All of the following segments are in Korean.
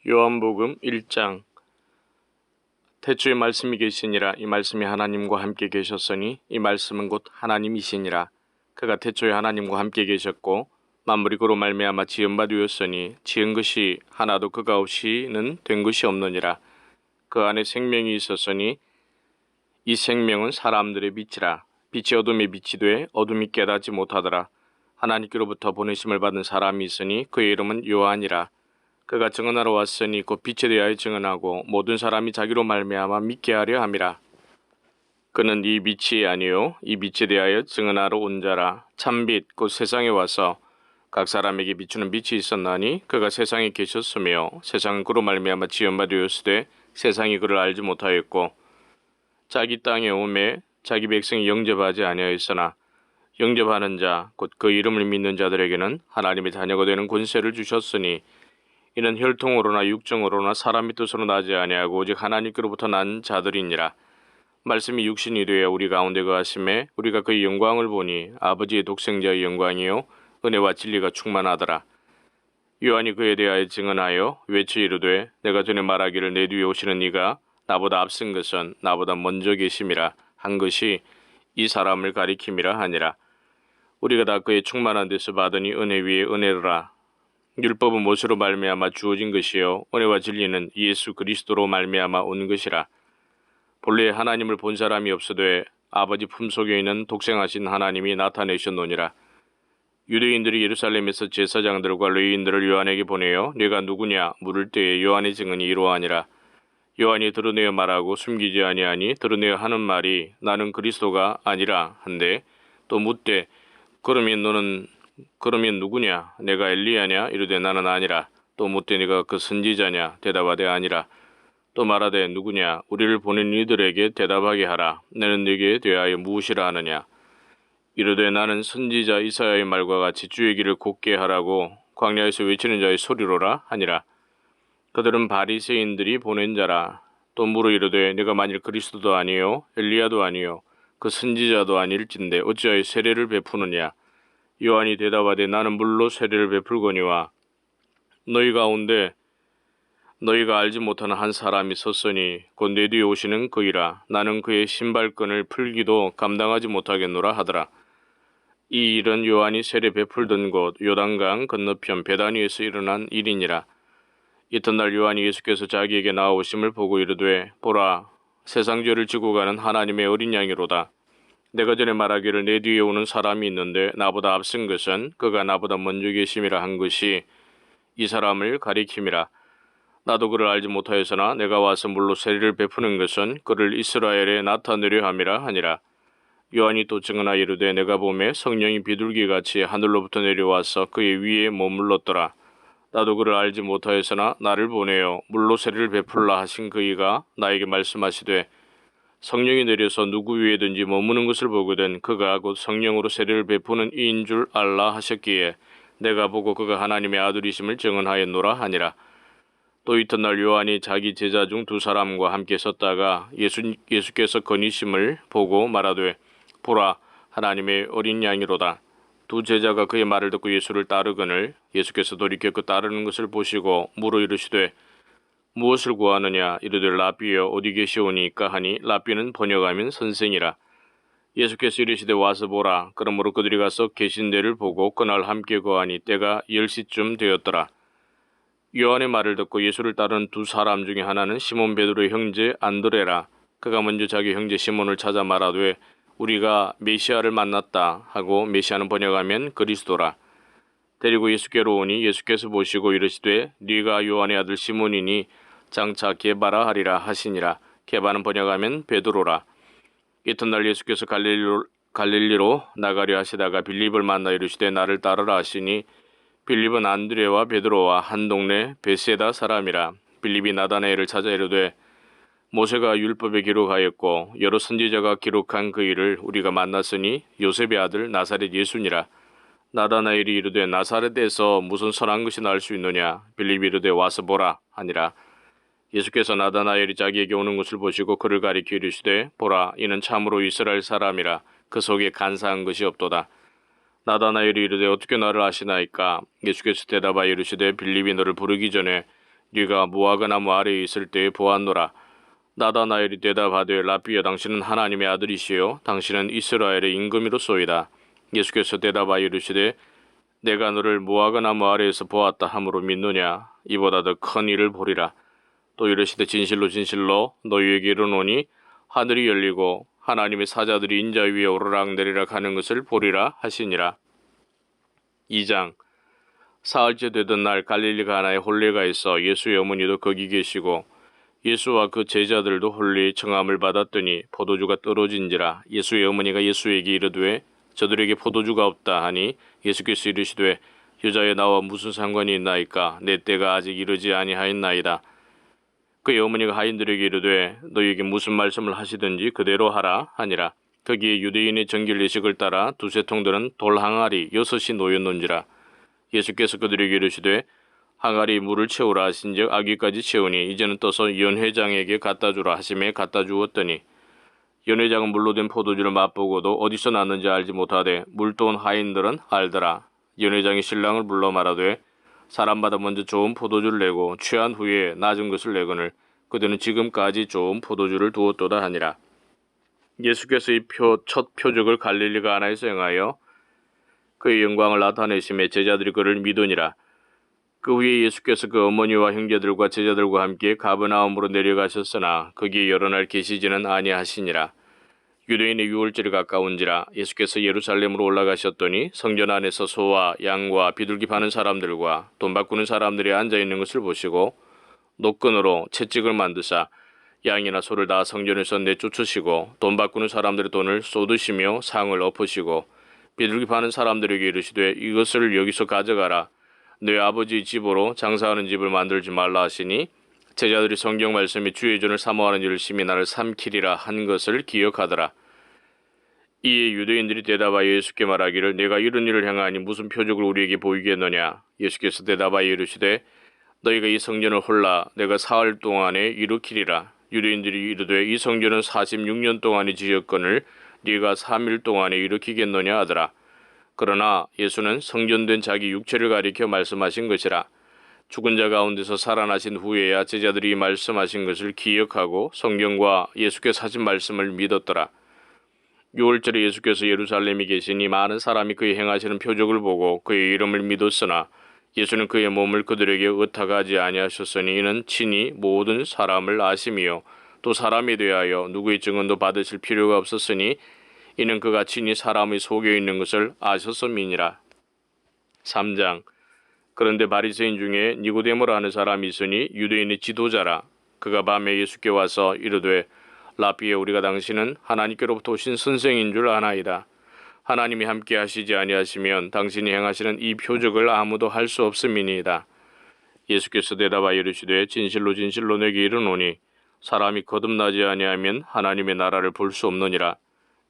요한복음 1장. 태초에 말씀이 계시니라. 이 말씀이 하나님과 함께 계셨으니 이 말씀은 곧 하나님이시니라. 그가 태초에 하나님과 함께 계셨고 만물이 그로 말미암아 지은 바 되었으니 지은 것이 하나도 그가 없이는 된 것이 없느니라. 그 안에 생명이 있었으니 이 생명은 사람들의 빛이라. 빛이 어둠에 빛이 돼 어둠이 깨닫지 못하더라. 하나님께로부터 보내심을 받은 사람이 있으니 그의 이름은 요한이라. 그가 증언하러 왔으니 곧 빛에 대하여 증언하고 모든 사람이 자기로 말미암아 믿게 하려 함이라. 그는 이 빛이 아니요 이 빛에 대하여 증언하러 온 자라. 참빛 곧 세상에 와서 각 사람에게 비추는 빛이 있었나니 그가 세상에 계셨으며 세상은 그로 말미암아 지은 바 되었으되 세상이 그를 알지 못하였고 자기 땅에 오매 자기 백성이 영접하지 아니하였으나 영접하는 자 곧 그 이름을 믿는 자들에게는 하나님의 자녀가 되는 권세를 주셨으니 이는 혈통으로나 육정으로나 사람의 뜻으로 나지 아니하고 오직 하나님께로부터 난 자들이니라. 말씀이 육신이 되어 우리 가운데 거하심에 우리가 그의 영광을 보니 아버지의 독생자의 영광이요 은혜와 진리가 충만하더라. 요한이 그에 대하여 증언하여 외쳐 이르되 내가 전에 말하기를 내 뒤에 오시는 이가 나보다 앞선 것은 나보다 먼저 계심이라 한 것이 이 사람을 가리킴이라 하니라. 우리가 다 그의 충만한 데서 받으니 은혜 위에 은혜라. 율법은 못으로 말미암아 주어진 것이요 은혜와 진리는 예수 그리스도로 말미암아 온 것이라. 본래 하나님을 본 사람이 없어되 아버지 품속에 있는 독생하신 하나님이 나타내셨노니라. 유대인들이 예루살렘에서 제사장들과 레위인들을 요한에게 보내어 네가 누구냐 물을 때에 요한의 증언이 이러하니라. 요한이 드러내어 말하고 숨기지 아니하니 드러내어 하는 말이 나는 그리스도가 아니라 한데 또 묻되 그러면 누구냐? 내가 엘리야냐? 이르되 나는 아니라. 또 묻되 네가 그 선지자냐? 대답하되 아니라. 또 말하되 누구냐? 우리를 보낸 이들에게 대답하게 하라. 너는 네게 대하여 무엇이라 하느냐? 이르되 나는 선지자 이사야의 말과 같이 주의 길을 곧게 하라고 광야에서 외치는 자의 소리로라 하니라. 그들은 바리새인들이 보낸 자라. 또 물어 이르되 네가 만일 그리스도도 아니요 엘리야도 아니요 그 선지자도 아닐진데 어찌하여 세례를 베푸느냐? 요한이 대답하되 나는 물로 세례를 베풀거니와 너희 가운데 너희가 알지 못하는 한 사람이 섰으니 곧 내 뒤에 오시는 그이라. 나는 그의 신발끈을 풀기도 감당하지 못하겠노라 하더라. 이 일은 요한이 세례 베풀던 곳 요단강 건너편 베다니에서 일어난 일이니라. 이튿날 요한이 예수께서 자기에게 나아오심을 보고 이르되 보라 세상 죄를 지고 가는 하나님의 어린 양이로다. 내가 전에 말하기를 내 뒤에 오는 사람이 있는데 나보다 앞선 것은 그가 나보다 먼저 계심이라 한 것이 이 사람을 가리킴이라. 나도 그를 알지 못하였으나 내가 와서 물로 세례를 베푸는 것은 그를 이스라엘에 나타내려 함이라 하니라. 요한이 또 증언하여 이르되 내가 보매 성령이 비둘기같이 하늘로부터 내려와서 그의 위에 머물렀더라. 나도 그를 알지 못하였으나 나를 보내어 물로 세례를 베풀라 하신 그이가 나에게 말씀하시되 성령이 내려서 누구 위에든지 머무는 것을 보거든 그가 곧 성령으로 세례를 베푸는 이인 줄 알라 하셨기에 내가 보고 그가 하나님의 아들이심을 증언하였노라 하니라. 또 이튿날 요한이 자기 제자 중 두 사람과 함께 섰다가 예수께서 거니심을 보고 말하되 보라 하나님의 어린 양이로다. 두 제자가 그의 말을 듣고 예수를 따르거늘 예수께서 돌이켜 그 따르는 것을 보시고 물어 이르시되 무엇을 구하느냐? 이르되 라비여 어디 계시오니까 하니 라비는 번역하면 선생이라. 예수께서 이르시되 와서 보라. 그러므로 그들이 가서 계신 데를 보고 그날 함께 거하니 때가 10시쯤 되었더라. 요한의 말을 듣고 예수를 따르는 두 사람 중에 하나는 시몬 베드로의 형제 안드레라. 그가 먼저 자기 형제 시몬을 찾아 말하되 우리가 메시아를 만났다 하고 메시아는 번역하면 그리스도라. 데리고 예수께로 오니 예수께서 보시고 이르시되 네가 요한의 아들 시몬이니 장차 게바라 하리라 하시니라. 게바는 번역하면 베드로라. 이튿날 예수께서 갈릴리로 나가려 하시다가 빌립을 만나 이르시되 나를 따르라 하시니 빌립은 안드레와 베드로와 한 동네 베세다 사람이라. 빌립이 나다나엘을 찾아 이르되 모세가 율법에 기록하였고 여러 선지자가 기록한 그 일을 우리가 만났으니 요셉의 아들 나사렛 예수니라. 나다나엘이 이르되 나사렛에서 무슨 선한 것이 나올 수 있느냐? 빌립이 이르되 와서 보라 하니라. 예수께서 나다나엘이 자기에게 오는 것을 보시고 그를 가리켜 이르시되 보라 이는 참으로 이스라엘 사람이라. 그 속에 간사한 것이 없도다. 나다나엘이 이르되 어떻게 나를 아시나이까? 예수께서 대답하여 이르시되 빌립이 너를 부르기 전에 네가 무화과 나무 아래에 있을 때에 보았노라. 나다나엘이 대답하되 라삐여 당신은 하나님의 아들이시요 당신은 이스라엘의 임금이로소이다. 예수께서 대답하여 이르시되 내가 너를 무화과 나무 아래에서 보았다 함으로 믿느냐? 이보다 더 큰 일을 보리라. 또 이르시되 진실로 진실로 너희에게 이르노니 하늘이 열리고 하나님의 사자들이 인자 위에 오르락내리락 하는 것을 보리라 하시니라. 2장. 사흘째 되던 날 갈릴리 가나에 혼례가 있어 예수의 어머니도 거기 계시고 예수와 그 제자들도 혼례의 청함을 받았더니 포도주가 떨어진지라. 예수의 어머니가 예수에게 이르되 저들에게 포도주가 없다 하니 예수께서 이르시되 여자여 나와 무슨 상관이 있나이까? 내 때가 아직 이르지 아니하였나이다. 그의 어머니가 하인들에게 이르되 너희에게 무슨 말씀을 하시든지 그대로 하라 하니라. 거기에 유대인의 정결 예식을 따라 두세 통들은 돌 항아리 6이 놓였는지라. 예수께서 그들에게 이르시되 항아리 물을 채우라 하신즉 아귀까지 채우니 이제는 떠서 연회장에게 갖다 주라 하심에 갖다 주었더니 연회장은 물로 된 포도주를 맛보고도 어디서 났는지 알지 못하되 물도온 하인들은 알더라. 연회장이 신랑을 불러 말하되 사람마다 먼저 좋은 포도주를 내고 취한 후에 낮은 것을 내거늘 그들은 지금까지 좋은 포도주를 두었도다 하니라. 예수께서 이 첫 표적을 갈릴리 가나에서 행하여 그의 영광을 나타내심에 제자들이 그를 믿으니라. 그 후에 예수께서 그 어머니와 형제들과 제자들과 함께 가버나움으로 내려가셨으나 거기에 여러 날 계시지는 아니하시니라. 유대인의 유월절이 가까운지라. 예수께서 예루살렘으로 올라가셨더니 성전 안에서 소와 양과 비둘기 파는 사람들과 돈 바꾸는 사람들이 앉아있는 것을 보시고 노끈으로 채찍을 만드사 양이나 소를 다 성전에서 내쫓으시고 돈 바꾸는 사람들의 돈을 쏟으시며 상을 엎으시고 비둘기 파는 사람들에게 이르시되 이것을 여기서 가져가라. 내 아버지 집으로 장사하는 집을 만들지 말라 하시니 제자들이 성경 말씀이 주의 전을 사모하는 일을 심히 나를 삼키리라 한 것을 기억하더라. 이에 유대인들이 대답하여 예수께 말하기를 내가 이런 일을 행하니 무슨 표적을 우리에게 보이겠느냐? 예수께서 대답하여 이르시되 너희가 이 성전을 홀라 내가 사흘 동안에 일으키리라. 유대인들이 이르되 이 성전은 46년 동안이 지었거늘 네가 3일 동안에 일으키겠느냐 하더라. 그러나 예수는 성전된 자기 육체를 가리켜 말씀하신 것이라. 죽은 자 가운데서 살아나신 후에야 제자들이 말씀하신 것을 기억하고 성경과 예수께서 하신 말씀을 믿었더라. 6월절에 예수께서 예루살렘에 계시니 많은 사람이 그의 행하시는 표적을 보고 그의 이름을 믿었으나 예수는 그의 몸을 그들에게 의탁하지 아니하셨으니 이는 친히 모든 사람을 아심이요 또 사람에 대하여 누구의 증언도 받으실 필요가 없었으니 이는 그가 친히 사람의 속에 있는 것을 아셨음이니라. 3장. 그런데 바리새인 중에 니고데모라 하는 사람이 있으니 유대인의 지도자라. 그가 밤에 예수께 와서 이르되 라삐에 우리가 당신은 하나님께로부터 오신 선생인 줄 아나이다. 하나님이 함께 하시지 아니하시면 당신이 행하시는 이 표적을 아무도 할 수 없음이니이다. 예수께서 대답하여 이르시되 진실로 진실로 내게 이르노니 사람이 거듭나지 아니하면 하나님의 나라를 볼 수 없느니라.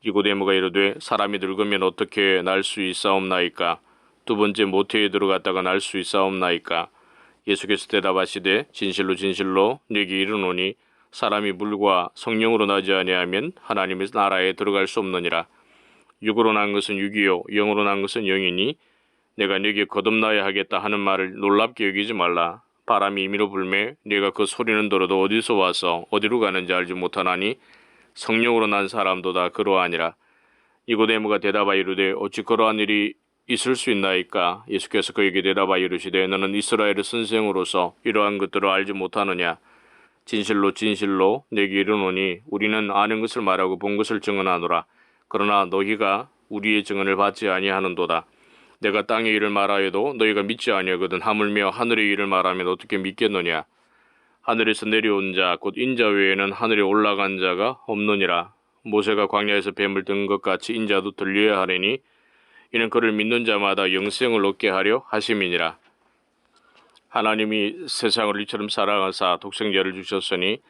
니고데모가 이르되 사람이 늙으면 어떻게 날 수 있사옵나이까? 두 번째 모태에 들어갔다가 날 수 있사옵나이까? 예수께서 대답하시되 진실로 진실로 내게 이르노니 사람이 물과 성령으로 나지 아니하면 하나님의 나라에 들어갈 수 없느니라. 육으로 난 것은 육이요 영으로 난 것은 영이니 내가 네게 거듭나야 하겠다 하는 말을 놀랍게 여기지 말라. 바람이 임의로 불매 네가 그 소리는 들어도 어디서 와서 어디로 가는지 알지 못하나니 성령으로 난 사람도 다 그러하니라. 니고데모가 대답하여 이르되 어찌 그러한 일이 있을 수 있나이까? 예수께서 그에게 대답하여 이르시되 너는 이스라엘의 선생으로서 이러한 것들을 알지 못하느냐? 진실로 진실로 내게 이르노니 우리는 아는 것을 말하고 본 것을 증언하노라. 그러나 너희가 우리의 증언을 받지 아니하는도다. 내가 땅의 일을 말하여도 너희가 믿지 아니하거든 하물며 하늘의 일을 말하면 어떻게 믿겠느냐? 하늘에서 내려온 자 곧 인자 외에는 하늘에 올라간 자가 없느니라. 모세가 광야에서 뱀을 든 것 같이 인자도 들려야 하리니 이는 그를 믿는 자마다 영생을 얻게 하려 하심이니라. 하나님이 세상을 이처럼 사랑하사 독생자를 주셨으니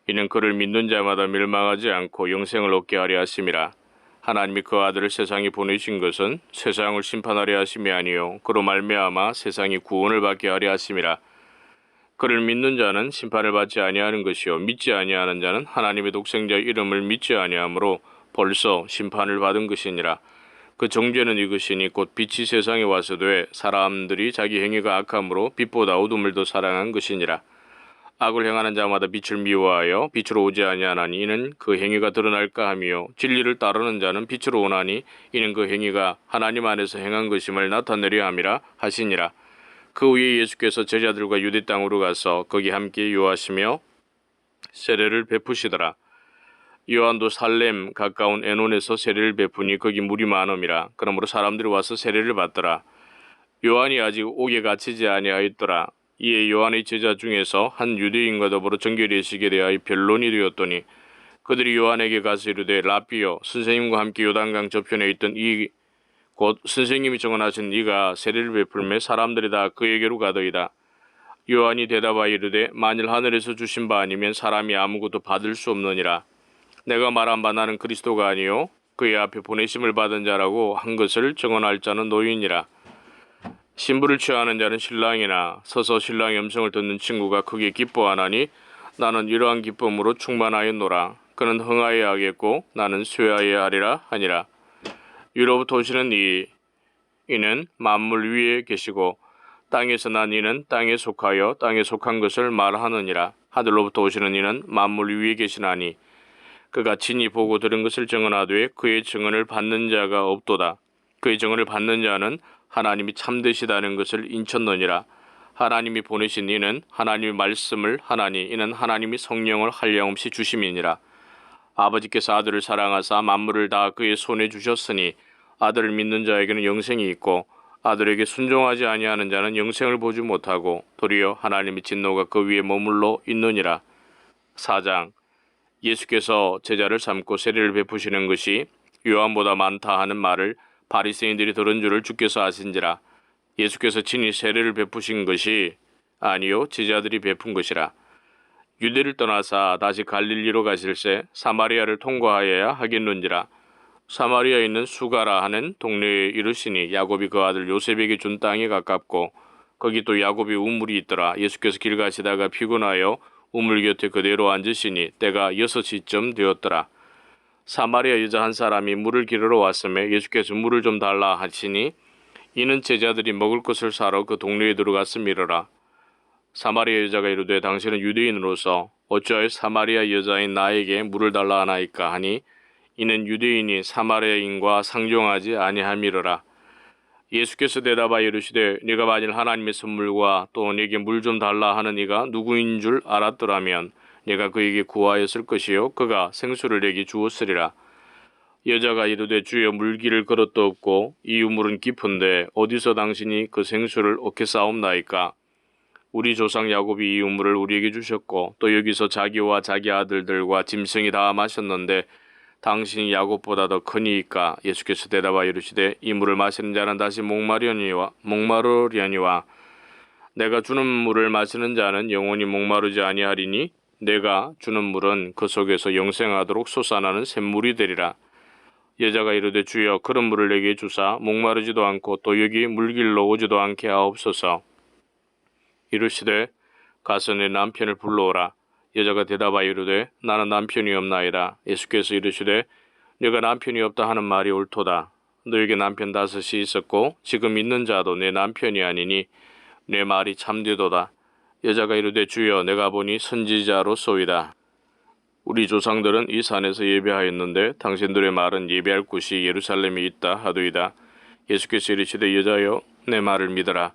이는 그를 믿는 자마다 멸망하지 않고 영생을 얻게 하려 하심이라. 하나님이 그 아들을 세상에 보내신 것은 세상을 심판하려 하심이 아니요 그로 말미암아 세상이 구원을 받게 하려 하심이라. 그를 믿는 자는 심판을 받지 아니하는 것이요 믿지 아니하는 자는 하나님의 독생자 이름을 믿지 아니하므로 벌써 심판을 받은 것이니라. 그 정죄는 이것이니 곧 빛이 세상에 와서되 사람들이 자기 행위가 악함으로 빛보다 어둠을 더 사랑한 것이니라. 악을 행하는 자마다 빛을 미워하여 빛으로 오지 아니하나니 이는 그 행위가 드러날까 하며 진리를 따르는 자는 빛으로 오나니 이는 그 행위가 하나님 안에서 행한 것임을 나타내려 함이라 하시니라. 그 후에 예수께서 제자들과 유대 땅으로 가서 거기 함께 요하시며 세례를 베푸시더라. 요한도 살렘 가까운 에논에서 세례를 베푸니 거기 물이 많음이라. 그러므로 사람들이 와서 세례를 받더라. 요한이 아직 옥에 갇히지 아니하였더라. 이에 요한의 제자 중에서 한 유대인과 더불어 정결의식에 대하여 변론이 되었더니 그들이 요한에게 가서 이르되 라삐여 선생님과 함께 요단강 저편에 있던 이 곧 선생님이 정언하신 이가 세례를 베풀매 사람들이 다 그에게로 가더이다. 요한이 대답하여 이르되 만일 하늘에서 주신 바 아니면 사람이 아무것도 받을 수 없느니라. 내가 말한 바 나는 그리스도가 아니요 그의 앞에 보내심을 받은 자라고 한 것을 정언할 자는 너희니라. 신부를 취하는 자는 신랑이나 서서 신랑의 음성을 듣는 친구가 크게 기뻐하나니 나는 이러한 기쁨으로 충만하였노라. 그는 흥하여야 하겠고 나는 쇠하여야 하리라 하니라. 위로부터 오시는 이는 만물 위에 계시고 땅에서 난 이는 땅에 속하여 땅에 속한 것을 말하느니라. 하늘로부터 오시는 이는 만물 위에 계시나니 그가 친히 보고 들은 것을 증언하되 그의 증언을 받는 자가 없도다. 그의 증언을 받는 자는 하나님이 참되시다는 것을 인쳤느니라. 하나님이 보내신 이는 하나님의 말씀을 하나니 이는 하나님이 성령을 한량없이 주심이니라. 아버지께서 아들을 사랑하사 만물을 다 그의 손에 주셨으니 아들을 믿는 자에게는 영생이 있고 아들에게 순종하지 아니하는 자는 영생을 보지 못하고 도리어 하나님의 진노가 그 위에 머물러 있느니라. 4장. 예수께서 제자를 삼고 세례를 베푸시는 것이 요한보다 많다 하는 말을 바리새인들이 들은 줄을 주께서 아신지라. 예수께서 친히 세례를 베푸신 것이 아니요 제자들이 베푼 것이라. 유대를 떠나사 다시 갈릴리로 가실새 사마리아를 통과하여야 하겠는지라. 사마리아에 있는 수가라 하는 동네에 이르시니 야곱이 그 아들 요셉에게 준 땅에 가깝고 거기 또 야곱의 우물이 있더라. 예수께서 길 가시다가 피곤하여 우물 곁에 그대로 앉으시니 때가 6시쯤 되었더라. 사마리아 여자 한 사람이 물을 기르러 왔으며 예수께서 물을 좀 달라 하시니 이는 제자들이 먹을 것을 사러 그 동네에 들어갔음이러라. 사마리아 여자가 이르되 당신은 유대인으로서 어찌하여 사마리아 여자인 나에게 물을 달라 하나이까 하니 이는 유대인이 사마리아인과 상종하지 아니함이러라. 예수께서 대답하여 이르시되 네가 만일 하나님의 선물과 또 네게 물 좀 달라 하는 이가 누구인 줄 알았더라면 네가 그에게 구하였을 것이요 그가 생수를 내게 주었으리라. 여자가 이르되 주여 물기를 그릇도 없고 이 우물은 깊은데 어디서 당신이 그 생수를 얻게 싸움나이까. 우리 조상 야곱이 이 우물을 우리에게 주셨고 또 여기서 자기와 자기 아들들과 짐승이 다 마셨는데 당신이 야곱보다 더 크니이까. 예수께서 대답하여 이르시되 이 물을 마시는 자는 다시 목마르려니와 내가 주는 물을 마시는 자는 영원히 목마르지 아니하리니 내가 주는 물은 그 속에서 영생하도록 솟아나는 샘물이 되리라. 여자가 이르되 주여 그런 물을 내게 주사 목마르지도 않고 또 여기 물길로 오지도 않게 하옵소서. 이르시되 가서 내 남편을 불러오라. 여자가 대답하여 이르되 나는 남편이 없나이다. 예수께서 이르시되 네가 남편이 없다 하는 말이 옳도다. 너에게 남편 5이 있었고 지금 있는 자도 내 남편이 아니니 내 말이 참되도다. 여자가 이르되 주여 내가 보니 선지자로소이다. 우리 조상들은 이 산에서 예배하였는데 당신들의 말은 예배할 곳이 예루살렘에 있다 하도이다. 예수께서 이르시되 여자여 내 말을 믿어라.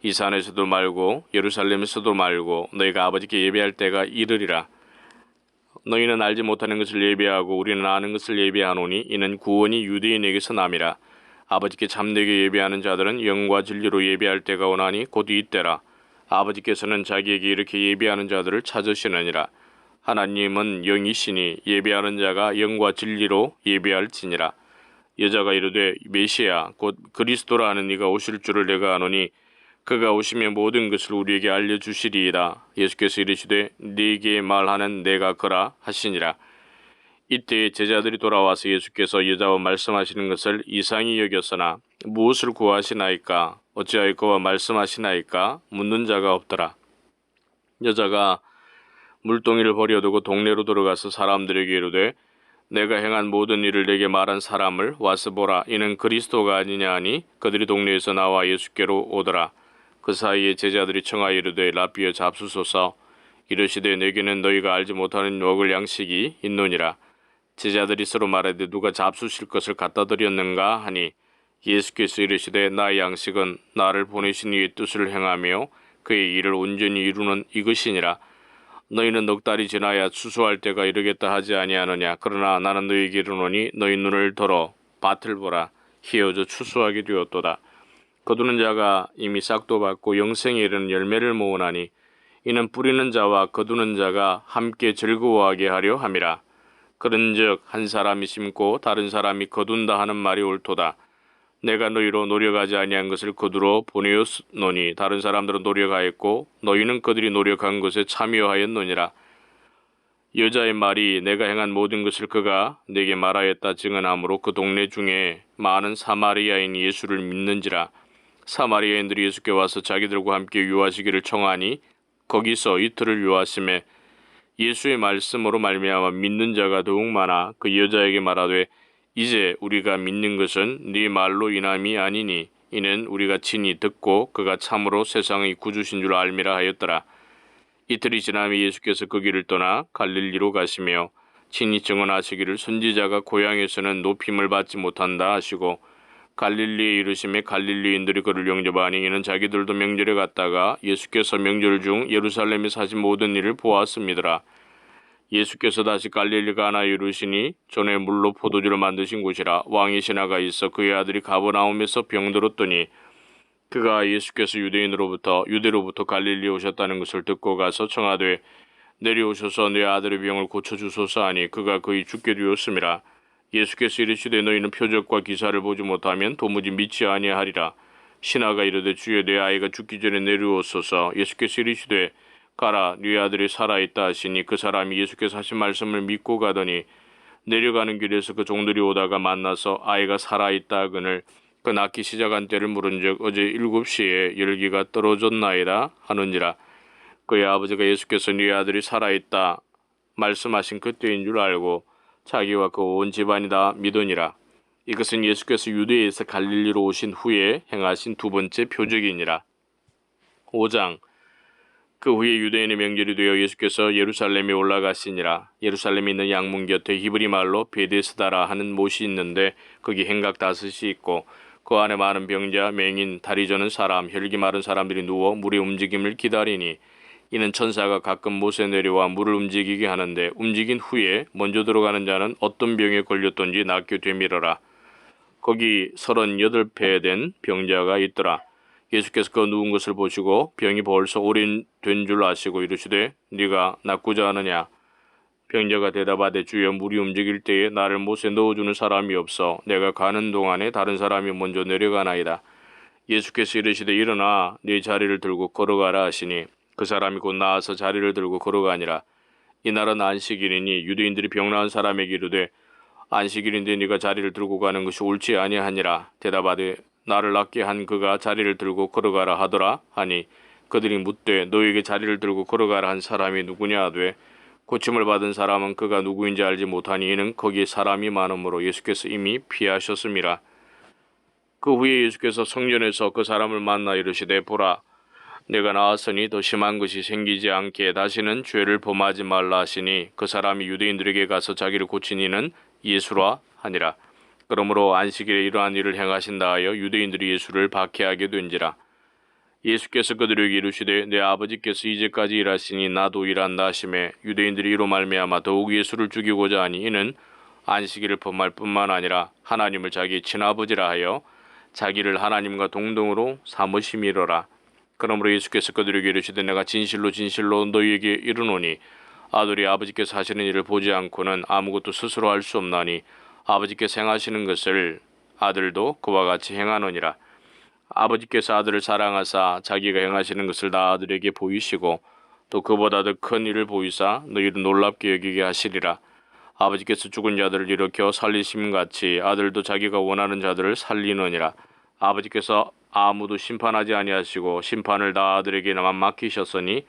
이 산에서도 말고 예루살렘에서도 말고 너희가 아버지께 예배할 때가 이르리라. 너희는 알지 못하는 것을 예배하고 우리는 아는 것을 예배하노니 이는 구원이 유대인에게서 남이라. 아버지께 참되게 예배하는 자들은 영과 진리로 예배할 때가 오나니 곧 이때라. 아버지께서는 자기에게 이렇게 예배하는 자들을 찾으시느니라. 하나님은 영이시니 예배하는 자가 영과 진리로 예배할지니라. 여자가 이르되 메시아 곧 그리스도라 하는 이가 오실 줄을 내가 아노니 그가 오시면 모든 것을 우리에게 알려주시리이다. 예수께서 이르시되 네게 말하는 내가 그라 하시니라. 이때 제자들이 돌아와서 예수께서 여자와 말씀하시는 것을 이상히 여겼으나 무엇을 구하시나이까 어찌하여 그와 말씀하시나이까 묻는 자가 없더라. 여자가 물동이를 버려두고 동네로 들어가서 사람들에게 이르되 내가 행한 모든 일을 내게 말한 사람을 와서 보라. 이는 그리스도가 아니냐 하니 그들이 동네에서 나와 예수께로 오더라. 그 사이에 제자들이 청하여 이르되 라삐여 잡수소서. 이르시되 내게는 너희가 알지 못하는 먹을 양식이 있노니라. 제자들이 서로 말하되 누가 잡수실 것을 갖다 드렸는가 하니 예수께서 이르시되 나의 양식은 나를 보내신 이의 뜻을 행하며 그의 일을 온전히 이루는 이것이니라. 너희는 넉 달이 지나야 추수할 때가 이르겠다 하지 아니하느냐. 그러나 나는 너희에게 이르노니 너희 눈을 들어 밭을 보라. 희어져 추수하게 되었도다. 거두는 자가 이미 싹도 받고 영생에 이르는 열매를 모으나니 이는 뿌리는 자와 거두는 자가 함께 즐거워하게 하려 함이라. 그런즉 한 사람이 심고 다른 사람이 거둔다 하는 말이 옳도다. 내가 너희로 노력하지 아니한 것을 거두러 보내었노니 다른 사람들은 노력하였고 너희는 그들이 노력한 것에 참여하였노니라. 여자의 말이 내가 행한 모든 것을 그가 내게 말하였다 증언하므로 그 동네 중에 많은 사마리아인 예수를 믿는지라. 사마리아인들이 예수께 와서 자기들과 함께 유하시기를 청하니 거기서 이틀을 유하심에 예수의 말씀으로 말미암아 믿는 자가 더욱 많아 그 여자에게 말하되 이제 우리가 믿는 것은 네 말로 인함이 아니니 이는 우리가 친히 듣고 그가 참으로 세상의 구주신 줄 알미라 하였더라. 이틀이 지나면 예수께서 그 길을 떠나 갈릴리로 가시며 친히 증언하시기를 선지자가 고향에서는 높임을 받지 못한다 하시고 갈릴리에 이르심에 갈릴리인들이 그를 영접하니 이는 자기들도 명절에 갔다가 예수께서 명절 중 예루살렘에 사신 모든 일을 보았음이더라. 예수께서 다시 갈릴리 가나에 이르시니 전에 물로 포도주를 만드신 곳이라. 왕이 신하가 있어 그의 아들이 가버나움에서 병들었더니 그가 예수께서 유대로부터 갈릴리에 오셨다는 것을 듣고 가서 청하되 내려오셔서 내 아들의 병을 고쳐주소서 하니 그가 거의 죽게 되었음이라. 예수께서 이르시되 너희는 표적과 기사를 보지 못하면 도무지 믿지 아니하리라. 신하가 이르되 주여 내 아이가 죽기 전에 내려오소서. 예수께서 이르시되 가라 네 아들이 살아있다 하시니 그 사람이 예수께서 하신 말씀을 믿고 가더니 내려가는 길에서 그 종들이 오다가 만나서 아이가 살아있다 하거늘 그 낳기 시작한 때를 물은즉 어제 7시에 열기가 떨어졌나이다 하느니라. 그의 아버지가 예수께서 네 아들이 살아있다 말씀하신 그때인 줄 알고 자기와 그 온 집안이 다 믿으니라. 이것은 예수께서 유대에서 갈릴리로 오신 후에 행하신 두 번째 표적이니라. 5장. 그 후에 유대인의 명절이 되어 예수께서 예루살렘에 올라가시니라. 예루살렘에 있는 양문 곁에 히브리 말로 베데스다라 하는 못이 있는데 거기 행각 5이 있고 그 안에 많은 병자, 맹인, 다리 저는 사람, 혈기 마른 사람들이 누워 물의 움직임을 기다리니 이는 천사가 가끔 못에 내려와 물을 움직이게 하는데 움직인 후에 먼저 들어가는 자는 어떤 병에 걸렸던지 낫게 되밀어라. 거기 38배 된 병자가 있더라. 예수께서 그 누운 것을 보시고 병이 벌써 오랜 된 줄 아시고 이르시되 네가 낫고자 하느냐. 병자가 대답하되 주여 물이 움직일 때에 나를 못에 넣어주는 사람이 없어 내가 가는 동안에 다른 사람이 먼저 내려가나이다. 예수께서 이르시되 일어나 네 자리를 들고 걸어가라 하시니 그 사람이 곧 나와서 자리를 들고 걸어가니라. 이날은 안식일이니 유대인들이 병 나은 사람에게 이르되 안식일인데 네가 자리를 들고 가는 것이 옳지 아니하니라. 대답하되 나를 낫게 한 그가 자리를 들고 걸어가라 하더라 하니 그들이 묻되 너에게 자리를 들고 걸어가라 한 사람이 누구냐 하되 고침을 받은 사람은 그가 누구인지 알지 못하니 이는 거기에 사람이 많으므로 예수께서 이미 피하셨음이라. 그 후에 예수께서 성전에서 그 사람을 만나 이르시되 보라 내가 나왔으니 더 심한 것이 생기지 않게 다시는 죄를 범하지 말라 하시니 그 사람이 유대인들에게 가서 자기를 고친 이는 예수라 하니라. 그러므로 안식일에 이러한 일을 행하신다 하여 유대인들이 예수를 박해하게 된지라. 예수께서 그들에게 이르시되 내 아버지께서 이제까지 일하시니 나도 일한다 하시매 유대인들이 이로 말미암아 더욱 예수를 죽이고자 하니 이는 안식일을 범할 뿐만 아니라 하나님을 자기 친아버지라 하여 자기를 하나님과 동등으로 삼으심이로라. 그러므로 예수께서 그들에게 이르시되 내가 진실로 진실로 너희에게 이르노니 아들이 아버지께서 하시는 일을 보지 않고는 아무것도 스스로 할 수 없나니 아버지께서 행하시는 것을 아들도 그와 같이 행하노니라. 아버지께서 아들을 사랑하사 자기가 행하시는 것을 다 아들에게 보이시고 또 그보다 더 큰 일을 보이사 너희를 놀랍게 여기게 하시리라. 아버지께서 죽은 자들을 일으켜 살리심같이 아들도 자기가 원하는 자들을 살리느니라. 아버지께서 아무도 심판하지 아니하시고 심판을 다 아들에게만 맡기셨으니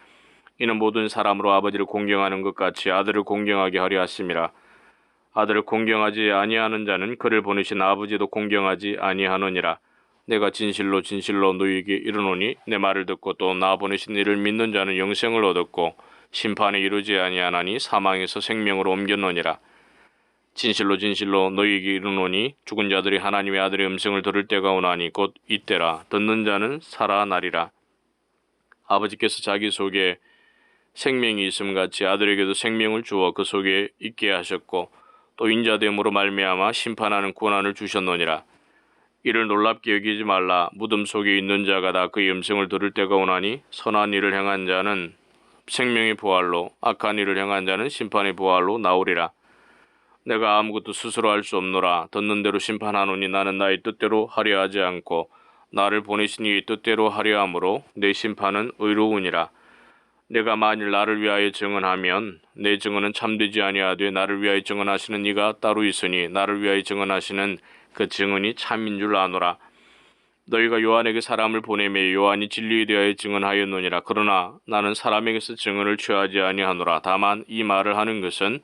이는 모든 사람으로 아버지를 공경하는 것 같이 아들을 공경하게 하려 하심이라. 아들을 공경하지 아니하는 자는 그를 보내신 아버지도 공경하지 아니하느니라. 내가 진실로 진실로 너희에게 이르노니 내 말을 듣고 또 나 보내신 이를 믿는 자는 영생을 얻었고 심판에 이르지 아니하나니 사망에서 생명으로 옮겼노니라. 진실로 진실로 너희에게 이르노니 죽은 자들이 하나님의 아들의 음성을 들을 때가 오나니 곧 이때라. 듣는 자는 살아나리라. 아버지께서 자기 속에 생명이 있음같이 아들에게도 생명을 주어 그 속에 있게 하셨고 또 인자됨으로 말미암아 심판하는 권한을 주셨노니라. 이를 놀랍게 여기지 말라. 무덤 속에 있는 자가 다 그의 음성을 들을 때가 오나니 선한 일을 행한 자는 생명의 부활로 악한 일을 행한 자는 심판의 부활로 나오리라. 내가 아무것도 스스로 할 수 없노라. 듣는 대로 심판하노니 나는 나의 뜻대로 하려 하지 않고 나를 보내신 이의 뜻대로 하려 함으로 내 심판은 의로우니라. 내가 만일 나를 위하여 증언하면 내 증언은 참되지 아니하되 나를 위하여 증언하시는 이가 따로 있으니 나를 위하여 증언하시는 그 증언이 참인 줄 아노라. 너희가 요한에게 사람을 보내매 요한이 진리에 대하여 증언하였느니라. 그러나 나는 사람에게서 증언을 취하지 아니하노라. 다만 이 말을 하는 것은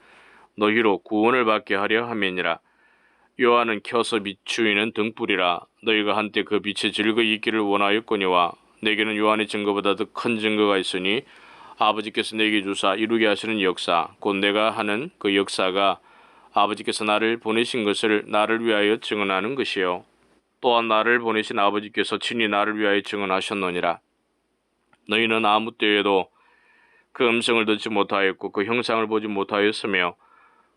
너희로 구원을 받게 하려 함이니라. 요한은 켜서 비추이는 등불이라. 너희가 한때 그 빛에 즐거이 있기를 원하였거니와 내게는 요한의 증거보다 더 큰 증거가 있으니 아버지께서 내게 주사 이루게 하시는 역사 곧 내가 하는 그 역사가 아버지께서 나를 보내신 것을 나를 위하여 증언하는 것이요 또한 나를 보내신 아버지께서 친히 나를 위하여 증언하셨느니라. 너희는 아무 때에도 그 음성을 듣지 못하였고 그 형상을 보지 못하였으며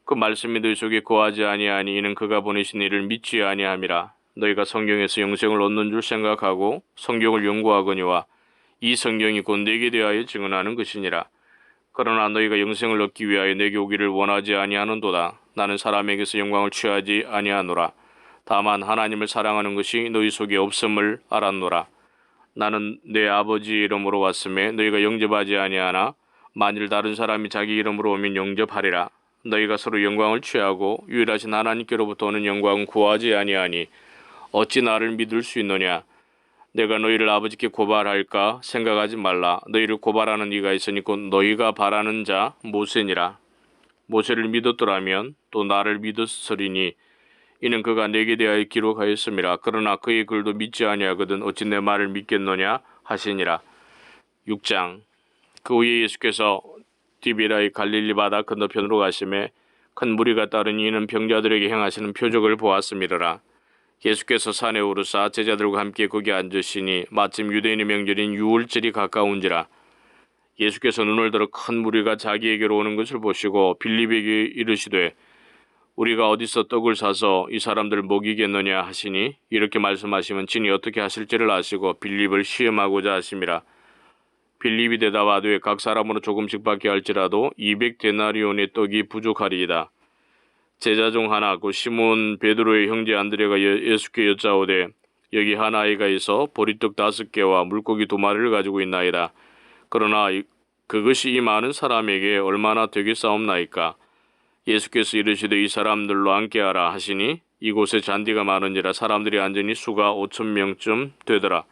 그 말씀이 너희 속에 거하지 아니하니 이는 그가 보내신 이를 믿지 아니함이라. 너희가 성경에서 영생을 얻는 줄 생각하고 성경을 연구하거니와 이 성경이 곧 내게 대하여 증언하는 것이니라. 그러나 너희가 영생을 얻기 위하여 내게 오기를 원하지 아니하는도다. 나는 사람에게서 영광을 취하지 아니하노라. 다만 하나님을 사랑하는 것이 너희 속에 없음을 알았노라. 나는 내 아버지 이름으로 왔음에 너희가 영접하지 아니하나 만일 다른 사람이 자기 이름으로 오면 영접하리라. 너희가 서로 영광을 취하고 유일하신 하나님께로부터 오는 영광은 구하지 아니하니 어찌 나를 믿을 수 있느냐. 내가 너희를 아버지께 고발할까 생각하지 말라. 너희를 고발하는 이가 있으니 곧 너희가 바라는 자 모세니라. 모세를 믿었더라면 또 나를 믿었으리니 이는 그가 내게 대하여 기록하였음이라. 그러나 그의 글도 믿지 아니하거든 어찌 내 말을 믿겠느냐 하시니라. 6장. 그 후에 예수께서 디비라의 갈릴리 바다 건너편으로 가심에 큰 무리가 따르니 이는 병자들에게 행하시는 표적을 보았음이라. 예수께서 산에 오르사 제자들과 함께 거기 앉으시니 마침 유대인의 명절인 유월절이 가까운지라. 예수께서 눈을 들어 큰 무리가 자기에게로 오는 것을 보시고 빌립에게 이르시되 우리가 어디서 떡을 사서 이 사람들을 먹이겠느냐 하시니 이렇게 말씀하시면 진이 어떻게 하실지를 아시고 빌립을 시험하고자 하심이라. 빌립이 대답하되 각 사람으로 조금씩 받게 할지라도 200데나리온의 떡이 부족하리이다. 제자 중 하나 곧 시몬 베드로의 형제 안드레가 예수께 여짜오되 여기 한 아이가 있어 보리떡 5개와 물고기 2마리를 가지고 있나이다. 그러나 그것이 이 많은 사람에게 얼마나 되겠사옵나이까. 예수께서 이르시되 이 사람들로 앉게 하라 하시니 이곳에 잔디가 많은지라 사람들이 앉으니 수가 5,000명쯤 되더라.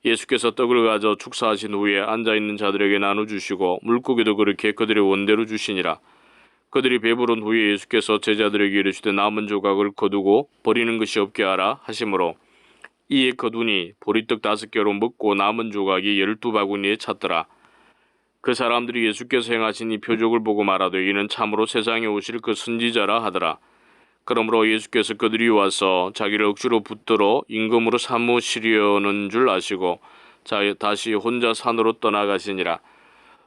예수께서 떡을 가져 축사하신 후에 앉아있는 자들에게 나눠주시고 물고기도 그렇게 그들의 원대로 주시니라. 그들이 배부른 후에 예수께서 제자들에게 이르시되 남은 조각을 거두고 버리는 것이 없게 하라 하시므로 이에 거두니 보리떡 5개로 먹고 남은 조각이 12바구니에 찼더라. 그 사람들이 예수께서 행하신 이 표적을 보고 말하되 이는 참으로 세상에 오실 그 선지자라 하더라. 그러므로 예수께서 그들이 와서 자기를 억지로 붙들어 임금으로 삼으시려는 줄 아시고 다시 혼자 산으로 떠나가시니라.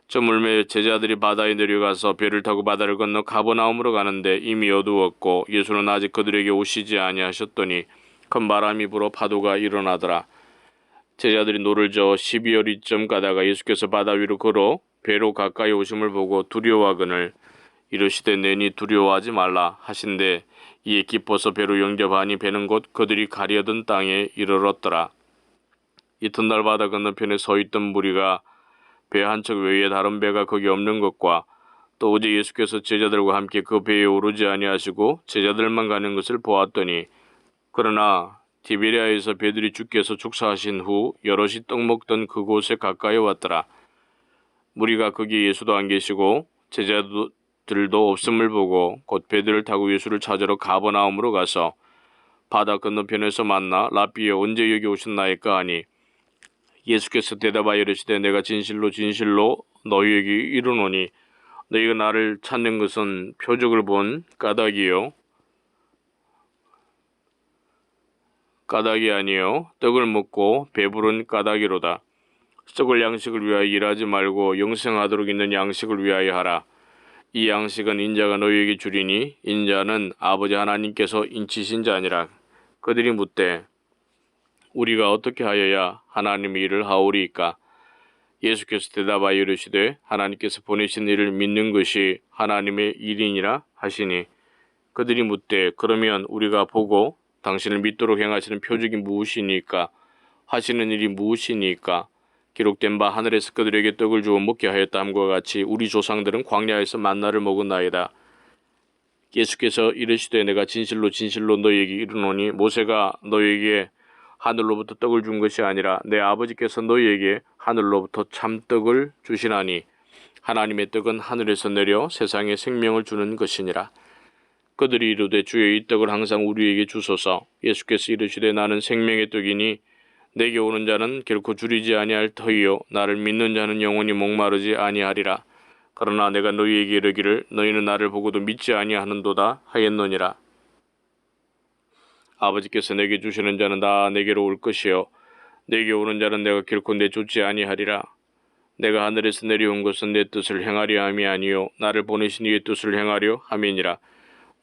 저물매 제자들이 바다에 내려가서 배를 타고 바다를 건너 가버나움으로 가는데 이미 어두웠고 예수는 아직 그들에게 오시지 아니하셨더니 큰 바람이 불어 파도가 일어나더라. 제자들이 노를 저어 12어리쯤 가다가 예수께서 바다 위로 걸어 배로 가까이 오심을 보고 두려워하거늘 이르시되 내니 두려워하지 말라 하신대 이에 기뻐서 배로 영접하니 배는 곧 그들이 가려던 땅에 이르렀더라. 이튿날 바다 건너편에 서 있던 무리가 배 한 척 외에 다른 배가 거기 없는 것과 또 어제 예수께서 제자들과 함께 그 배에 오르지 아니하시고 제자들만 가는 것을 보았더니 그러나 디베리아에서 배들이 주께서 축사하신 후 여럿이 떡 먹던 그곳에 가까이 왔더라. 무리가 거기에 예수도 안 계시고 제자들도 없음을 보고 곧 배들을 타고 예수를 찾으러 가버나움으로 가서 바다 건너편에서 만나 랍비여 언제 여기 오셨나이까 하니 예수께서 대답하여 이르시되 내가 진실로 진실로 너희에게 이르노니 너희가 나를 찾는 것은 표적을 본 까닭이요 까닭이 아니요 떡을 먹고 배부른 까닭이로다. 썩을 양식을 위하여 일하지 말고 영생하도록 있는 양식을 위하여 하라. 이 양식은 인자가 너희에게 주리니 인자는 아버지 하나님께서 인치신 자니라. 그들이 묻되 우리가 어떻게 하여야 하나님의 일을 하오리이까? 예수께서 대답하여 이르시되 하나님께서 보내신 이를 믿는 것이 하나님의 일이니라 하시니 그들이 묻되 그러면 우리가 보고 당신을 믿도록 행하시는 표적이 무엇이니까? 하시는 일이 무엇이니까? 기록된 바 하늘에서 그들에게 떡을 주어 먹게 하였다 함과 같이 우리 조상들은 광야에서 만나를 먹었나이다. 예수께서 이르시되 내가 진실로 진실로 너희에게 이르노니 모세가 너희에게 하늘로부터 떡을 준 것이 아니라 내 아버지께서 너희에게 하늘로부터 참떡을 주시나니 하나님의 떡은 하늘에서 내려 세상에 생명을 주는 것이니라. 그들이 이르되 주여 이 떡을 항상 우리에게 주소서. 예수께서 이르시되 나는 생명의 떡이니 내게 오는 자는 결코 줄이지 아니할 터이요 나를 믿는 자는 영원히 목마르지 아니하리라. 그러나 내가 너희에게 이르기를 너희는 나를 보고도 믿지 아니하는도다 하였느니라. 아버지께서 내게 주시는 자는 다 내게로 올 것이요 내게 오는 자는 내가 결코 내쫓지 아니하리라. 내가 하늘에서 내려온 것은 내 뜻을 행하려 함이 아니요 나를 보내신 이의 뜻을 행하려 함이니라.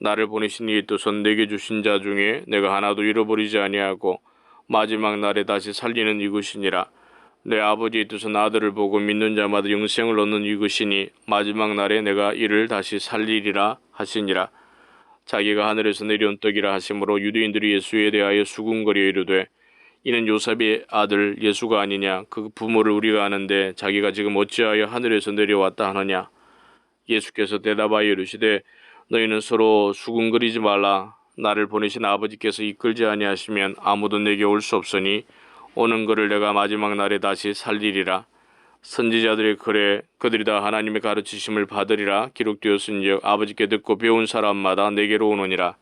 나를 보내신 이의 뜻은 내게 주신 자 중에 내가 하나도 잃어버리지 아니하고 마지막 날에 다시 살리는 이것이니라. 내 아버지의 뜻은 아들을 보고 믿는 자마다 영생을 얻는 이것이니 마지막 날에 내가 이를 다시 살리리라 하시니라. 자기가 하늘에서 내려온 떡이라 하심으로 유대인들이 예수에 대하여 수군거려 이르되 이는 요셉의 아들 예수가 아니냐? 그 부모를 우리가 아는데 자기가 지금 어찌하여 하늘에서 내려왔다 하느냐? 예수께서 대답하여 이르시되 너희는 서로 수군거리지 말라. 나를 보내신 아버지께서 이끌지 아니하시면 아무도 내게 올 수 없으니 오는 그를 내가 마지막 날에 다시 살리리라. 선지자들의 글에 그들이 다 하나님의 가르치심을 받으리라 기록되었은즉 아버지께 듣고 배운 사람마다 내게로 오느니라.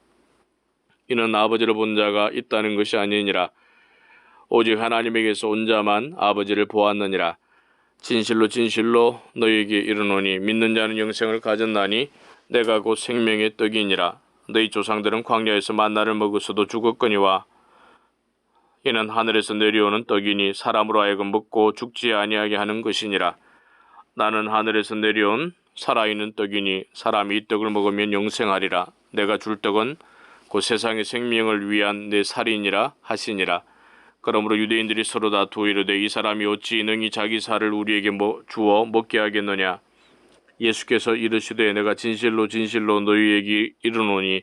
이는 아버지를 본 자가 있다는 것이 아니니라. 오직 하나님에게서 온 자만 아버지를 보았느니라. 진실로 진실로 너희에게 이르노니 믿는 자는 영생을 가졌나니 내가 곧 생명의 떡이니라. 너희 조상들은 광야에서 만나를 먹었어도 죽었거니와 이는 하늘에서 내려오는 떡이니 사람으로 하여금 먹고 죽지 아니하게 하는 것이니라. 나는 하늘에서 내려온 살아있는 떡이니 사람이 이 떡을 먹으면 영생하리라. 내가 줄 떡은 곧 세상의 생명을 위한 내 살이니라 하시니라. 그러므로 유대인들이 서로 다투어 이르되 이 사람이 어찌 능히 자기 살을 우리에게 주어 먹게 하겠느냐? 예수께서 이르시되 내가 진실로 진실로 너희에게 이르노니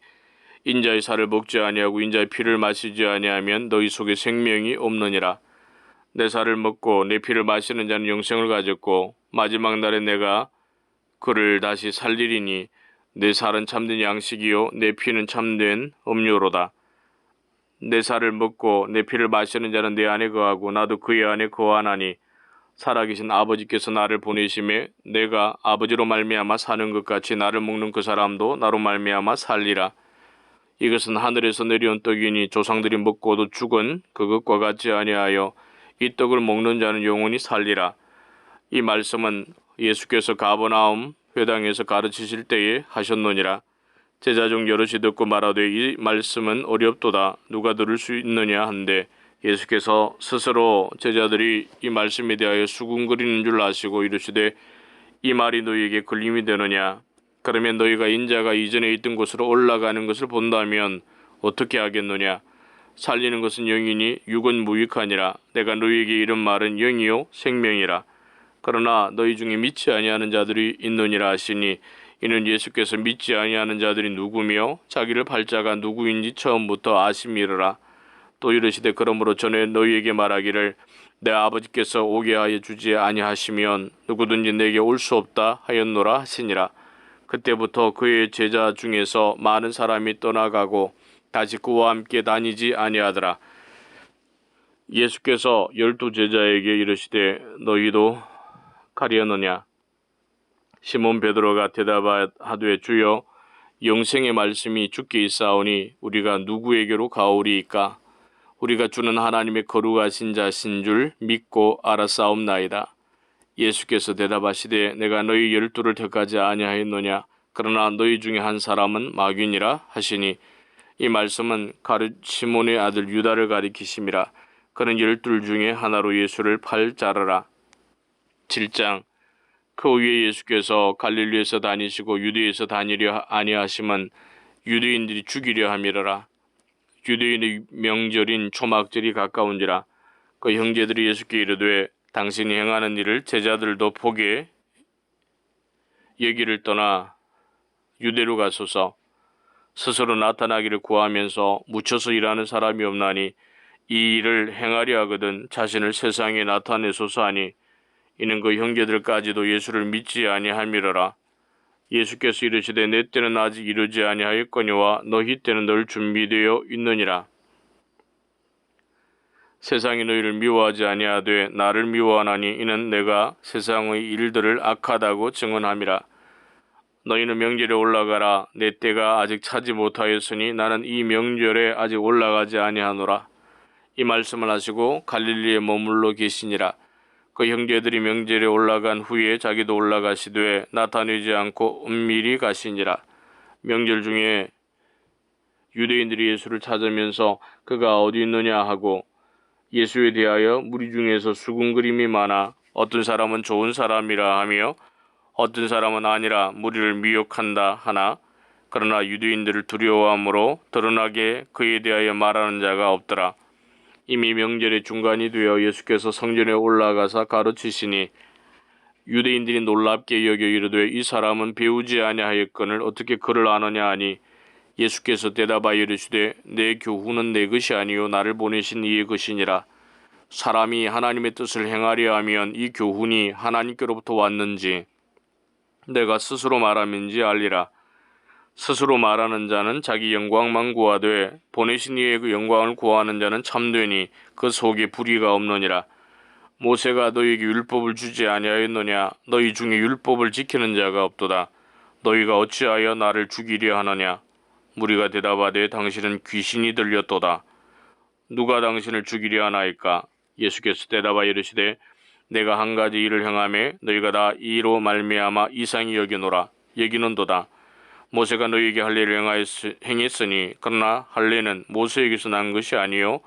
인자의 살을 먹지 아니하고 인자의 피를 마시지 아니하면 너희 속에 생명이 없느니라. 내 살을 먹고 내 피를 마시는 자는 영생을 가졌고 마지막 날에 내가 그를 다시 살리리니 내 살은 참된 양식이요 내 피는 참된 음료로다. 내 살을 먹고 내 피를 마시는 자는 내 안에 거하고 나도 그의 안에 거하나니 살아계신 아버지께서 나를 보내심에 내가 아버지로 말미암아 사는 것 같이 나를 먹는 그 사람도 나로 말미암아 살리라. 이것은 하늘에서 내려온 떡이니 조상들이 먹고도 죽은 그것과 같지 아니하여 이 떡을 먹는 자는 영원히 살리라. 이 말씀은 예수께서 가버나움 회당에서 가르치실 때에 하셨느니라. 제자 중 여럿이 듣고 말하되 이 말씀은 어렵도다 누가 들을 수 있느냐 한데 예수께서 스스로 제자들이 이 말씀에 대하여 수군거리는 줄 아시고 이르시되 이 말이 너희에게 걸림이 되느냐? 그러면 너희가 인자가 이전에 있던 곳으로 올라가는 것을 본다면 어떻게 하겠느냐? 살리는 것은 영이니 육은 무익하니라. 내가 너희에게 이른 말은 영이요 생명이라. 그러나 너희 중에 믿지 아니하는 자들이 있느니라 하시니 이는 예수께서 믿지 아니하는 자들이 누구며 자기를 팔자가 누구인지 처음부터 아심이르라. 또 이르시되 그러므로 전에 너희에게 말하기를 내 아버지께서 오게 하여 주지 아니하시면 누구든지 내게 올 수 없다 하였노라 하시니라. 그때부터 그의 제자 중에서 많은 사람이 떠나가고 다시 그와 함께 다니지 아니하더라. 예수께서 12 제자에게 이르시되 너희도 가려느냐? 시몬 베드로가 대답하되 주여 영생의 말씀이 주께 있사오니 우리가 누구에게로 가오리이까? 우리가 주는 하나님의 거룩하신 자신 줄 믿고 알았사옵나이다. 예수께서 대답하시되 내가 너희 12를 택하지 아니하였느냐? 그러나 너희 중에 한 사람은 마귀니라 하시니 이 말씀은 시몬의 아들 유다를 가리키심이라. 그는 12 중에 하나로 예수를 팔 자르라. 7장. 그 후에 예수께서 갈릴리에서 다니시고 유대에서 다니려 아니하심은 유대인들이 죽이려 함이라. 유대인의 명절인 초막절이 가까운지라. 그 형제들이 예수께 이르되 당신이 행하는 일을 제자들도 보게 여기를 떠나 유대로 가소서. 스스로 나타나기를 구하면서 묻혀서 일하는 사람이 없나니 이 일을 행하려 하거든 자신을 세상에 나타내소서 하니 이는 그 형제들까지도 예수를 믿지 아니함이로라. 예수께서 이르시되 내 때는 아직 이르지 아니하였거니와 너희 때는 늘 준비되어 있느니라. 세상이 너희를 미워하지 아니하되 나를 미워하나니 이는 내가 세상의 일들을 악하다고 증언함이라. 너희는 명절에 올라가라. 내 때가 아직 차지 못하였으니 나는 이 명절에 아직 올라가지 아니하노라. 이 말씀을 하시고 갈릴리에 머물러 계시니라. 그 형제들이 명절에 올라간 후에 자기도 올라가시되 나타내지 않고 은밀히 가시니라. 명절 중에 유대인들이 예수를 찾으면서 그가 어디 있느냐 하고 예수에 대하여 무리 중에서 수군거림이 많아 어떤 사람은 좋은 사람이라 하며 어떤 사람은 아니라 무리를 미혹한다 하나 그러나 유대인들을 두려워함으로 드러나게 그에 대하여 말하는 자가 없더라. 이미 명절의 중간이 되어 예수께서 성전에 올라가사 가르치시니 유대인들이 놀랍게 여겨 이르되 이 사람은 배우지 아니하였거늘 어떻게 그를 아느냐 하니 예수께서 대답하여 이르시되 내 교훈은 내 것이 아니요 나를 보내신 이의 것이니라. 사람이 하나님의 뜻을 행하려 하면 이 교훈이 하나님께로부터 왔는지 내가 스스로 말함인지 알리라. 스스로 말하는 자는 자기 영광만 구하되 보내신 이의 그 영광을 구하는 자는 참되니 그 속에 불의가 없느니라. 모세가 너희에게 율법을 주지 아니하였느냐? 너희 중에 율법을 지키는 자가 없도다. 너희가 어찌하여 나를 죽이려 하느냐? 무리가 대답하되 당신은 귀신이 들렸도다. 누가 당신을 죽이려 하나이까? 예수께서 대답하여 이르시되 내가 한 가지 일을 행하매 너희가 다 이로 말미암아 이상히 여기노라. 여기는도다. 모세가 너희에게 할례를 행했으니 그러나 할례는 모세에게서 난 것이 아니요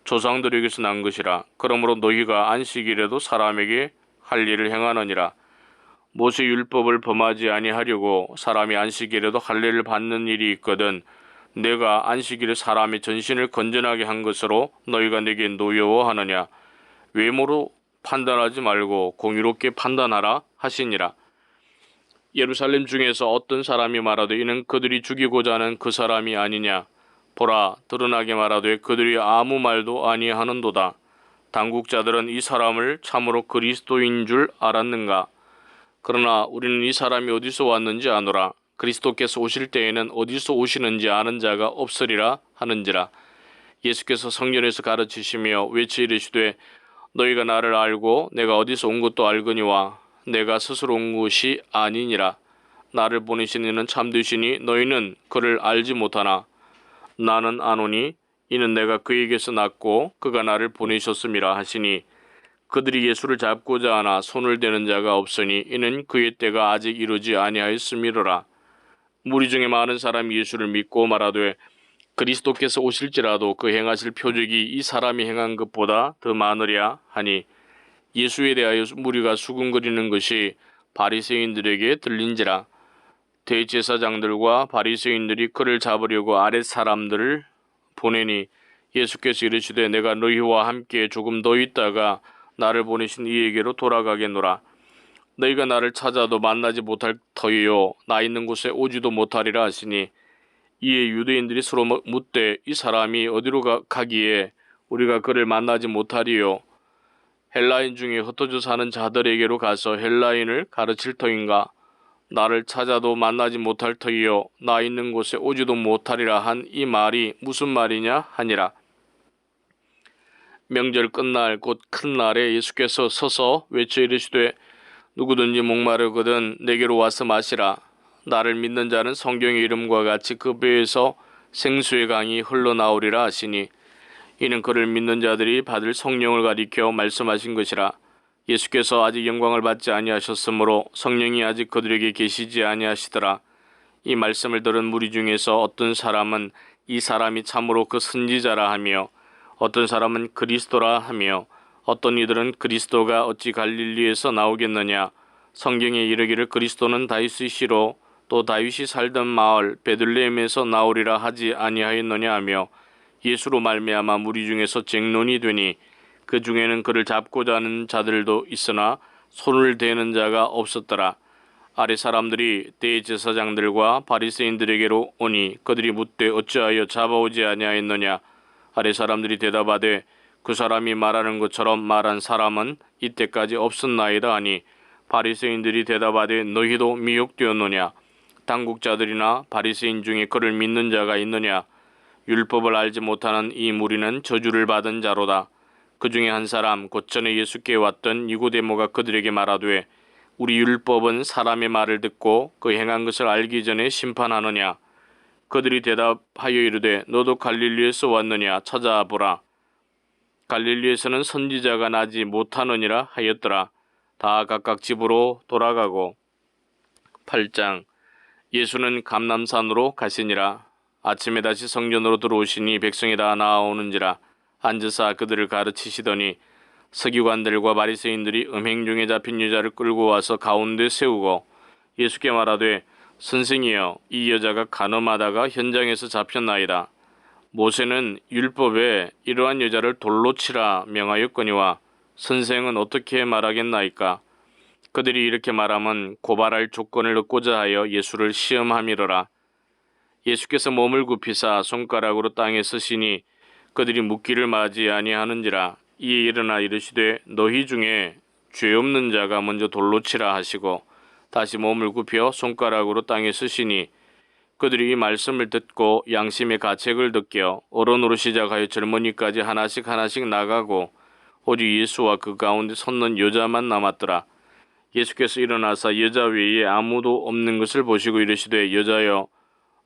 조상들에게서 난 것이라. 그러므로 너희가 안식일에도 사람에게 할례를 행하느니라. 모세 율법을 범하지 아니하려고 사람이 안식일에도 할례를 받는 일이 있거든 내가 안식일에 사람의 전신을 건전하게 한 것으로 너희가 내게 노여워하느냐. 외모로 판단하지 말고 공의롭게 판단하라 하시니라. 예루살렘 중에서 어떤 사람이 말하되 이는 그들이 죽이고자 하는 그 사람이 아니냐. 보라 드러나게 말하되 그들이 아무 말도 아니하는도다. 당국자들은 이 사람을 참으로 그리스도인 줄 알았는가. 그러나 우리는 이 사람이 어디서 왔는지 아노라. 그리스도께서 오실 때에는 어디서 오시는지 아는 자가 없으리라 하는지라. 예수께서 성전에서 가르치시며 외쳐 이르시되 너희가 나를 알고 내가 어디서 온 것도 알거니와 내가 스스로 온 것이 아니니라. 나를 보내신 이는 참되시니 너희는 그를 알지 못하나 나는 아노니 이는 내가 그에게서 났고 그가 나를 보내셨음이라 하시니 그들이 예수를 잡고자 하나 손을 대는 자가 없으니 이는 그의 때가 아직 이르지 아니하였음이로라. 무리 중에 많은 사람이 예수를 믿고 말하되 그리스도께서 오실지라도 그 행하실 표적이 이 사람이 행한 것보다 더 많으랴 하니 예수에 대하여 무리가 수군거리는 것이 바리새인들에게 들린지라. 대제사장들과 바리새인들이 그를 잡으려고 아랫 사람들을 보내니 예수께서 이르시되 내가 너희와 함께 조금 더 있다가 나를 보내신 이에게로 돌아가겠노라. 너희가 나를 찾아도 만나지 못할 터이요 나 있는 곳에 오지도 못하리라 하시니 이에 유대인들이 서로 묻되 이 사람이 어디로 가기에 우리가 그를 만나지 못하리요. 헬라인 중에 흩어져 사는 자들에게로 가서 헬라인을 가르칠 터인가. 나를 찾아도 만나지 못할 터이요 나 있는 곳에 오지도 못하리라 한 이 말이 무슨 말이냐 하니라. 명절 끝날 곧 큰 날에 예수께서 서서 외쳐 이르시되 누구든지 목마르거든 내게로 와서 마시라. 나를 믿는 자는 성경의 이름과 같이 그 배에서 생수의 강이 흘러나오리라 하시니 이는 그를 믿는 자들이 받을 성령을 가리켜 말씀하신 것이라. 예수께서 아직 영광을 받지 아니하셨으므로 성령이 아직 그들에게 계시지 아니하시더라. 이 말씀을 들은 무리 중에서 어떤 사람은 이 사람이 참으로 그 선지자라 하며 어떤 사람은 그리스도라 하며 어떤 이들은 그리스도가 어찌 갈릴리에서 나오겠느냐, 성경에 이르기를 그리스도는 다윗의 씨로 또 다윗이 살던 마을 베들레헴에서 나오리라 하지 아니하였느냐 하며 예수로 말미암아 무리 중에서 쟁론이 되니 그 중에는 그를 잡고자 하는 자들도 있으나 손을 대는 자가 없었더라. 아래 사람들이 대제사장들과 바리새인들에게로 오니 그들이 묻되 어찌하여 잡아오지 아니하였느냐. 아래 사람들이 대답하되 그 사람이 말하는 것처럼 말한 사람은 이때까지 없었나이다 하니 바리새인들이 대답하되 너희도 미혹되었느냐. 당국자들이나 바리새인 중에 그를 믿는 자가 있느냐. 율법을 알지 못하는 이 무리는 저주를 받은 자로다. 그 중에 한 사람 곧 전에 예수께 왔던 니고데모가 그들에게 말하되 우리 율법은 사람의 말을 듣고 그 행한 것을 알기 전에 심판하느냐. 그들이 대답하여 이르되 너도 갈릴리에서 왔느냐. 찾아보라. 갈릴리에서는 선지자가 나지 못하느니라 하였더라. 다 각각 집으로 돌아가고. 8장. 예수는 감람산으로 가시니라. 아침에 다시 성전으로 들어오시니 백성이 다 나아오는지라. 앉으사 그들을 가르치시더니 서기관들과 바리새인들이 음행 중에 잡힌 여자를 끌고 와서 가운데 세우고 예수께 말하되 선생이여, 이 여자가 간음하다가 현장에서 잡혔나이다. 모세는 율법에 이러한 여자를 돌로 치라 명하였거니와 선생은 어떻게 말하겠나이까. 그들이 이렇게 말하면 고발할 조건을 얻고자 하여 예수를 시험함이로라. 예수께서 몸을 굽히사 손가락으로 땅에 쓰시니 그들이 묻기를 맞이 아니하는지라. 이에 일어나 이르시되 너희 중에 죄 없는 자가 먼저 돌로 치라 하시고 다시 몸을 굽혀 손가락으로 땅에 쓰시니 그들이 이 말씀을 듣고 양심의 가책을 느껴 어른으로 시작하여 젊은이까지 하나씩 나가고 오직 예수와 그 가운데 섰는 여자만 남았더라. 예수께서 일어나사 여자 외에 아무도 없는 것을 보시고 이르시되 여자여,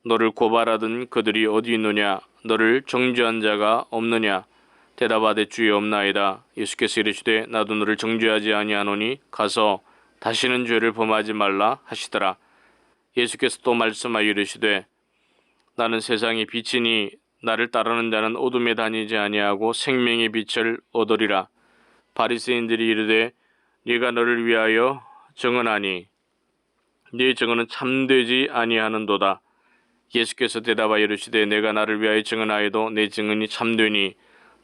너를 고발하던 그들이 어디 있느냐. 너를 정죄한 자가 없느냐. 대답하되 주여 없나이다. 예수께서 이르시되 나도 너를 정죄하지 아니하노니 가서 다시는 죄를 범하지 말라 하시더라. 예수께서 또 말씀하여 이르시되 나는 세상의 빛이니 나를 따르는 자는 어둠에 다니지 아니하고 생명의 빛을 얻으리라. 바리새인들이 이르되 네가 너를 위하여 증언하니 네 증언은 참되지 아니하는도다. 예수께서 대답하여 이르시되 내가 나를 위하여 증언하여도 내 증언이 참되니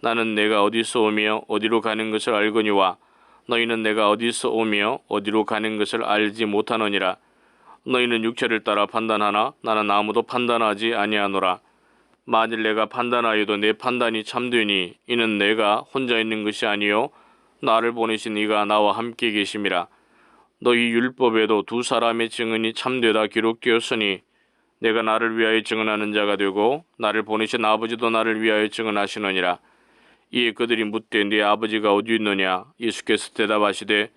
나는 내가 어디서 오며 어디로 가는 것을 알거니와 너희는 내가 어디서 오며 어디로 가는 것을 알지 못하느니라. 너희는 육체를 따라 판단하나 나는 아무도 판단하지 아니하노라. 만일 내가 판단하여도 내 판단이 참되니 이는 내가 혼자 있는 것이 아니요 나를 보내신 이가 나와 함께 계심이라. 너희 율법에도 두 사람의 증언이 참되다 기록되었으니 내가 나를 위하여 증언하는 자가 되고 나를 보내신 아버지도 나를 위하여 증언하시느니라. 이에 그들이 묻되 네 아버지가 어디 있느냐. 예수께서 대답하시되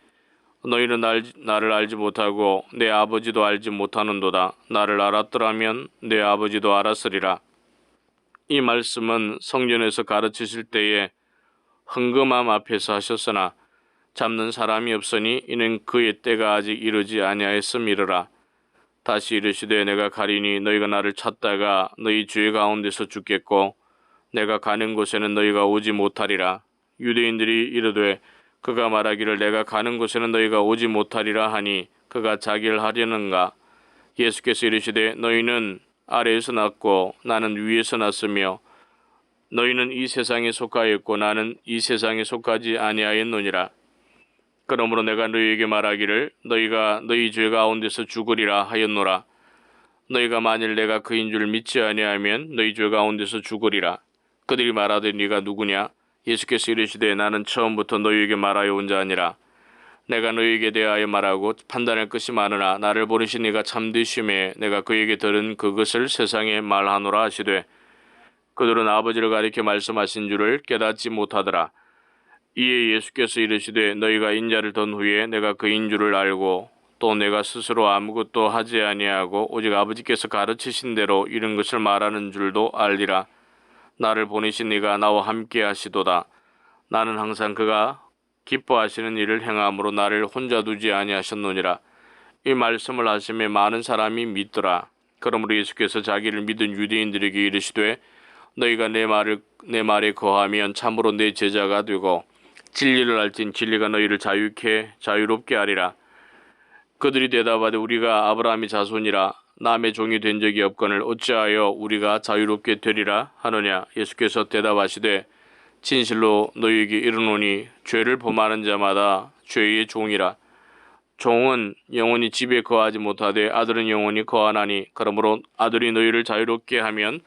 너희는 나를 알지 못하고 내 아버지도 알지 못하는도다. 나를 알았더라면 내 아버지도 알았으리라. 이 말씀은 성전에서 가르치실 때에 헌금함 앞에서 하셨으나 잡는 사람이 없으니 이는 그의 때가 아직 이르지 아니하였음이로라. 다시 이르시되 내가 가리니 너희가 나를 찾다가 너희 죄 가운데서 죽겠고 내가 가는 곳에는 너희가 오지 못하리라. 유대인들이 이르되 그가 말하기를 내가 가는 곳에는 너희가 오지 못하리라 하니 그가 자기를 하려는가. 예수께서 이르시되 너희는 아래에서 났고 나는 위에서 났으며 너희는 이 세상에 속하였고 나는 이 세상에 속하지 아니하였느니라. 그러므로 내가 너희에게 말하기를 너희가 너희 죄 가운데서 죽으리라 하였노라. 너희가 만일 내가 그인 줄 믿지 아니하면 너희 죄 가운데서 죽으리라. 그들이 말하되 네가 누구냐. 예수께서 이르시되 나는 처음부터 너희에게 말하여 온 자 아니라 내가 너희에게 대하여 말하고 판단할 것이 많으나 나를 보내신 이가 참되심에 내가 그에게 들은 그것을 세상에 말하노라 하시되 그들은 아버지를 가리켜 말씀하신 줄을 깨닫지 못하더라. 이에 예수께서 이르시되 너희가 인자를 던 후에 내가 그인 줄을 알고 또 내가 스스로 아무것도 하지 아니하고 오직 아버지께서 가르치신 대로 이런 것을 말하는 줄도 알리라. 나를 보내신 이가 나와 함께 하시도다. 나는 항상 그가 기뻐하시는 일을 행함으로 나를 혼자 두지 아니하셨느니라. 이 말씀을 하심에 많은 사람이 믿더라. 그러므로 예수께서 자기를 믿은 유대인들에게 이르시되 너희가 내 말에 거하면 참으로 내 제자가 되고 진리를 알진 진리가 너희를 자유롭게 하리라. 그들이 대답하되 우리가 아브라함의 자손이라 남의 종이 된 적이 없거늘 어찌하여 우리가 자유롭게 되리라 하느냐. 예수께서 대답하시되 진실로 너희에게 이르노니 죄를 범하는 자마다 죄의 종이라. 종은 영원히 집에 거하지 못하되 아들은 영원히 거하나니 그러므로 아들이 너희를 자유롭게 하면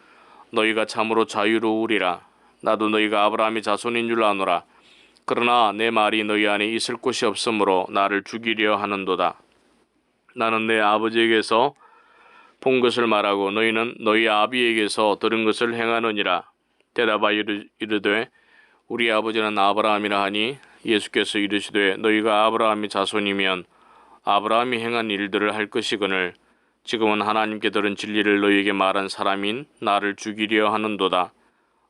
너희가 참으로 자유로우리라. 나도 너희가 아브라함의 자손인 줄 아노라. 그러나 내 말이 너희 안에 있을 곳이 없으므로 나를 죽이려 하는도다. 나는 내 아버지에게서 본 것을 말하고 너희는 너희 아비에게서 들은 것을 행하느니라. 대답하여 이르되 우리 아버지는 아브라함이라 하니 예수께서 이르시되 너희가 아브라함의 자손이면 아브라함이 행한 일들을 할 것이거늘 지금은 하나님께 들은 진리를 너희에게 말한 사람인 나를 죽이려 하는도다.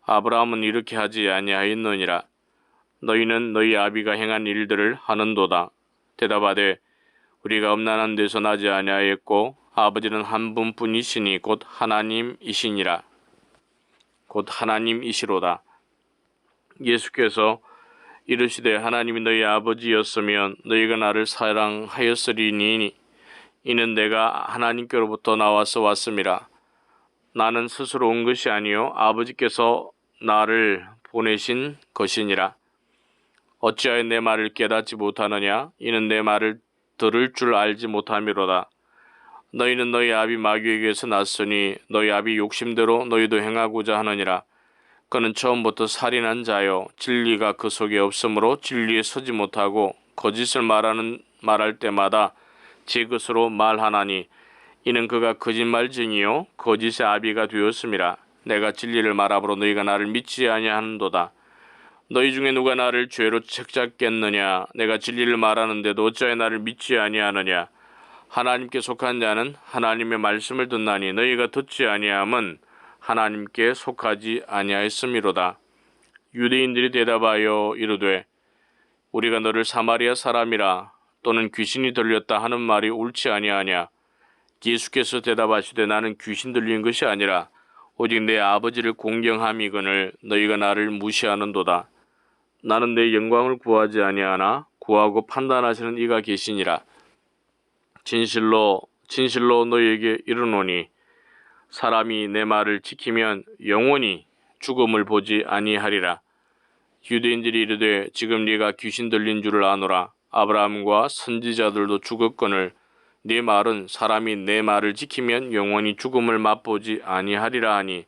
아브라함은 이렇게 하지 아니하였느니라. 너희는 너희 아비가 행한 일들을 하는도다. 대답하되 우리가 음란한 데서 나지 아니하였고 아버지는 한 분뿐이시니 곧 하나님이시로다. 예수께서 이르시되 하나님이 너희 아버지였으면 너희가 나를 사랑하였으리니 이는 내가 하나님께로부터 나와서 왔음이라. 나는 스스로 온 것이 아니요 아버지께서 나를 보내신 것이니라. 어찌하여 내 말을 깨닫지 못하느냐. 이는 내 말을 들을 줄 알지 못함이로다. 너희는 너희 아비 마귀에게서 났으니 너희 아비 욕심대로 너희도 행하고자 하느니라. 그는 처음부터 살인한 자요 진리가 그 속에 없으므로 진리에 서지 못하고 거짓을 말할 때마다 제 것으로 말하나니 이는 그가 거짓말쟁이요 거짓의 아비가 되었음이라. 내가 진리를 말함으로 너희가 나를 믿지 아니하는도다. 너희 중에 누가 나를 죄로 책잡겠느냐. 내가 진리를 말하는데도 어찌하여 나를 믿지 아니하느냐. 하나님께 속한 자는 하나님의 말씀을 듣나니 너희가 듣지 아니함은 하나님께 속하지 아니하였음이로다. 유대인들이 대답하여 이르되 우리가 너를 사마리아 사람이라 또는 귀신이 들렸다 하는 말이 옳지 아니하냐. 예수께서 대답하시되 나는 귀신 들린 것이 아니라 오직 내 아버지를 공경함이거늘 너희가 나를 무시하는도다. 나는 내 영광을 구하지 아니하나 구하고 판단하시는 이가 계시니라. 진실로 너희에게 이르노니 사람이 내 말을 지키면 영원히 죽음을 보지 아니하리라. 유대인들이 이르되 지금 네가 귀신 들린 줄을 아노라. 아브라함과 선지자들도 죽었거늘 네 말은 사람이 내 말을 지키면 영원히 죽음을 맛보지 아니하리라 하니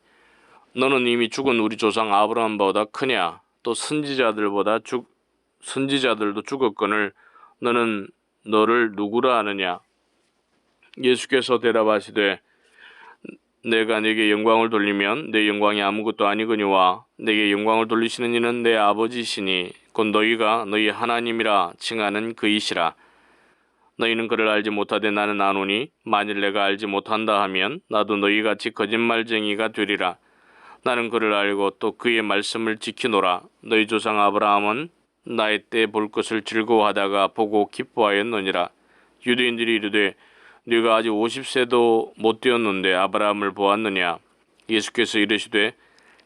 너는 이미 죽은 우리 조상 아브라함보다 크냐. 또 선지자들도 죽었거늘 너는 너를 누구라 하느냐. 예수께서 대답하시되 내가 네게 영광을 돌리면 내 영광이 아무것도 아니거니와 내게 영광을 돌리시는 이는 내 아버지시니 곧 너희가 너희 하나님이라 칭하는 그이시라. 너희는 그를 알지 못하되 나는 아노니 만일 내가 알지 못한다 하면 나도 너희같이 거짓말쟁이가 되리라. 나는 그를 알고 또 그의 말씀을 지키노라. 너희 조상 아브라함은 나의 때 볼 것을 즐거워하다가 보고 기뻐하였느니라. 유대인들이 이르되 네가 아직 50세도 못 되었는데 아브라함을 보았느냐. 예수께서 이르시되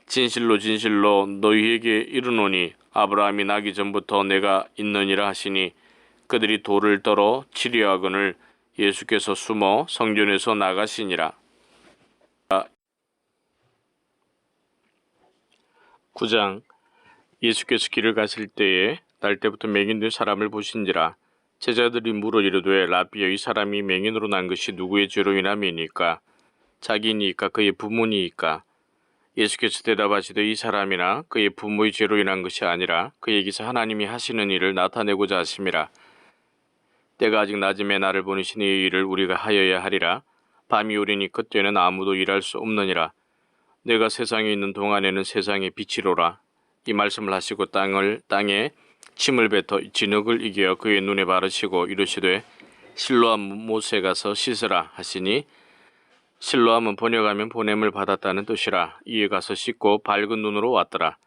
진실로 너희에게 이르노니 아브라함이 나기 전부터 내가 있느니라 하시니 그들이 돌을 떨어 치려 하거늘 예수께서 숨어 성전에서 나가시니라. 9장. 예수께서 길을 가실 때에 날 때부터 맹인된 사람을 보신지라. 제자들이 물어 이르되 라비여 이 사람이 맹인으로 난 것이 누구의 죄로 인함이니까 자기니까 그의 부모니까. 예수께서 대답하시되 이 사람이나 그의 부모의 죄로 인한 것이 아니라 그에게서 하나님이 하시는 일을 나타내고자 하심이라. 때가 아직 낮음에 나를 보내신 이의 일을 우리가 하여야 하리라. 밤이 오리니 그때는 아무도 일할 수 없느니라. 내가 세상에 있는 동안에는 세상의 빛이로라. 이 말씀을 하시고 땅에 침을 뱉어 진흙을 이겨 그의 눈에 바르시고 이르시되 실로암 못에 가서 씻으라 하시니 실로암은 번역하면 보냄을 받았다는 뜻이라. 이에 가서 씻고 밝은 눈으로 왔더라.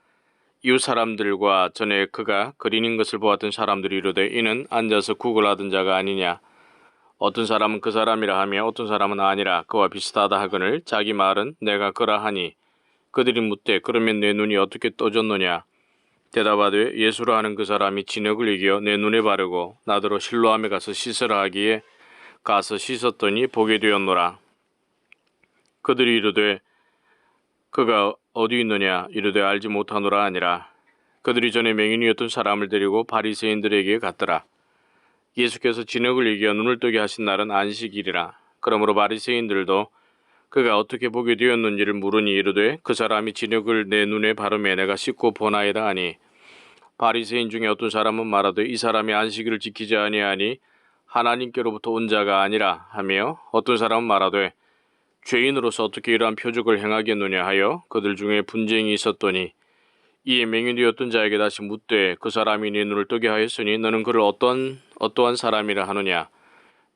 이웃 사람들과 전에 그가 그리는 것을 보았던 사람들이 이르되 이는 앉아서 구걸하던 자가 아니냐. 어떤 사람은 그 사람이라 하며 어떤 사람은 아니라 그와 비슷하다 하거늘 자기 말은 내가 그라하니. 그들이 묻되 그러면 내 눈이 어떻게 떠졌느냐. 대답하되 예수라 하는 그 사람이 진흙을 이겨 내 눈에 바르고 나더러 실로암에 가서 씻으라 하기에 가서 씻었더니 보게 되었노라. 그들이 이르되 그가 어디 있느냐. 이르되 알지 못하노라 하니라. 그들이 전에 맹인이었던 사람을 데리고 바리새인들에게 갔더라. 예수께서 진흙을 이겨 눈을 뜨게 하신 날은 안식일이라. 그러므로 바리새인들도 그가 어떻게 보게 되었는지를 물으니 이르되 그 사람이 진흙을 내 눈에 바르매 내가 씻고 보나이다 하니. 바리새인 중에 어떤 사람은 말하되 이 사람이 안식일을 지키지 아니하니 하나님께로부터 온 자가 아니라 하며 어떤 사람은 말하되 죄인으로서 어떻게 이러한 표적을 행하겠느냐 하여 그들 중에 분쟁이 있었더니 이에 맹인되었던 자에게 다시 묻되 그 사람이 네 눈을 뜨게 하였으니 너는 그를 어떠한 사람이라 하느냐.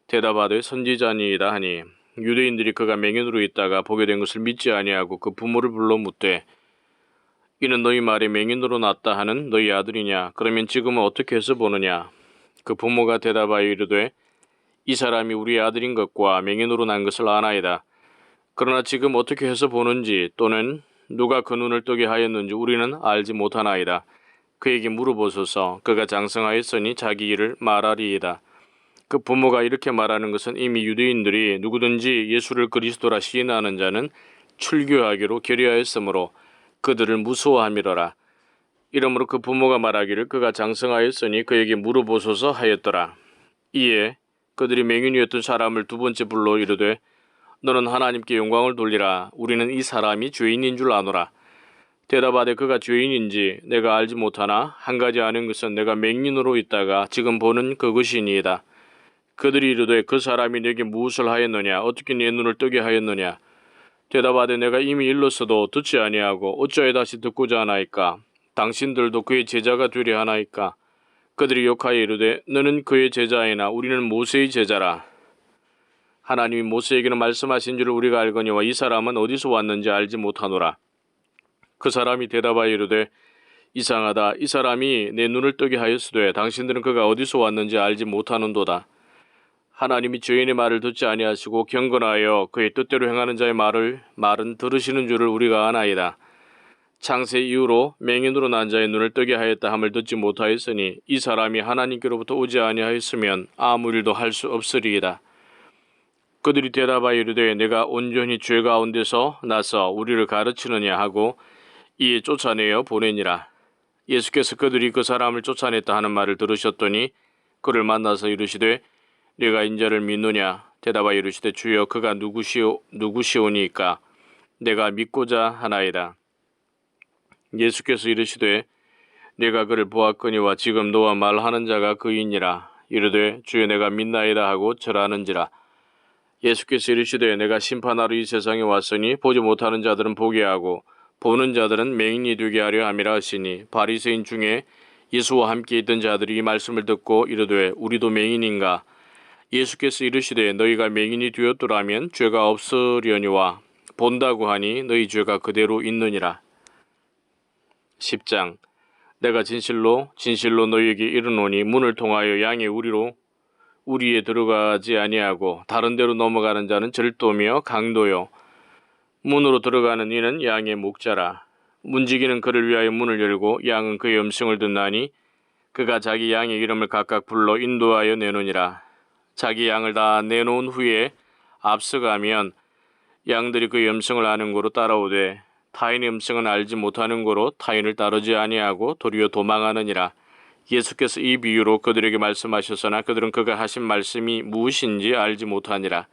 대답하되 선지자니이다 하니 유대인들이 그가 맹인으로 있다가 보게 된 것을 믿지 아니하고 그 부모를 불러 묻되 이는 너희 말에 맹인으로 났다 하는 너희 아들이냐. 그러면 지금은 어떻게 해서 보느냐. 그 부모가 대답하여 이르되 이 사람이 우리 아들인 것과 맹인으로 난 것을 아나이다. 그러나 지금 어떻게 해서 보는지 또는 누가 그 눈을 뜨게 하였는지 우리는 알지 못하나이다. 그에게 물어보소서. 그가 장성하였으니 자기 일을 말하리이다. 그 부모가 이렇게 말하는 것은 이미 유대인들이 누구든지 예수를 그리스도라 시인하는 자는 출교하기로 결의하였으므로 그들을 무서워함이로라. 이러므로 그 부모가 말하기를 그가 장성하였으니 그에게 물어보소서 하였더라. 이에 그들이 맹인이었던 사람을 두 번째 불러 이르되 너는 하나님께 영광을 돌리라. 우리는 이 사람이 죄인인 줄 아노라. 대답하되 그가 죄인인지 내가 알지 못하나 한 가지 아는 것은 내가 맹인으로 있다가 지금 보는 그것이니이다. 그들이 이르되 그 사람이 내게 무엇을 하였느냐. 어떻게 내 눈을 뜨게 하였느냐. 대답하되 내가 이미 일렀어도 듣지 아니하고 어찌하여 다시 듣고자 하나이까. 당신들도 그의 제자가 되려 하나이까. 그들이 욕하여 이르되 너는 그의 제자이나 우리는 모세의 제자라. 하나님이 모세에게는 말씀하신 줄을 우리가 알거니와 이 사람은 어디서 왔는지 알지 못하노라. 그 사람이 대답하여 이르되 이상하다. 이 사람이 내 눈을 뜨게 하였으되 당신들은 그가 어디서 왔는지 알지 못하는도다. 하나님이 죄인의 말을 듣지 아니하시고 경건하여 그의 뜻대로 행하는 자의 말은 들으시는 줄을 우리가 아나이다. 창세 이후로 맹인으로 난 자의 눈을 뜨게 하였다 함을 듣지 못하였으니 이 사람이 하나님께로부터 오지 아니하였으면 아무 일도 할 수 없으리이다. 그들이 대답하여 이르되 내가 온전히 죄 가운데서 나서 우리를 가르치느냐 하고 이에 쫓아내어 보내니라. 예수께서 그들이 그 사람을 쫓아냈다 하는 말을 들으셨더니 그를 만나서 이르시되 네가 인자를 믿느냐. 대답하여 이르시되 주여 그가 누구시오니까 내가 믿고자 하나이다. 예수께서 이르시되 내가 그를 보았거니와 지금 너와 말하는 자가 그이니라. 이르되 주여 내가 믿나이다 하고 절하는지라. 예수께서 이르시되 내가 심판하러 이 세상에 왔으니 보지 못하는 자들은 보게 하고 보는 자들은 맹인이 되게 하려 함이라 하시니 바리새인 중에 예수와 함께 있던 자들이 이 말씀을 듣고 이르되 우리도 맹인인가. 예수께서 이르시되 너희가 맹인이 되었더라면 죄가 없으려니와 본다고 하니 너희 죄가 그대로 있느니라. 10장. 내가 진실로 너희에게 이르노니 문을 통하여 양의 우리에 들어가지 아니하고 다른 데로 넘어가는 자는 절도며 강도요 문으로 들어가는 이는 양의 목자라. 문지기는 그를 위하여 문을 열고 양은 그의 음성을 듣나니 그가 자기 양의 이름을 각각 불러 인도하여 내노니라. 자기 양을 다 내놓은 후에 앞서가면 양들이 그의 음성을 아는 고로 따라오되 타인의 음성은 알지 못하는 고로 타인을 따르지 아니하고 도리어 도망하느니라. 예수께서 이 비유로 그들에게 말씀하셨으나 그들은 그가 하신 말씀이 무엇인지 알지 못하니라.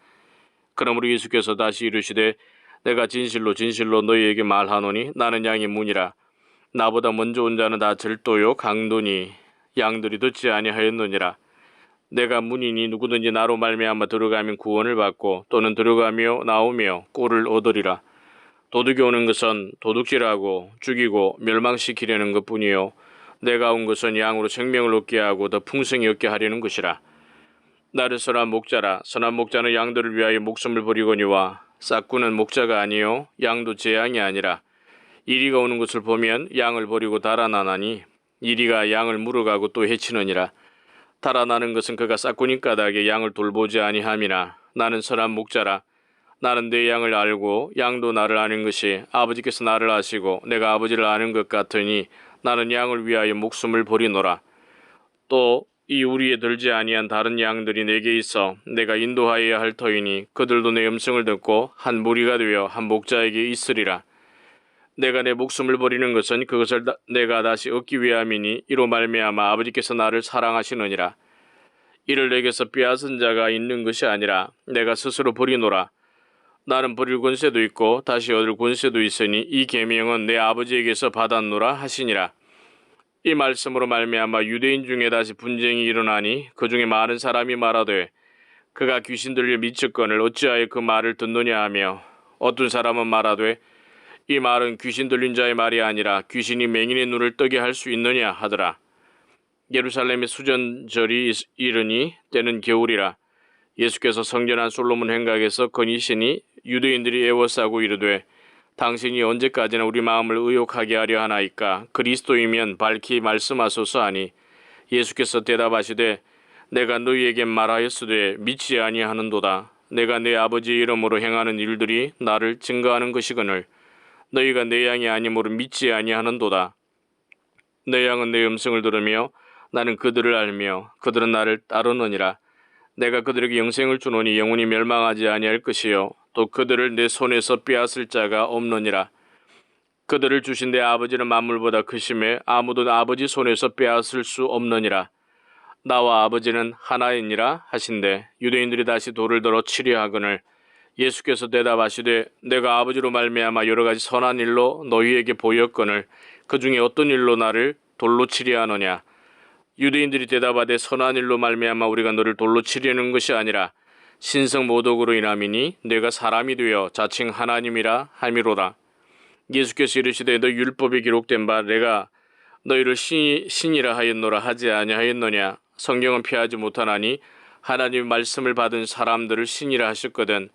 그러므로 예수께서 다시 이르시되 내가 진실로 너희에게 말하노니 나는 양의 문이라. 나보다 먼저 온 자는 다 절도요 강도니 양들이 듣지 아니하였느니라. 내가 문이니 누구든지 나로 말미암아 들어가면 구원을 받고 또는 들어가며 나오며 꼴을 얻으리라. 도둑이 오는 것은 도둑질하고 죽이고 멸망시키려는 것뿐이요 내가 온 것은 양으로 생명을 얻게 하고 더 풍성히 얻게 하려는 것이라. 나를 선한 목자라. 선한 목자는 양들을 위하여 목숨을 버리거니와 싹구는 목자가 아니요 양도 제 양이 아니라. 이리가 오는 것을 보면 양을 버리고 달아나나니 이리가 양을 물어가고 또 해치느니라. 달아나는 것은 그가 싹구니 까닭에 양을 돌보지 아니함이나 나는 선한 목자라. 나는 내 양을 알고 양도 나를 아는 것이 아버지께서 나를 아시고 내가 아버지를 아는 것 같으니 나는 양을 위하여 목숨을 버리노라. 또 이 우리에 들지 아니한 다른 양들이 내게 있어 내가 인도하여야 할 터이니 그들도 내 음성을 듣고 한 무리가 되어 한 목자에게 있으리라. 내가 내 목숨을 버리는 것은 그것을 내가 다시 얻기 위함이니 이로 말미암아 아버지께서 나를 사랑하시느니라. 이를 내게서 빼앗은 자가 있는 것이 아니라 내가 스스로 버리노라. 나는 버릴 권세도 있고 다시 얻을 권세도 있으니 이 계명은 내 아버지에게서 받았노라 하시니라. 이 말씀으로 말미암아 유대인 중에 다시 분쟁이 일어나니 그 중에 많은 사람이 말하되 그가 귀신 들려 미쳤거늘 어찌하여 그 말을 듣느냐 하며 어떤 사람은 말하되 이 말은 귀신 들린 자의 말이 아니라 귀신이 맹인의 눈을 뜨게 할 수 있느냐 하더라. 예루살렘의 수전절이 이르니 때는 겨울이라. 예수께서 성전한 솔로몬 행각에서 거니시니 유대인들이 애워싸고 이르되 당신이 언제까지나 우리 마음을 의혹하게 하려 하나이까 그리스도이면 밝히 말씀하소서 하니 예수께서 대답하시되 내가 너희에게 말하였으되 믿지 아니하는도다. 내가 내 아버지의 이름으로 행하는 일들이 나를 증거하는 것이거늘 너희가 내 양이 아니므로 믿지 아니하는도다. 내 양은 내 음성을 들으며 나는 그들을 알며 그들은 나를 따르느니라. 내가 그들에게 영생을 주노니 영원히 멸망하지 아니할 것이요 또 그들을 내 손에서 빼앗을 자가 없느니라. 그들을 주신 내 아버지는 만물보다 크심에 아무도 아버지 손에서 빼앗을 수 없느니라. 나와 아버지는 하나이니라 하신대 유대인들이 다시 돌을 들어 치려 하거늘 예수께서 대답하시되 내가 아버지로 말미암아 여러 가지 선한 일로 너희에게 보였거늘 그 중에 어떤 일로 나를 돌로 치려 하느냐. 유대인들이 대답하되 선한 일로 말미암아 우리가 너를 돌로 치려는 것이 아니라 신성 모독으로 인함이니 내가 사람이 되어 자칭 하나님이라 함이로다. 예수께서 이르시되 너 율법에 기록된 바 내가 너희를 신이라 하였노라 하지 아니하였느냐. 성경은 피하지 못하나니 하나님의 말씀을 받은 사람들을 신이라 하셨거든.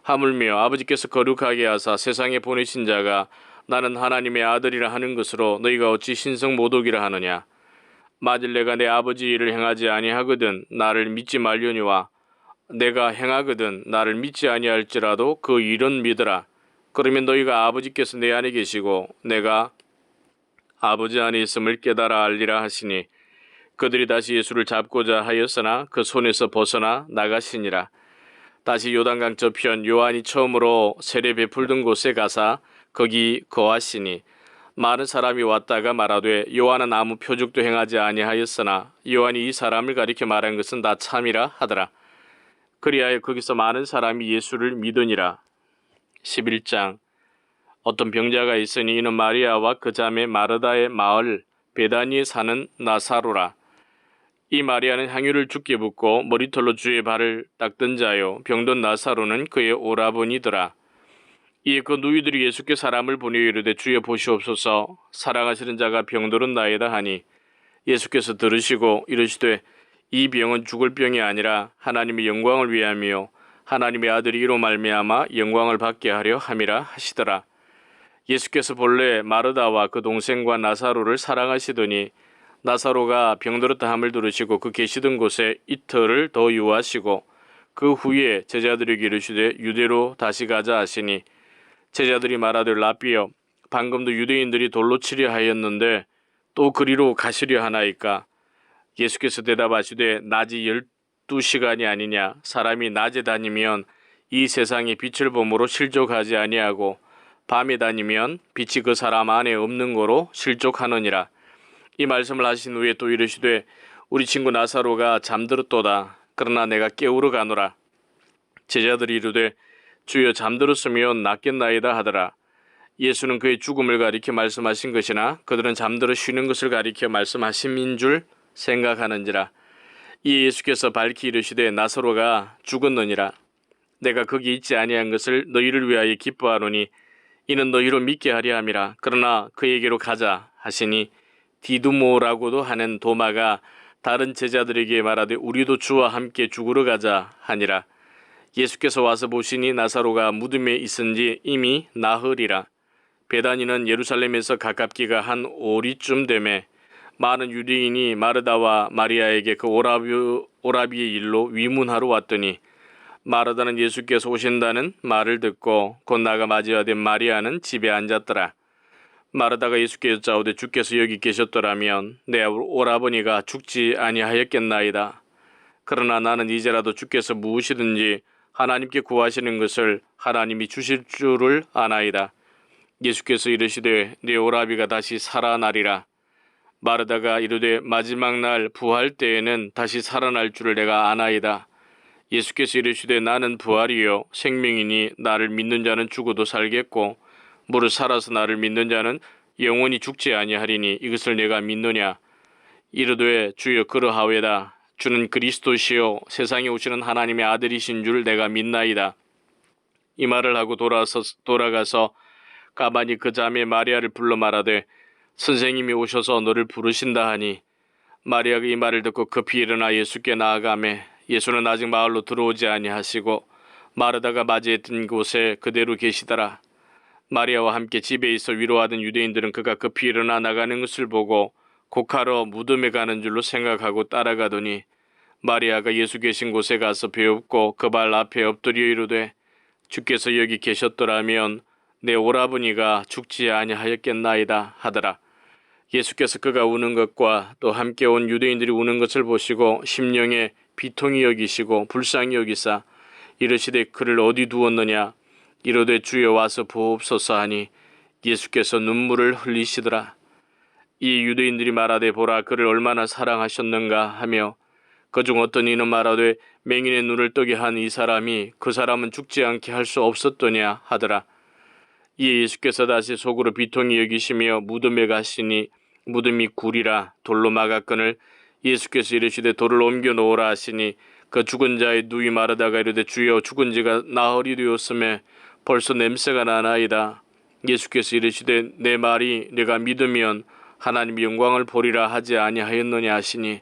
하물며 아버지께서 거룩하게 하사 세상에 보내신 자가 나는 하나님의 아들이라 하는 것으로 너희가 어찌 신성 모독이라 하느냐. 만일 내가 내 아버지 일을 행하지 아니하거든 나를 믿지 말려니와 내가 행하거든 나를 믿지 아니할지라도 그 일은 믿으라. 그러면 너희가 아버지께서 내 안에 계시고 내가 아버지 안에 있음을 깨달아 알리라 하시니 그들이 다시 예수를 잡고자 하였으나 그 손에서 벗어나 나가시니라. 다시 요단강 저편 요한이 처음으로 세례 베풀던 곳에 가사 거기 거하시니 많은 사람이 왔다가 말하되 요한은 아무 표적도 행하지 아니하였으나 요한이 이 사람을 가리켜 말한 것은 다 참이라 하더라. 그리하여 거기서 많은 사람이 예수를 믿으니라. 11장. 어떤 병자가 있으니 이는 마리아와 그 자매 마르다의 마을 베다니에 사는 나사로라. 이 마리아는 향유를 주께 붓고 머리털로 주의 발을 닦던 자요 병든 나사로는 그의 오라버니더라. 이에 그 누이들이 예수께 사람을 보내어 이르되 주여 보시옵소서 사랑하시는 자가 병들었나이다 하니 예수께서 들으시고 이르시되 이 병은 죽을 병이 아니라 하나님의 영광을 위함이요 하나님의 아들이 이로 말미암아 영광을 받게 하려 함이라 하시더라. 예수께서 본래 마르다와 그 동생과 나사로를 사랑하시더니 나사로가 병들었다 함을 들으시고 그 계시던 곳에 이틀을 더 유하시고 그 후에 제자들에게 이르시되 유대로 다시 가자 하시니 제자들이 말하되 라삐여 방금도 유대인들이 돌로 치려 하였는데 또 그리로 가시려 하나이까. 예수께서 대답하시되 낮이 12시간이 아니냐. 사람이 낮에 다니면 이 세상의 빛을 보므로 실족하지 아니하고 밤에 다니면 빛이 그 사람 안에 없는 거로 실족하느니라. 이 말씀을 하신 후에 또 이르시되 우리 친구 나사로가 잠들었도다. 그러나 내가 깨우러 가노라. 제자들이 이르되 주여 잠들었으면 낫겠나이다 하더라. 예수는 그의 죽음을 가리켜 말씀하신 것이나 그들은 잠들어 쉬는 것을 가리켜 말씀하심인 줄 생각하는지라. 이에 예수께서 밝히 이르시되 나사로가 죽었느니라. 내가 거기 있지 아니한 것을 너희를 위하여 기뻐하노니 이는 너희로 믿게 하려 함이라. 그러나 그에게로 가자 하시니 디두모라고도 하는 도마가 다른 제자들에게 말하되 우리도 주와 함께 죽으러 가자 하니라. 예수께서 와서 보시니 나사로가 무덤에 있은지 이미 나흘이라. 베다니는 예루살렘에서 가깝기가 한 오리쯤 되매 많은 유대인이 마르다와 마리아에게 그 오라비의 일로 위문하러 왔더니 마르다는 예수께서 오신다는 말을 듣고 곧 나가 맞이하된 마리아는 집에 앉았더라. 마르다가 예수께 여짜오되 주께서 여기 계셨더라면 내 오라버니가 죽지 아니하였겠나이다. 그러나 나는 이제라도 주께서 무엇이든지 하나님께 구하시는 것을 하나님이 주실 줄을 아나이다. 예수께서 이르시되 네 오라비가 다시 살아나리라. 마르다가 이르되 마지막 날 부활 때에는 다시 살아날 줄을 내가 아나이다. 예수께서 이르시되 나는 부활이요 생명이니 나를 믿는 자는 죽어도 살겠고 무릇 살아서 나를 믿는 자는 영원히 죽지 아니하리니 이것을 내가 믿느냐. 이르되 주여 그러하오이다. 주는 그리스도시요 세상에 오시는 하나님의 아들이신 줄 내가 믿나이다. 이 말을 하고 돌아가서 가만히 그 자매 마리아를 불러 말하되 선생님이 오셔서 너를 부르신다 하니 마리아가 이 말을 듣고 급히 일어나 예수께 나아가매 예수는 아직 마을로 들어오지 아니하시고 마르다가 맞이했던 곳에 그대로 계시더라. 마리아와 함께 집에 있어 위로하던 유대인들은 그가 급히 일어나 나가는 것을 보고 곡하러 무덤에 가는 줄로 생각하고 따라가더니 마리아가 예수 계신 곳에 가서 배웁고 그 발 앞에 엎드려 이르되 주께서 여기 계셨더라면 내 오라버니가 죽지 아니하였겠나이다 하더라. 예수께서 그가 우는 것과 또 함께 온 유대인들이 우는 것을 보시고 심령에 비통히 여기시고 불쌍히 여기사 이르시되 그를 어디 두었느냐. 이르되 주여 와서 보옵소서 하니 예수께서 눈물을 흘리시더라. 이 유대인들이 말하되 보라 그를 얼마나 사랑하셨는가 하며 그중 어떤 이는 말하되 맹인의 눈을 뜨게 한 이 사람이 그 사람은 죽지 않게 할 수 없었더냐 하더라. 이에 예수께서 다시 속으로 비통히 여기시며 무덤에 가시니 무덤이 굴이라 돌로 막았거늘 예수께서 이르시되 돌을 옮겨 놓으라 하시니 그 죽은 자의 누이 마르다가 이르되 주여 죽은 지가 나흘이 되었음에 벌써 냄새가 나나이다. 예수께서 이르시되 내 말이 네가 믿으면 하나님의 영광을 보리라 하지 아니하였느냐 하시니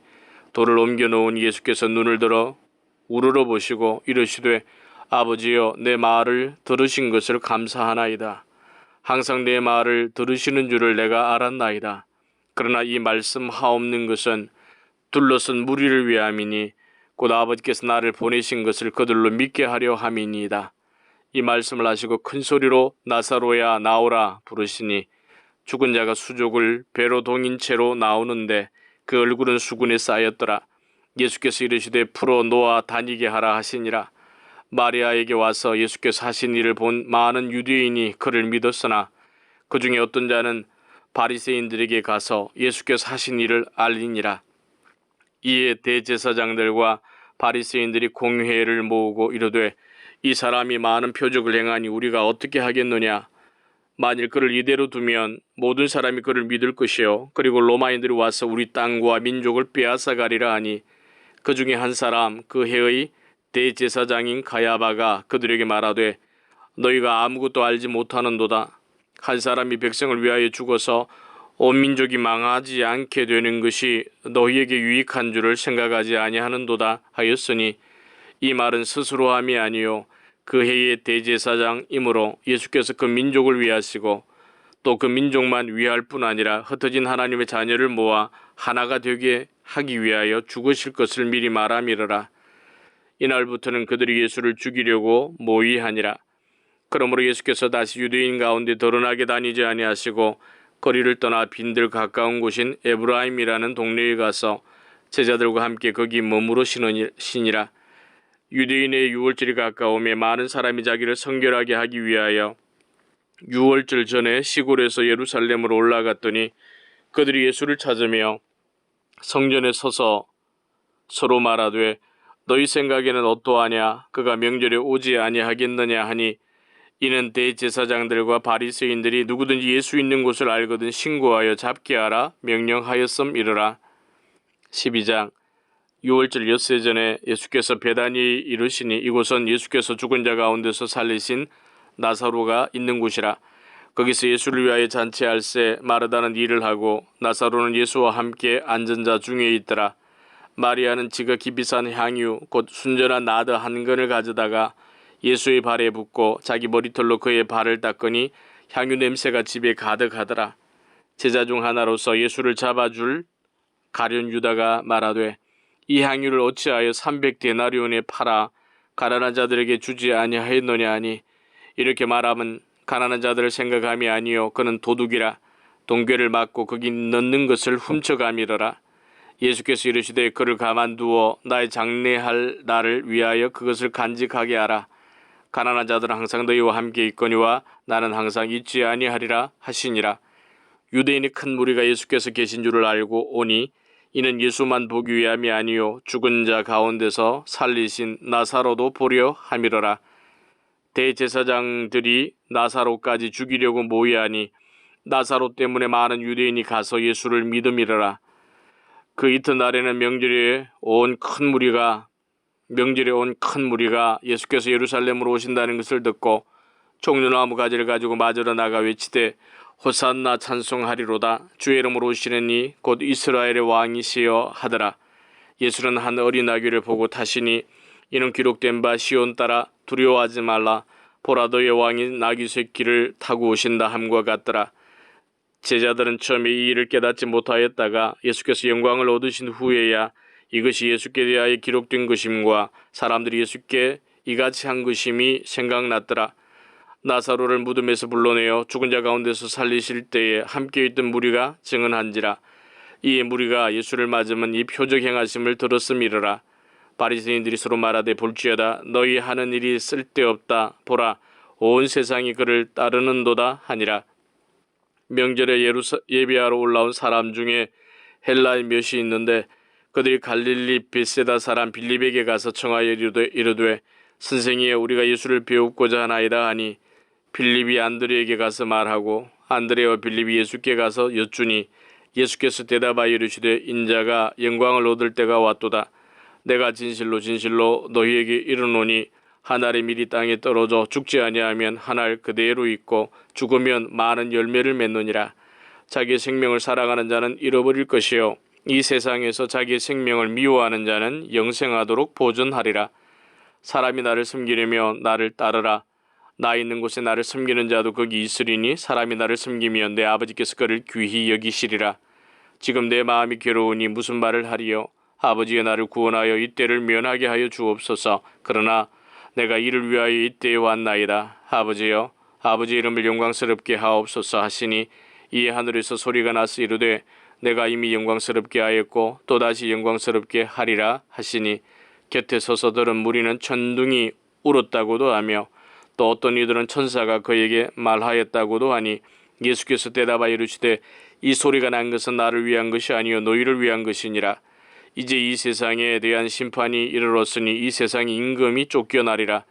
돌을 옮겨 놓은 예수께서 눈을 들어 우러러 보시고 이르시되 아버지여 내 말을 들으신 것을 감사하나이다. 항상 내 말을 들으시는 줄을 내가 알았나이다. 그러나 이 말씀하옵는 것은 둘러선 무리를 위함이니 곧 아버지께서 나를 보내신 것을 그들로 믿게 하려 함이니이다. 이 말씀을 하시고 큰 소리로 나사로야 나오라 부르시니 죽은 자가 수족을 배로 동인 채로 나오는데 그 얼굴은 수군에 쌓였더라. 예수께서 이르시되 풀어 놓아 다니게 하라 하시니라. 마리아에게 와서 예수께서 하신 일을 본 많은 유대인이 그를 믿었으나 그 중에 어떤 자는 바리새인들에게 가서 예수께서 하신 일을 알리니라. 이에 대제사장들과 바리새인들이 공회를 모으고 이르되 이 사람이 많은 표적을 행하니 우리가 어떻게 하겠느냐. 만일 그를 이대로 두면 모든 사람이 그를 믿을 것이요 그리고 로마인들이 와서 우리 땅과 민족을 빼앗아 가리라 하니 그 중에 한 사람 그 해의 대제사장인 가야바가 그들에게 말하되 너희가 아무것도 알지 못하는도다. 한 사람이 백성을 위하여 죽어서 온 민족이 망하지 않게 되는 것이 너희에게 유익한 줄을 생각하지 아니하는도다 하였으니 이 말은 스스로 함이 아니요 그 해의 대제사장이므로 예수께서 그 민족을 위하시고 또 그 민족만 위할 뿐 아니라 흩어진 하나님의 자녀를 모아 하나가 되게 하기 위하여 죽으실 것을 미리 말함이러라. 이날부터는 그들이 예수를 죽이려고 모의하니라. 그러므로 예수께서 다시 유대인 가운데 드러나게 다니지 아니하시고 거리를 떠나 빈들 가까운 곳인 에브라임이라는 동네에 가서 제자들과 함께 거기 머무르시니라. 유대인의 유월절이 가까우며 많은 사람이 자기를 성결하게 하기 위하여 유월절 전에 시골에서 예루살렘으로 올라갔더니 그들이 예수를 찾으며 성전에 서서 서로 말하되 너희 생각에는 어떠하냐. 그가 명절에 오지 아니하겠느냐 하니 이는 대제사장들과 바리새인들이 누구든지 예수 있는 곳을 알거든 신고하여 잡게 하라 명령하였음이러라. 12장 유월절 엿새 전에 예수께서 베다니에 이르시니 이곳은 예수께서 죽은 자 가운데서 살리신 나사로가 있는 곳이라. 거기서 예수를 위하여 잔치할새 마르다는 일을 하고 나사로는 예수와 함께 앉은 자 중에 있더라. 마리아는 지가 깊이 산 향유 곧 순전한 나드 한 근을 가져다가 예수의 발에 붓고 자기 머리털로 그의 발을 닦으니 향유 냄새가 집에 가득하더라. 제자 중 하나로서 예수를 잡아줄 가룟 유다가 말하되 이 향유를 어찌하여 300데나리온에 팔아 가난한 자들에게 주지 아니하였느냐 하니 이렇게 말하면 가난한 자들을 생각함이 아니요 그는 도둑이라 동궤를 막고 거기 넣는 것을 훔쳐가미러라. 예수께서 이르시되 그를 가만두어 나의 장례할 날을 위하여 그것을 간직하게 하라. 가난한 자들은 항상 너희와 함께 있거니와 나는 항상 있지 아니하리라 하시니라. 유대인의 큰 무리가 예수께서 계신 줄을 알고 오니 이는 예수만 보기 위함이 아니요 죽은 자 가운데서 살리신 나사로도 보려 함이러라. 대제사장들이 나사로까지 죽이려고 모이하니 나사로 때문에 많은 유대인이 가서 예수를 믿음이러라. 그 이튿날에는 명절에 온 큰 무리가 예수께서 예루살렘으로 오신다는 것을 듣고 종려나무 가지를 가지고 맞으러 나가 외치되 호산나 찬송하리로다. 주의 이름으로 오시는 이 곧 이스라엘의 왕이시여 하더라. 예수는 한 어린 아기를 보고 타시니 이는 기록된 바 시온 따라 두려워하지 말라. 보라 너의 왕이 나귀 새끼를 타고 오신다 함과 같더라. 제자들은 처음에 이 일을 깨닫지 못하였다가 예수께서 영광을 얻으신 후에야 이것이 예수께 대하여 기록된 것임과 사람들이 예수께 이같이 한 것임이 생각났더라. 나사로를 무덤에서 불러내어 죽은 자 가운데서 살리실 때에 함께 있던 무리가 증언한지라. 이에 무리가 예수를 맞으면 이 표적 행하심을 들었음이러라. 바리새인들이 서로 말하되 볼지어다 너희 하는 일이 쓸데없다. 보라 온 세상이 그를 따르는도다 하니라. 명절에 예배하러 올라온 사람 중에 헬라인 몇이 있는데 그들이 갈릴리 벳세다 사람 빌립에게 가서 청하여 이르되 선생이여 우리가 예수를 배우고자 하나이다 하니 빌립이 안드레에게 가서 말하고 안드레와 빌립이 예수께 가서 여쭈니 예수께서 대답하여 이르시되 인자가 영광을 얻을 때가 왔도다. 내가 진실로 진실로 너희에게 이르노니 한 알의 밀이 땅에 떨어져 죽지 아니하면 한 알 그대로 있고 죽으면 많은 열매를 맺느니라. 자기의 생명을 사랑하는 자는 잃어버릴 것이요 이 세상에서 자기의 생명을 미워하는 자는 영생하도록 보존하리라. 사람이 나를 섬기려면 나를 따르라. 나 있는 곳에 나를 섬기는 자도 거기 있으리니 사람이 나를 섬기면 내 아버지께서 그를 귀히 여기시리라. 지금 내 마음이 괴로우니 무슨 말을 하리요. 아버지여 나를 구원하여 이 때를 면하게 하여 주옵소서. 그러나 내가 이를 위하여 이 때에 왔나이다. 아버지여 아버지 이름을 영광스럽게 하옵소서 하시니 이에 하늘에서 소리가 나서 이르되 내가 이미 영광스럽게 하였고 또다시 영광스럽게 하리라 하시니 곁에 서서 들은 무리는 천둥이 울었다고도 하며 또 어떤 이들은 천사가 그에게 말하였다고도 하니 예수께서 대답하여 이르시되 이 소리가 난 것은 나를 위한 것이 아니요 너희를 위한 것이니라. 이제 이 세상에 대한 심판이 이르렀으니 이 세상의 임금이 쫓겨나리라.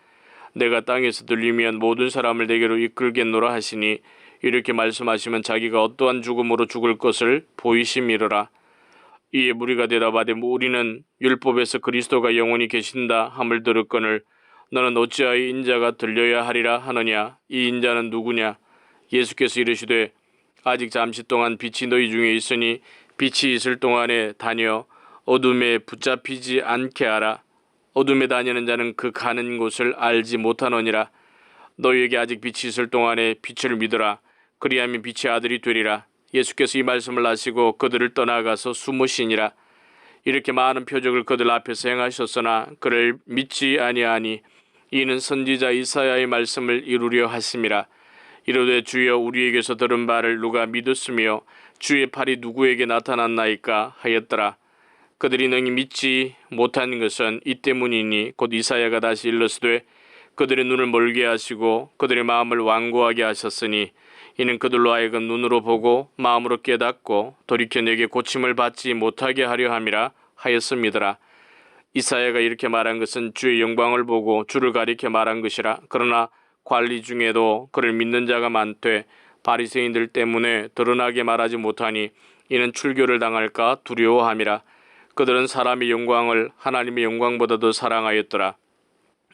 내가 땅에서 들리면 모든 사람을 내게로 이끌겠노라 하시니 이렇게 말씀하시면 자기가 어떠한 죽음으로 죽을 것을 보이심이로라. 이에 무리가 대답하되 우리는 율법에서 그리스도가 영원히 계신다 함을 들었거늘 너는 어찌하여 인자가 들려야 하리라 하느냐. 이 인자는 누구냐. 예수께서 이르시되 아직 잠시 동안 빛이 너희 중에 있으니 빛이 있을 동안에 다녀 어둠에 붙잡히지 않게 하라. 어둠에 다니는 자는 그 가는 곳을 알지 못하느니라. 너희에게 아직 빛이 있을 동안에 빛을 믿으라. 그리하면 빛의 아들이 되리라. 예수께서 이 말씀을 하시고 그들을 떠나가서 숨으시니라. 이렇게 많은 표적을 그들 앞에서 행하셨으나 그를 믿지 아니하니 이는 선지자 이사야의 말씀을 이루려 하심이라. 이르되 주여 우리에게서 들은 바를 누가 믿었으며 주의 팔이 누구에게 나타났나이까 하였더라. 그들이 능히 믿지 못한 것은 이 때문이니 곧 이사야가 다시 일렀으되 그들의 눈을 멀게 하시고 그들의 마음을 완고하게 하셨으니 이는 그들로 하여금 눈으로 보고 마음으로 깨닫고 돌이켜 내게 고침을 받지 못하게 하려 함이라 하였음이더라. 이사야가 이렇게 말한 것은 주의 영광을 보고 주를 가리켜 말한 것이라. 그러나 관리 중에도 그를 믿는 자가 많되 바리새인들 때문에 드러나게 말하지 못하니 이는 출교를 당할까 두려워함이라. 그들은 사람의 영광을 하나님의 영광보다도 사랑하였더라.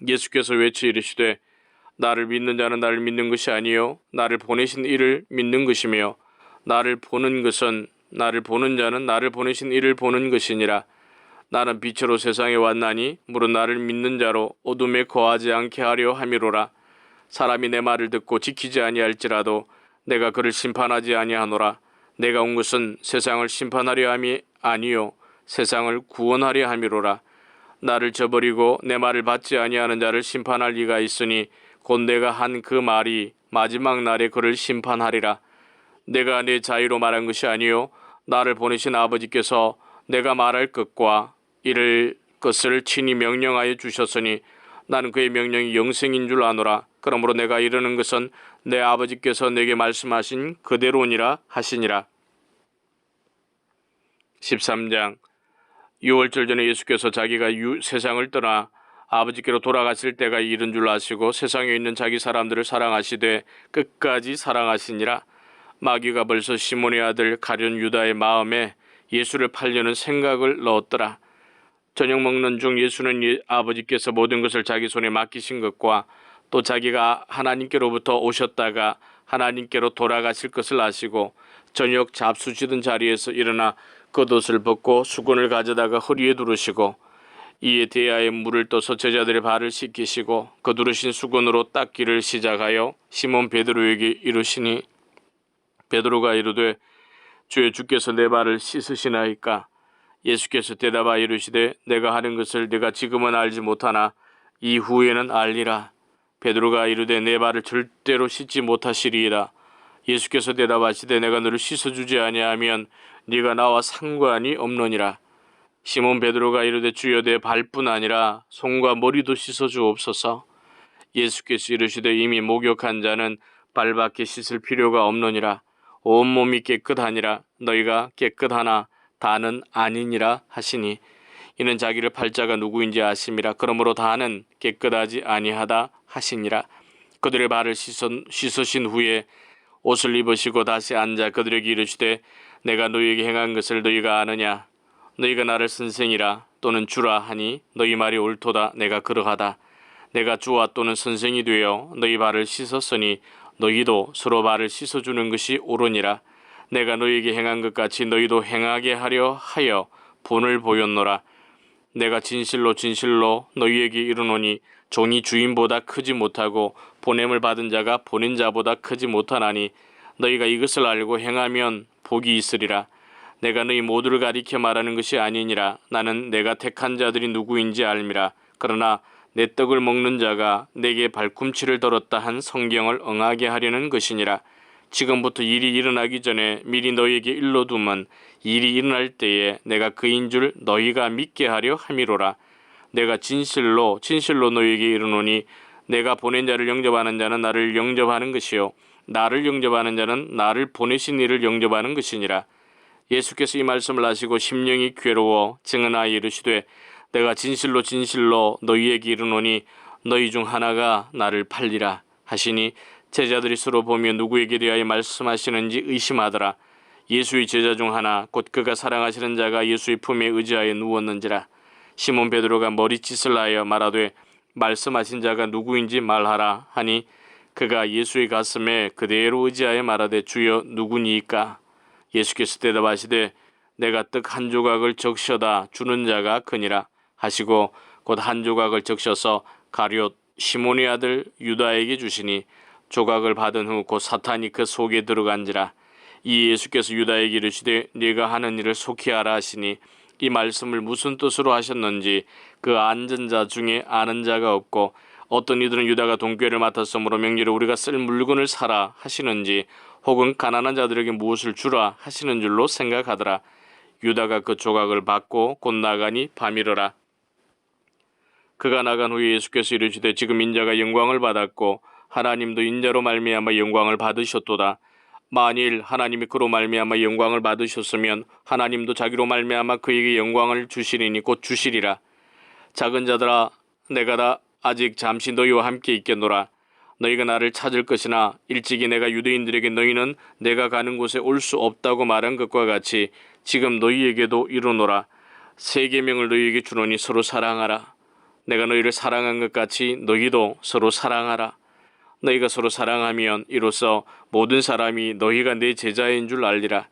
예수께서 외치 이르시되 나를 믿는 자는 나를 믿는 것이 아니요 나를 보내신 이를 믿는 것이며 나를 보는 자는 나를 보내신 이를 보는 것이니라. 나는 빛으로 세상에 왔나니 무릇 나를 믿는 자로 어둠에 거하지 않게 하려 함이로라. 사람이 내 말을 듣고 지키지 아니할지라도 내가 그를 심판하지 아니하노라. 내가 온 것은 세상을 심판하려 함이 아니요 세상을 구원하려 함이로라. 나를 저버리고 내 말을 받지 아니하는 자를 심판할 리가 있으니 곧 내가 한 그 말이 마지막 날에 그를 심판하리라. 내가 내 자유로 말한 것이 아니요 나를 보내신 아버지께서 내가 말할 것과 이를 것을 친히 명령하여 주셨으니 나는 그의 명령이 영생인 줄 아노라. 그러므로 내가 이르는 것은 내 아버지께서 내게 말씀하신 그대로니라 하시니라. 13장. 6월절 전에 예수께서 자기가 세상을 떠나 아버지께로 돌아가실 때가 이른 줄 아시고 세상에 있는 자기 사람들을 사랑하시되 끝까지 사랑하시니라. 마귀가 벌써 시몬의 아들 가룟 유다의 마음에 예수를 팔려는 생각을 넣었더라. 저녁 먹는 중 예수는 아버지께서 모든 것을 자기 손에 맡기신 것과 또 자기가 하나님께로부터 오셨다가 하나님께로 돌아가실 것을 아시고 저녁 잡수시던 자리에서 일어나 겉옷을 벗고 수건을 가져다가 허리에 두르시고 이에 대야에 물을 떠서 제자들의 발을 씻기시고 그 두르신 수건으로 닦기를 시작하여 시몬 베드로에게 이르시니 베드로가 이르되 주여 주께서 내 발을 씻으시나이까. 예수께서 대답하여 이르시되 내가 하는 것을 네가 지금은 알지 못하나 이후에는 알리라. 베드로가 이르되 내 발을 절대로 씻지 못하시리이다. 예수께서 대답하시되 내가 너를 씻어주지 아니하면 네가 나와 상관이 없느니라. 시몬 베드로가 이르되 주여 내 발뿐 아니라 손과 머리도 씻어주옵소서. 예수께서 이르시되 이미 목욕한 자는 발밖에 씻을 필요가 없느니라. 온몸이 깨끗하니라. 너희가 깨끗하나 다는 아니니라 하시니 이는 자기를 팔 자가 누구인지 아심이라. 그러므로 다는 깨끗하지 아니하다 하시니라. 그들의 발을 씻으신 후에 옷을 입으시고 다시 앉아 그들에게 이르시되 내가 너희에게 행한 것을 너희가 아느냐. 너희가 나를 선생이라 또는 주라 하니 너희 말이 옳도다. 내가 그러하다. 내가 주와 또는 선생이 되어 너희 발을 씻었으니 너희도 서로 발을 씻어주는 것이 옳으니라. 내가 너희에게 행한 것 같이 너희도 행하게 하려 하여 본을 보였노라. 내가 진실로 진실로 너희에게 이르노니 종이 주인보다 크지 못하고 보냄을 받은 자가 보낸 자보다 크지 못하나니 너희가 이것을 알고 행하면 복이 있으리라. 내가 너희 모두를 가리켜 말하는 것이 아니니라. 나는 내가 택한 자들이 누구인지 알미라. 그러나 내 떡을 먹는 자가 내게 발꿈치를 들었다 한 성경을 응하게 하려는 것이니라. 지금부터 일이 일어나기 전에 미리 너희에게 일러두면 일이 일어날 때에 내가 그인 줄 너희가 믿게 하려 함이로라. 내가 진실로 진실로 너희에게 이르노니 내가 보낸 자를 영접하는 자는 나를 영접하는 것이요 나를 영접하는 자는 나를 보내신 이를 영접하는 것이니라. 예수께서 이 말씀을 하시고 심령이 괴로워 증언하여 이르시되 내가 진실로 진실로 너희에게 이르노니 너희 중 하나가 나를 팔리라 하시니 제자들이 서로 보며 누구에게 대하여 말씀하시는지 의심하더라. 예수의 제자 중 하나 곧 그가 사랑하시는 자가 예수의 품에 의지하여 누웠는지라. 시몬 베드로가 머리짓을 하여 말하되 말씀하신 자가 누구인지 말하라 하니 그가 예수의 가슴에 그대로 의지하여 말하되 주여 누구니이까. 예수께서 대답하시되 내가 떡 한 조각을 적셔다 주는 자가 그니라 하시고 곧 한 조각을 적셔서 가룟 시몬의 아들 유다에게 주시니 조각을 받은 후 곧 사탄이 그 속에 들어간지라. 이 예수께서 유다에게 이르시되 네가 하는 일을 속히 하라 하시니 이 말씀을 무슨 뜻으로 하셨는지 그 앉은 자 중에 아는 자가 없고 어떤 이들은 유다가 돈꾀를 맡았으므로 명리로 우리가 쓸 물건을 사라 하시는지 혹은 가난한 자들에게 무엇을 주라 하시는 줄로 생각하더라. 유다가 그 조각을 받고 곧 나가니 밤이러라. 그가 나간 후에 예수께서 이르시되 지금 인자가 영광을 받았고 하나님도 인자로 말미암아 영광을 받으셨도다. 만일 하나님이 그로 말미암아 영광을 받으셨으면 하나님도 자기로 말미암아 그에게 영광을 주시리니 곧 주시리라. 작은 자들아 내가 다 아직 잠시 너희와 함께 있겠노라. 너희가 나를 찾을 것이나 일찍이 내가 유대인들에게 너희는 내가 가는 곳에 올 수 없다고 말한 것과 같이 지금 너희에게도 이르노라. 새 계명을 너희에게 주노니 서로 사랑하라. 내가 너희를 사랑한 것 같이 너희도 서로 사랑하라. 너희가 서로 사랑하면 이로써 모든 사람이 너희가 내 제자인 줄 알리라.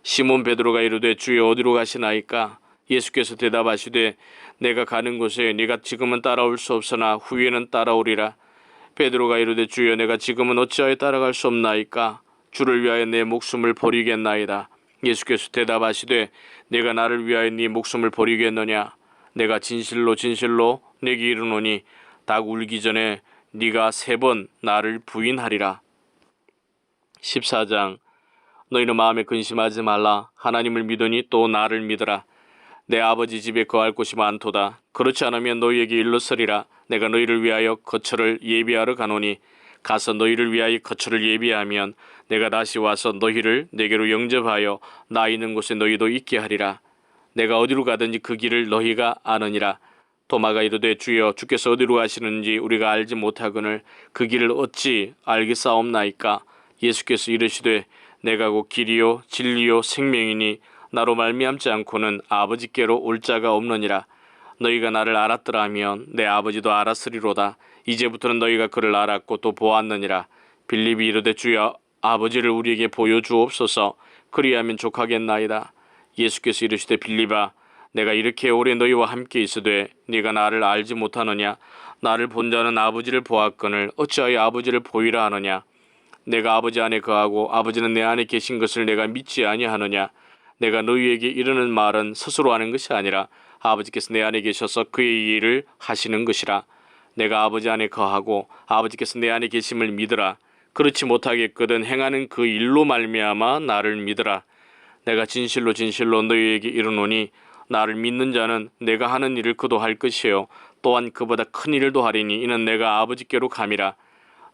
시몬 베드로가 이르되 주여 어디로 가시나이까. 예수께서 대답하시되 내가 가는 곳에 네가 지금은 따라올 수 없으나 후에는 따라오리라. 베드로가 이르되 주여 내가 지금은 어찌하여 따라갈 수 없나이까? 주를 위하여 내 목숨을 버리겠나이다. 예수께서 대답하시되 내가 나를 위하여 네 목숨을 버리겠느냐? 내가 진실로 진실로 내게 이르노니 닭 울기 전에 네가 3번 나를 부인하리라. 14장. 너희는 마음에 근심하지 말라. 하나님을 믿으니 또 나를 믿으라. 내 아버지 집에 거할 곳이 많도다. 그렇지 않으면 너희에게 일렀으리라. 내가 너희를 위하여 거처를 예비하러 가노니 가서 너희를 위하여 거처를 예비하면 내가 다시 와서 너희를 내게로 영접하여 나 있는 곳에 너희도 있게 하리라. 내가 어디로 가든지 그 길을 너희가 아느니라. 도마가 이르되 주여 주께서 어디로 가시는지 우리가 알지 못하거늘 그 길을 어찌 알겠사옵나이까? 예수께서 이르시되 내가 곧 길이요 진리요 생명이니 나로 말미암지 않고는 아버지께로 올 자가 없느니라. 너희가 나를 알았더라면 내 아버지도 알았으리로다. 이제부터는 너희가 그를 알았고 또 보았느니라. 빌립이 이르되 주여 아버지를 우리에게 보여주옵소서. 그리하면 족하겠나이다. 예수께서 이르시되 빌립아 내가 이렇게 오래 너희와 함께 있으되 네가 나를 알지 못하느냐? 나를 본 자는 아버지를 보았거늘 어찌하여 아버지를 보이라 하느냐? 내가 아버지 안에 거하고 아버지는 내 안에 계신 것을 내가 믿지 아니하느냐? 내가 너희에게 이르는 말은 스스로 하는 것이 아니라 아버지께서 내 안에 계셔서 그의 일을 하시는 것이라. 내가 아버지 안에 거하고 아버지께서 내 안에 계심을 믿으라. 그렇지 못하겠거든 행하는 그 일로 말미암아 나를 믿으라. 내가 진실로 진실로 너희에게 이르노니 나를 믿는 자는 내가 하는 일을 그도 할 것이요 또한 그보다 큰 일도 하리니 이는 내가 아버지께로 감이라.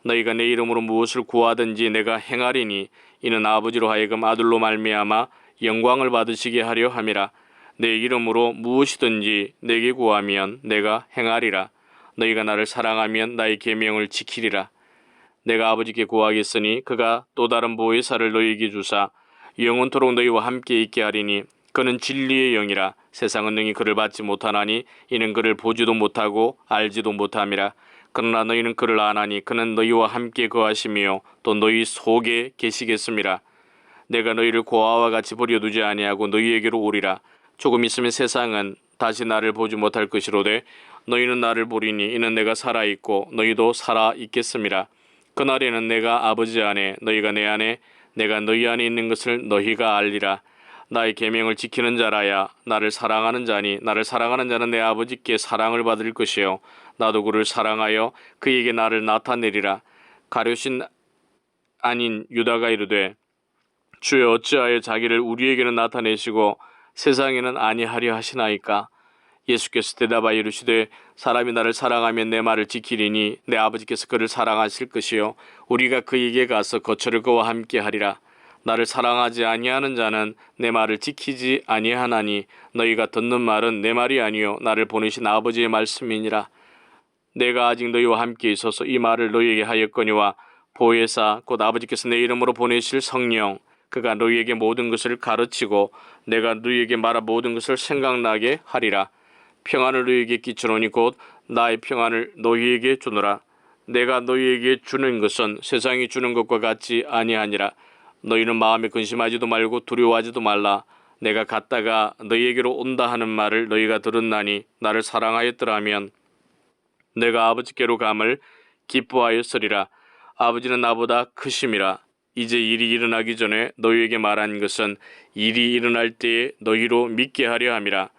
너희가 내 이름으로 무엇을 구하든지 내가 행하리니 이는 아버지로 하여금 아들로 말미암아 영광을 받으시게 하려 함이라. 내 이름으로 무엇이든지 내게 구하면 내가 행하리라. 너희가 나를 사랑하면 나의 계명을 지키리라. 내가 아버지께 구하겠으니 그가 또 다른 보혜사를 너희에게 주사 영원토록 너희와 함께 있게 하리니 그는 진리의 영이라. 세상은 능히 그를 받지 못하나니 이는 그를 보지도 못하고 알지도 못함이라. 그러나 너희는 그를 아나니 그는 너희와 함께 거하시며 또 너희 속에 계시겠음이라. 내가 너희를 고아와 같이 버려두지 아니하고 너희에게로 오리라. 조금 있으면 세상은 다시 나를 보지 못할 것이로되 너희는 나를 보리니 이는 내가 살아있고 너희도 살아있겠음이라. 그날에는 내가 아버지 안에 너희가 내 안에 내가 너희 안에 있는 것을 너희가 알리라. 나의 계명을 지키는 자라야 나를 사랑하는 자니 나를 사랑하는 자는 내 아버지께 사랑을 받을 것이요 나도 그를 사랑하여 그에게 나를 나타내리라. 가룟신 아닌 유다가 이르되 주여 어찌하여 자기를 우리에게는 나타내시고 세상에는 아니하려 하시나이까? 예수께서 대답하여 이르시되 사람이 나를 사랑하면 내 말을 지키리니 내 아버지께서 그를 사랑하실 것이요 우리가 그에게 가서 거처를 그와 함께 하리라. 나를 사랑하지 아니하는 자는 내 말을 지키지 아니하나니 너희가 듣는 말은 내 말이 아니요 나를 보내신 아버지의 말씀이니라. 내가 아직 너희와 함께 있어서 이 말을 너희에게 하였거니와 보혜사 곧 아버지께서 내 이름으로 보내실 성령 그가 너희에게 모든 것을 가르치고 내가 너희에게 말한 모든 것을 생각나게 하리라. 평안을 너희에게 끼치노니 곧 나의 평안을 너희에게 주노라. 내가 너희에게 주는 것은 세상이 주는 것과 같지 아니하니라. 너희는 마음에 근심하지도 말고 두려워하지도 말라. 내가 갔다가 너희에게로 온다 하는 말을 너희가 들었나니 나를 사랑하였더라면 내가 아버지께로 감을 기뻐하였으리라. 아버지는 나보다 크심이라. 이제 일이 일어나기 전에 너희에게 말한 것은 일이 일어날 때에 너희로 믿게 하려 함이라.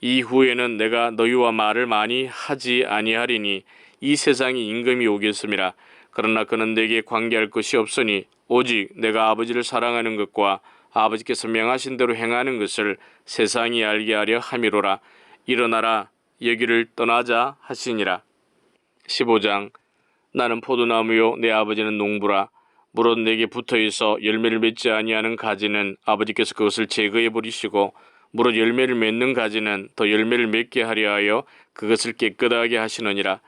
이후에는 내가 너희와 말을 많이 하지 아니하리니 이 세상이 임금이 오겠음이라. 그러나 그는 내게 관계할 것이 없으니 오직 내가 아버지를 사랑하는 것과 아버지께서 명하신 대로 행하는 것을 세상이 알게 하려 함이로라. 일어나라 여기를 떠나자 하시니라. 15장. 나는 포도나무요 내 아버지는 농부라. 무릇 내게 붙어있어 열매를 맺지 아니하는 가지는 아버지께서 그것을 제거해 버리시고 무릇 열매를 맺는 가지는 더 열매를 맺게 하려 하여 그것을 깨끗하게 하시느니라.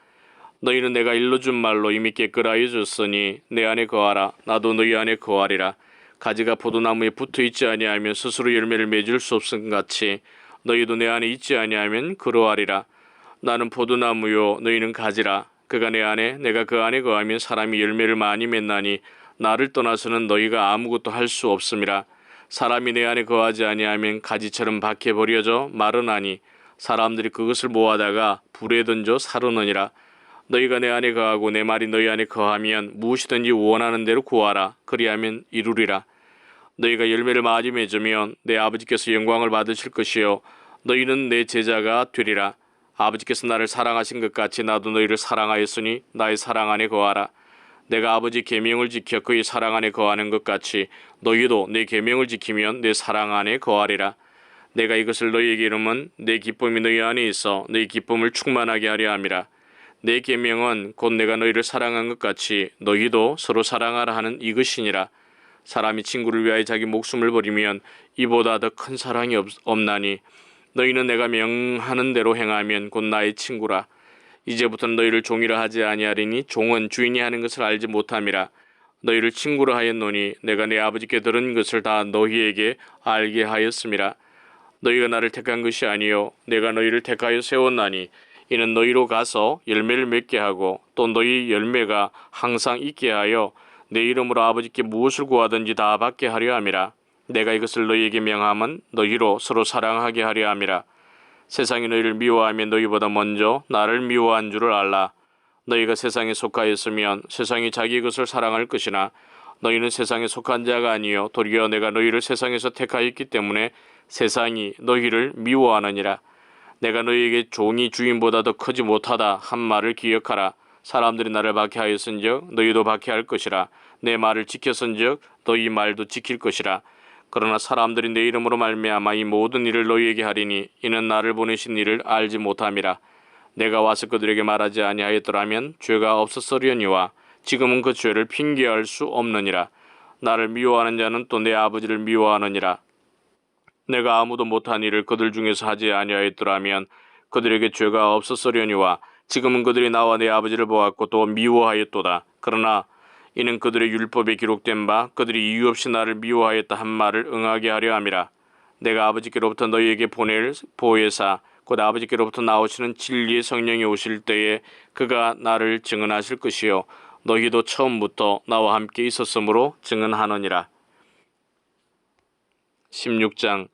너희는 내가 일러준 말로 이미 깨끗하여 졌으니 내 안에 거하라. 나도 너희 안에 거하리라. 가지가 포도나무에 붙어있지 아니하면 스스로 열매를 맺을 수 없음 같이 너희도 내 안에 있지 아니하면 그러하리라. 나는 포도나무요 너희는 가지라. 그가 내 안에 내가 그 안에 거하면 사람이 열매를 많이 맺나니 나를 떠나서는 너희가 아무것도 할 수 없음이라. 사람이 내 안에 거하지 아니하면 가지처럼 밖에 버려져 마르나니 사람들이 그것을 모아다가 불에 던져 사르느니라. 너희가 내 안에 거하고 내 말이 너희 안에 거하면 무엇이든지 원하는 대로 구하라. 그리하면 이루리라. 너희가 열매를 많이 맺으면 내 아버지께서 영광을 받으실 것이요 너희는 내 제자가 되리라. 아버지께서 나를 사랑하신 것 같이 나도 너희를 사랑하였으니 나의 사랑 안에 거하라. 내가 아버지 계명을 지켜 그의 사랑 안에 거하는 것 같이 너희도 내 계명을 지키면 내 사랑 안에 거하리라. 내가 이것을 너희에게 이름은 내 기쁨이 너희 안에 있어 너희 기쁨을 충만하게 하려 함이라. 내 계명은 곧 내가 너희를 사랑한 것 같이 너희도 서로 사랑하라 하는 이것이니라. 사람이 친구를 위하여 자기 목숨을 버리면 이보다 더 큰 사랑이 없나니 너희는 내가 명하는 대로 행하면 곧 나의 친구라. 이제부터는 너희를 종이라 하지 아니하리니 종은 주인이 하는 것을 알지 못함이라. 너희를 친구라 하였노니 내가 내 아버지께 들은 것을 다 너희에게 알게 하였음이라. 너희가 나를 택한 것이 아니요 내가 너희를 택하여 세웠나니 이는 너희로 가서 열매를 맺게 하고 또 너희 열매가 항상 있게 하여 내 이름으로 아버지께 무엇을 구하든지 다 받게 하려 함이라. 내가 이것을 너희에게 명함은 너희로 서로 사랑하게 하려 함이라. 세상이 너희를 미워하면 너희보다 먼저 나를 미워한 줄을 알라. 너희가 세상에 속하였으면 세상이 자기 것을 사랑할 것이나 너희는 세상에 속한 자가 아니요 도리어 내가 너희를 세상에서 택하였기 때문에 세상이 너희를 미워하느니라. 내가 너희에게 종이 주인보다 더 크지 못하다 한 말을 기억하라. 사람들이 나를 박해하였은즉 너희도 박해할 것이라. 내 말을 지켰은즉 너희 말도 지킬 것이라. 그러나 사람들이 내 이름으로 말미암아 이 모든 일을 너희에게 하리니 이는 나를 보내신 이를 알지 못함이라. 내가 와서 그들에게 말하지 아니하였더라면 죄가 없었으려니와 지금은 그 죄를 핑계할 수 없느니라. 나를 미워하는 자는 또 내 아버지를 미워하느니라. 내가 아무도 못한 일을 그들 중에서 하지 아니하였더라면 그들에게 죄가 없었으려니와 지금은 그들이 나와 내 아버지를 보았고 또 미워하였도다. 그러나 이는 그들의 율법에 기록된 바 그들이 이유 없이 나를 미워하였다 한 말을 응하게 하려 함이라. 내가 아버지께로부터 너희에게 보낼 보혜사 곧 아버지께로부터 나오시는 진리의 성령이 오실 때에 그가 나를 증언하실 것이요 너희도 처음부터 나와 함께 있었으므로 증언하느니라. 16장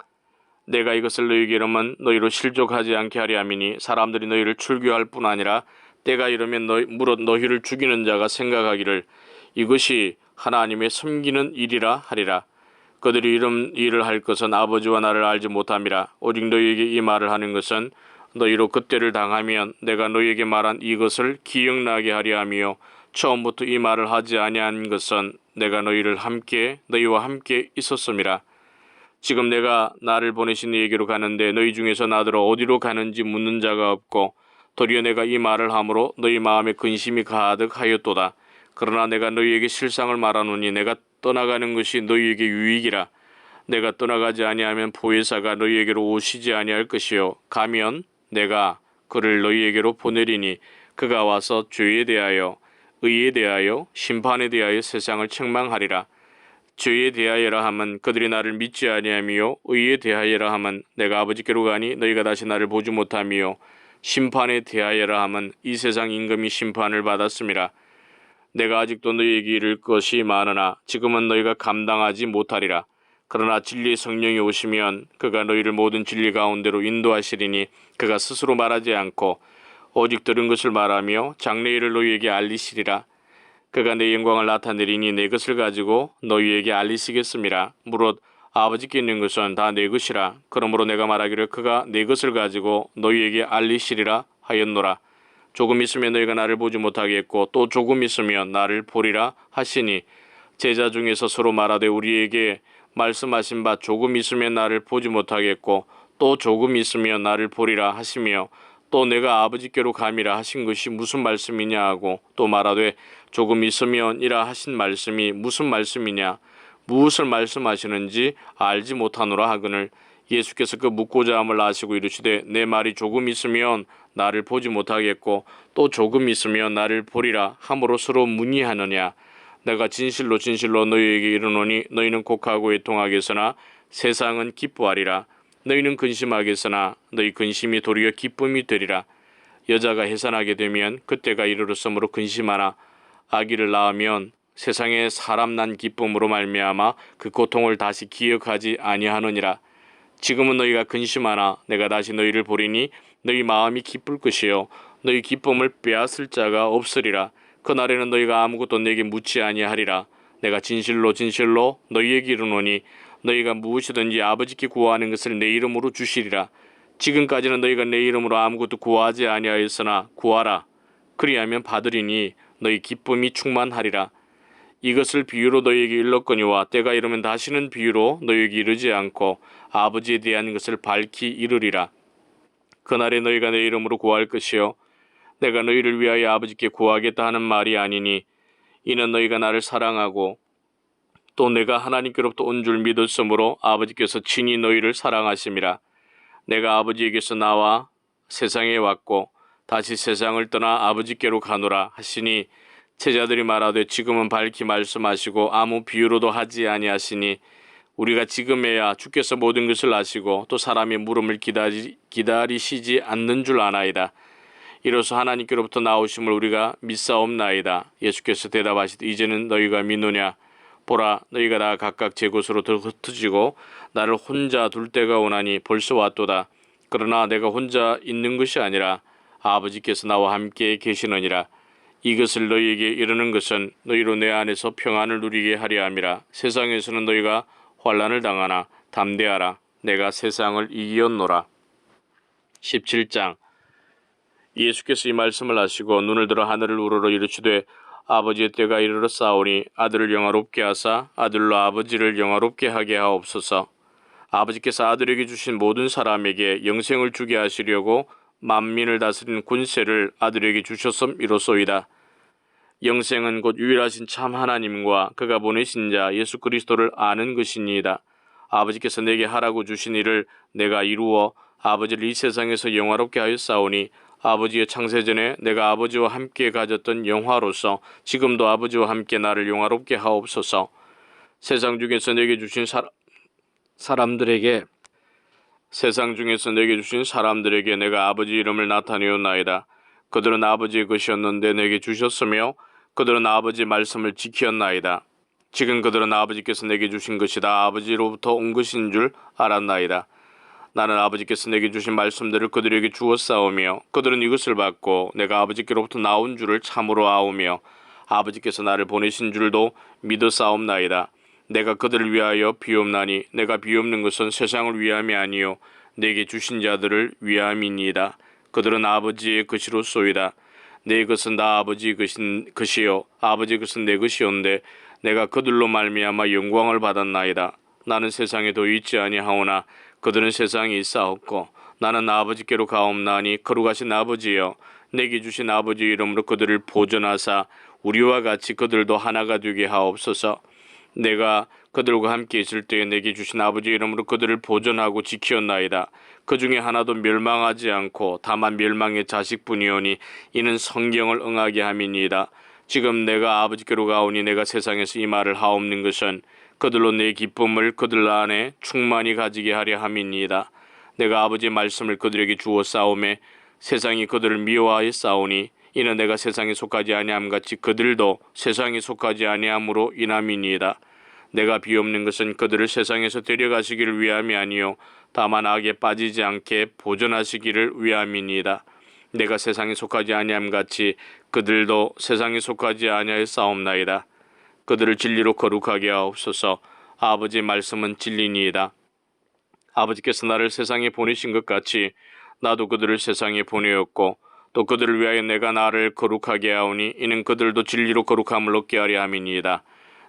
내가 이것을 너희에게 이르면 너희로 실족하지 않게 하려 함이니 사람들이 너희를 출교할 뿐 아니라 때가 이르면 무릇 너희를 죽이는 자가 생각하기를 이것이 하나님의 섬기는 일이라 하리라. 그들이 이런 일을 할 것은 아버지와 나를 알지 못함이라. 오직 너희에게 이 말을 하는 것은 너희로 그때를 당하면 내가 너희에게 말한 이것을 기억나게 하려 함이요 처음부터 이 말을 하지 아니한 것은 내가 너희와 함께 있었음이라. 지금 내가 나를 보내신 너희에게로 가는데 너희 중에서 나더러 어디로 가는지 묻는 자가 없고 도리어 내가 이 말을 함으로 너희 마음에 근심이 가득하였도다. 그러나 내가 너희에게 실상을 말하노니 내가 떠나가는 것이 너희에게 유익이라. 내가 떠나가지 아니하면 보혜사가 너희에게로 오시지 아니할 것이요 가면 내가 그를 너희에게로 보내리니 그가 와서 죄에 대하여 의에 대하여 심판에 대하여 세상을 책망하리라. 죄에 대하여라 하면 그들이 나를 믿지 아니하며 의에 대하여라 하면 내가 아버지께로 가니 너희가 다시 나를 보지 못하며 심판에 대하여라 하면 이 세상 임금이 심판을 받았음이라. 내가 아직도 너희에게 이를 것이 많으나 지금은 너희가 감당하지 못하리라. 그러나 진리의 성령이 오시면 그가 너희를 모든 진리 가운데로 인도하시리니 그가 스스로 말하지 않고 오직 들은 것을 말하며 장래일을 너희에게 알리시리라. 그가 내 영광을 나타내리니 내 것을 가지고 너희에게 알리시겠음이라. 무릇 아버지께 있는 것은 다 내 것이라. 그러므로 내가 말하기를 그가 내 것을 가지고 너희에게 알리시리라 하였노라. 조금 있으면 너희가 나를 보지 못하겠고 또 조금 있으면 나를 보리라 하시니 제자 중에서 서로 말하되 우리에게 말씀하신 바 조금 있으면 나를 보지 못하겠고 또 조금 있으면 나를 보리라 하시며 또 내가 아버지께로 감이라 하신 것이 무슨 말씀이냐 하고 또 말하되 조금 있으면 이라 하신 말씀이 무슨 말씀이냐 무엇을 말씀하시는지 알지 못하노라 하거늘 예수께서 그 묻고자 함을 아시고 이르시되 내 말이 조금 있으면 나를 보지 못하겠고 또 조금 있으면 나를 보리라 함으로 서로 문의하느냐. 내가 진실로 진실로 너희에게 이르노니 너희는 곡하고 애통하겠으나 세상은 기뻐하리라. 너희는 근심하겠으나 너희 근심이 도리어 기쁨이 되리라. 여자가 해산하게 되면 그때가 이르렀으므로 근심하나 아기를 낳으면 세상에 사람 난 기쁨으로 말미암아 그 고통을 다시 기억하지 아니하느니라. 지금은 너희가 근심하나 내가 다시 너희를 보리니 너희 마음이 기쁠 것이요 너희 기쁨을 빼앗을 자가 없으리라. 그날에는 너희가 아무것도 내게 묻지 아니하리라. 내가 진실로 진실로 너희에게 이르노니 너희가 무엇이든지 아버지께 구하는 것을 내 이름으로 주시리라. 지금까지는 너희가 내 이름으로 아무것도 구하지 아니하였으나 구하라. 그리하면 받으리니 너희 기쁨이 충만하리라. 이것을 비유로 너희에게 일렀거니와 때가 이르면 다시는 비유로 너희에게 이르지 않고 아버지에 대한 것을 밝히 이르리라. 그날에 너희가 내 이름으로 구할 것이요 내가 너희를 위하여 아버지께 구하겠다 하는 말이 아니니 이는 너희가 나를 사랑하고 또 내가 하나님께로부터 온 줄 믿었으므로 아버지께서 친히 너희를 사랑하심이라. 내가 아버지에게서 나와 세상에 왔고 다시 세상을 떠나 아버지께로 가노라 하시니 제자들이 말하되 지금은 밝히 말씀하시고 아무 비유로도 하지 아니하시니 우리가 지금에야 주께서 모든 것을 아시고 또 사람의 물음을 기다리시지 않는 줄 아나이다. 이로써 하나님께로부터 나오심을 우리가 믿사옵나이다. 예수께서 대답하시되 이제는 너희가 믿느냐? 보라 너희가 다 각각 제 곳으로 흩어지고 나를 혼자 둘 때가 오나니 벌써 왔도다. 그러나 내가 혼자 있는 것이 아니라 아버지께서 나와 함께 계시느니라. 이것을 너희에게 이르는 것은 너희로 내 안에서 평안을 누리게 하려 함이라. 세상에서는 너희가 환난을 당하나 담대하라. 내가 세상을 이기었노라. 17장. 예수께서 이 말씀을 하시고 눈을 들어 하늘을 우러러 이르시되 아버지의 때가 이르러 싸우니 아들을 영화롭게 하사 아들로 아버지를 영화롭게 하게 하옵소서. 아버지께서 아들에게 주신 모든 사람에게 영생을 주게 하시려고 만민을 다스리는 군세를 아들에게 주셨음이로소이다. 영생은 곧 유일하신 참 하나님과 그가 보내신 자 예수 그리스도를 아는 것이니이다. 아버지께서 내게 하라고 주신 일을 내가 이루어 아버지를 이 세상에서 영화롭게 하였사오니 아버지의 창세전에 내가 아버지와 함께 가졌던 영화로서 지금도 아버지와 함께 나를 영화롭게 하옵소서. 세상 중에서 내게 주신 사람들에게 내가 아버지 이름을 나타내었나이다. 그들은 아버지의 것이었는데 내게 주셨으며 그들은 아버지 말씀을 지켰나이다. 지금 그들은 아버지께서 내게 주신 것이 다 아버지로부터 온 것인 줄 알았나이다. 나는 아버지께서 내게 주신 말씀들을 그들에게 주었사오며 그들은 이것을 받고 내가 아버지께로부터 나온 줄을 참으로 아오며 아버지께서 나를 보내신 줄도 믿었사옵나이다. 내가 그들을 위하여 비옵나니 내가 비옵는 것은 세상을 위함이 아니요 내게 주신 자들을 위함이니이다. 그들은 아버지의 것이로소이다. 내 것은 다 아버지의 것이요 아버지의 것은 내 것이온데 내가 그들로 말미암아 영광을 받았나이다. 나는 세상에 더 있지 아니하오나 그들은 세상에 있사옵고 나는 아버지께로 가옵나니 거룩하신 아버지여 내게 주신 아버지 이름으로 그들을 보존하사 우리와 같이 그들도 하나가 되게 하옵소서. 내가 그들과 함께 있을 때에 내게 주신 아버지 이름으로 그들을 보존하고 지키었나이다. 그 중에 하나도 멸망하지 않고 다만 멸망의 자식뿐이오니 이는 성경을 응하게 함이니이다. 지금 내가 아버지께로 가오니 내가 세상에서 이 말을 하옵는 것은 그들로 내 기쁨을 그들 안에 충만히 가지게 하려 함이니이다. 내가 아버지의 말씀을 그들에게 주었사오매 세상이 그들을 미워하였사오니 이는 내가 세상에 속하지 아니함 같이 그들도 세상에 속하지 아니함으로 인함이니이다. 내가 비옵는 것은 그들을 세상에서 데려가시기를 위함이 아니요 다만 악에 빠지지 않게 보존하시기를 위함이니이다. 내가 세상에 속하지 아니함 같이 그들도 세상에 속하지 아니하였사옵나이다. 그들을 진리로 거룩하게 하옵소서. 아버지의 말씀은 진리니이다. 아버지께서 나를 세상에 보내신 것 같이 나도 그들을 세상에 보내었고 또 그들을 위하여 내가 나를 거룩하게 하오니 이는 그들도 진리로 거룩함을 얻게 하려 함이니이다.